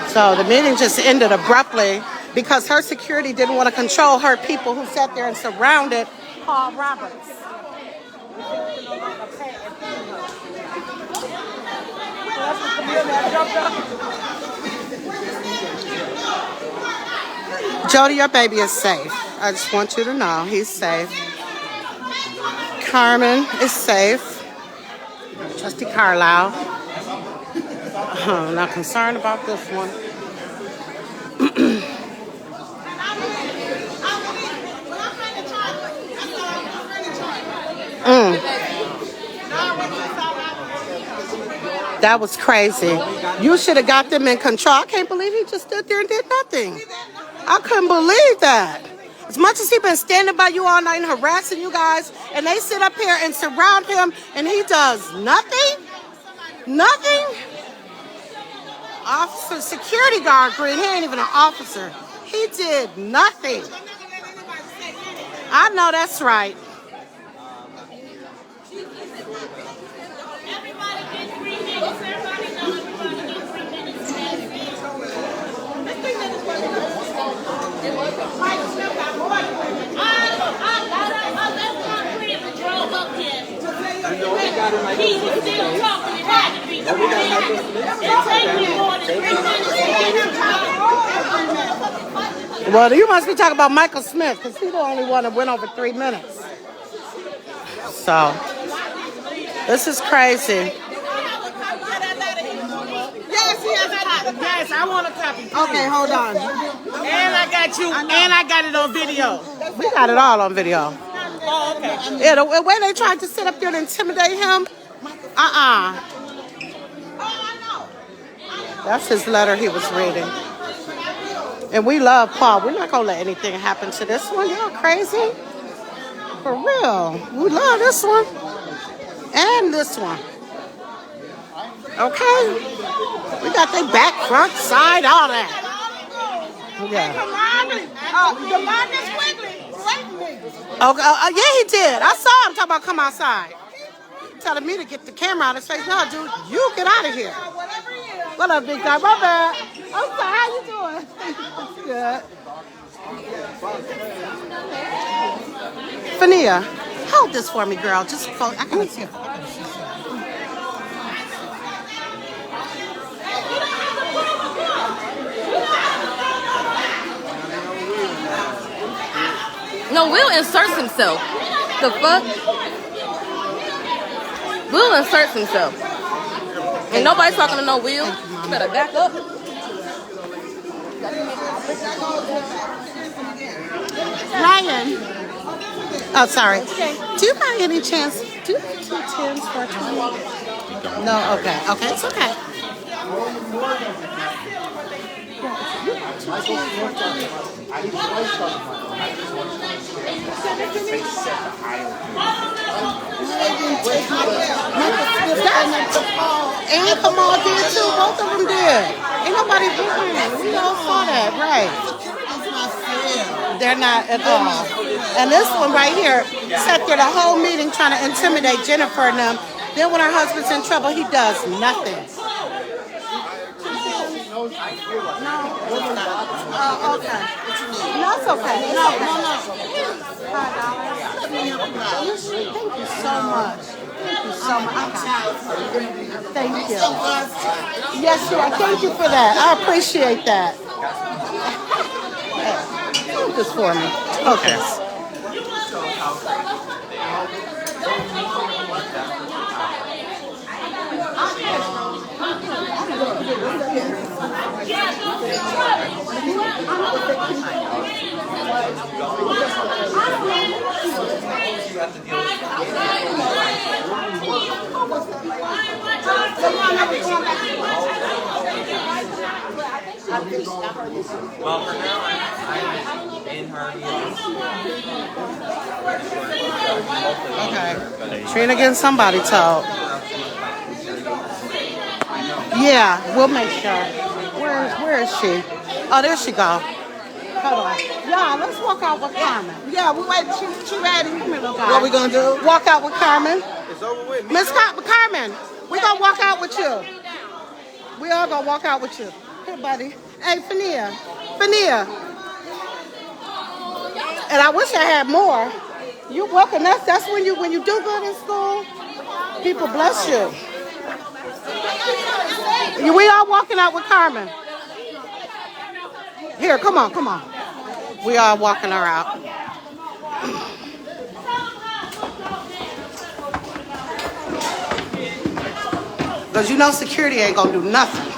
So the meeting just ended abruptly because her security didn't want to control her people who sat there and surrounded Paul Roberts. Jody, your baby is safe. I just want you to know he's safe. Carmen is safe. Trustee Carlisle. I'm not concerned about this one. That was crazy. You should have got them in control. I can't believe he just stood there and did nothing. I couldn't believe that. As much as he's been standing by you all night and harassing you guys, and they sit up here and surround him, and he does nothing? Nothing? Officer, security guard, Green, he ain't even an officer. He did nothing. I know that's right. Everybody get 3 minutes. Everybody know everybody get 3 minutes. That's 3 minutes worth of Mike Smith got more than 3 minutes. That's not pretty if drove up here. He was still talking. It had to be 3 minutes. It takes me more than 3 minutes. Well, you must be talking about Michael Smith, because he's the only one that went over 3 minutes. So, this is crazy. Yes, I want a copy. Okay, hold on. And I got you, and I got it on video. We got it all on video. Oh, okay. Yeah, the way they tried to sit up there and intimidate him, That's his letter he was reading. And we love Paul. We're not going to let anything happen to this one. Y'all crazy? For real. We love this one. And this one. Okay? We got their back, front, side, all that. Yeah. Okay. Yeah, he did. I saw him talking about come outside. Telling me to get the camera out of his face. No, dude, you get out of here. What up, big guy? My bad. I'm sorry. How you doing? Good. Fania, hold this for me, girl. Just I gotta see it. No, Will inserts himself. The fuck? Will inserts himself. And nobody's talking to no Will. You better back up. Ryan. Oh, sorry. Do you by any chance do 2 10s for a 20? No, okay. Okay, it's okay. And Kamal did too. Both of them did. Ain't nobody different. We all saw that, right? They're not at all. And this one right here sat there the whole meeting trying to intimidate Jennifer and them. Then when her husband's in trouble, he does nothing. Oh, okay. No, it's okay. No. Thank you so much. Thank you so much. Thank you. Yes, you are. Thank you for that. I appreciate that. Hold this for me. Okay. Well, for now, I'm in her Okay. Trina getting somebody told. Yeah, we'll make sure. Where is she? Oh, there she go. Hold on. Yeah, let's walk out with Carmen. Yeah, we wait. She ready. What we gonna do? Walk out with Carmen. It's over with. Miss Carmen, we gonna walk out with you. We all gonna walk out with you. Here, buddy. Hey, Fania. And I wish I had more. You welcome. That's when you do good in school. People bless you. We all walking out with Carmen. Here, come on. We are walking her out. Because you know security ain't going to do nothing.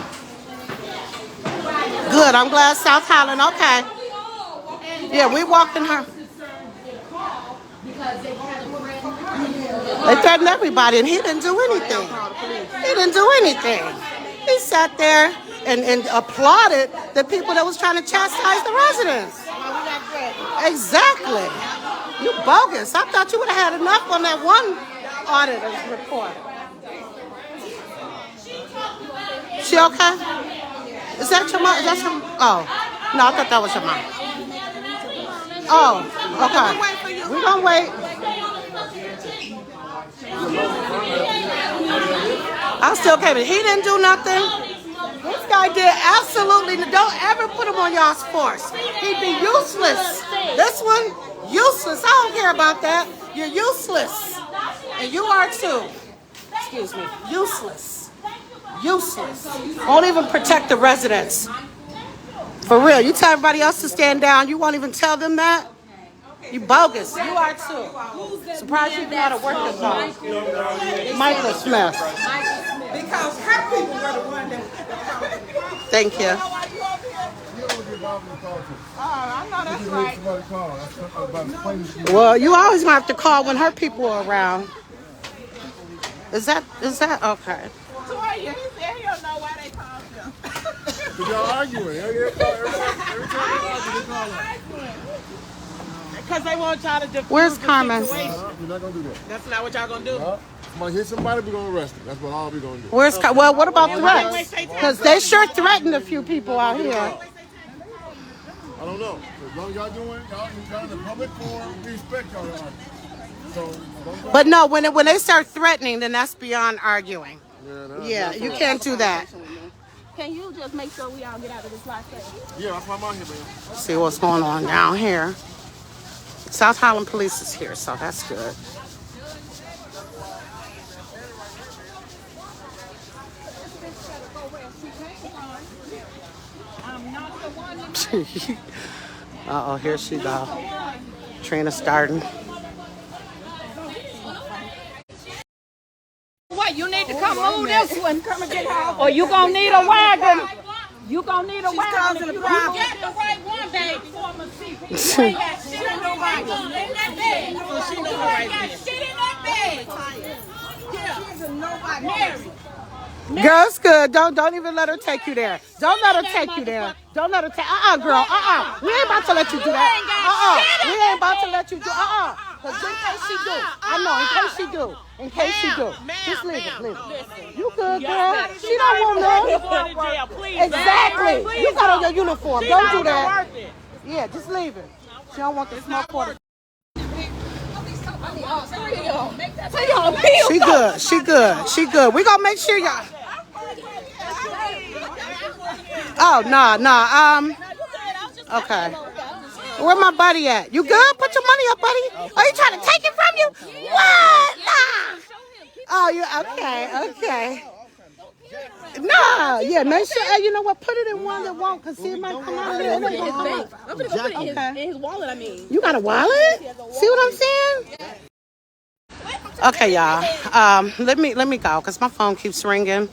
Good, I'm glad South Highland, okay. Yeah, we walking her. They threatened everybody and he didn't do anything. He sat there and applauded the people that was trying to chastise the residents. Exactly. You bogus. I thought you would have had enough on that one auditor's report. She okay? Is that your mom? Oh, no, I thought that was your mom. Oh, okay. We're gonna wait. I still came in. He didn't do nothing. This guy did absolutely. Don't ever put him on y'all's force. He'd be useless. This one, useless. I don't care about that. You're useless. And you are too. Excuse me. Useless. Useless. Won't even protect the residents. For real. You tell everybody else to stand down. You won't even tell them that? You bogus. You are too. Surprised you even know how to work this out. Michael Smith. Because her people were the one that. Thank you. I know that's right. Well, you always gonna have to call when her people are around. Is that okay? Toya, he said he don't know why they called him. Y'all arguing. Every time you argue, they call him. Because they want y'all to defuse Where's the Carmen? situation. We're not gonna do that. That's not what y'all gonna do. Somebody hit somebody, we're gonna arrest them. That's what all we're gonna do. Well, what about threats? Because they sure threatened a few people out here. I don't know. As long as y'all doing, y'all in the public forum, we respect y'all. So, But no, when they start threatening, then that's beyond arguing. Yeah, you can't do that. Can you just make sure we all get out of this last place? yeah, that's why I'm out here, man. See what's going on down here. South Highland Police is here, so that's good. Uh-oh, here she go. Trina starting. What, you need to come move this one. Come and get her. Or you gonna need a wagon. You gonna need a wagon. causing a You problem. get the right one, baby. You ain't got shit in no wagon. In that bed. You ain't got shit in that bed. Mary. Girl, it's good. Don't even let her take you there. Don't let her take you there. Don't let her take. Girl. We ain't about to let you do that. We ain't about to let you do. Cause in case she do, I know. In case she do. Just leave it. You good, girl? She don't want none. Exactly. You got on your uniform. Don't do that. Yeah, just leave it. She don't want the smoke water. She good. We gonna make sure y'all. Oh, nah. Okay. Where my buddy at? You good? Put your money up, buddy. Are you trying to take it from you? What? Nah. Oh, you okay. Nah, yeah, make sure, you know what, put it in one that won't, because see, it might come out of there. I'm gonna put it in his wallet, I mean. You got a wallet? See what I'm saying? Okay, y'all. Let me go, because my phone keeps ringing.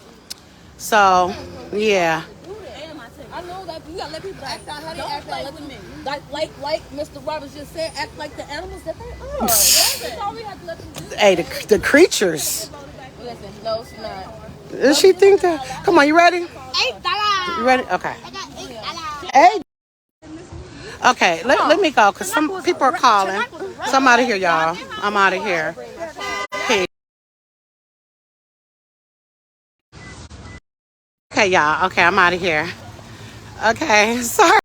So, yeah. I know that you gotta let people act out how they act out. Like Mr. Roberts just said, act like the animals that they are. That's all we have to let them do. Hey, the creatures. Listen, no, it's not. Does she think that? Come on, you ready? You ready? Okay. Hey. Okay, let me go, because some people are calling. So I'm out of here, y'all. I'm out of here. Hey. Okay, y'all. Okay, I'm out of here. Okay, sorry.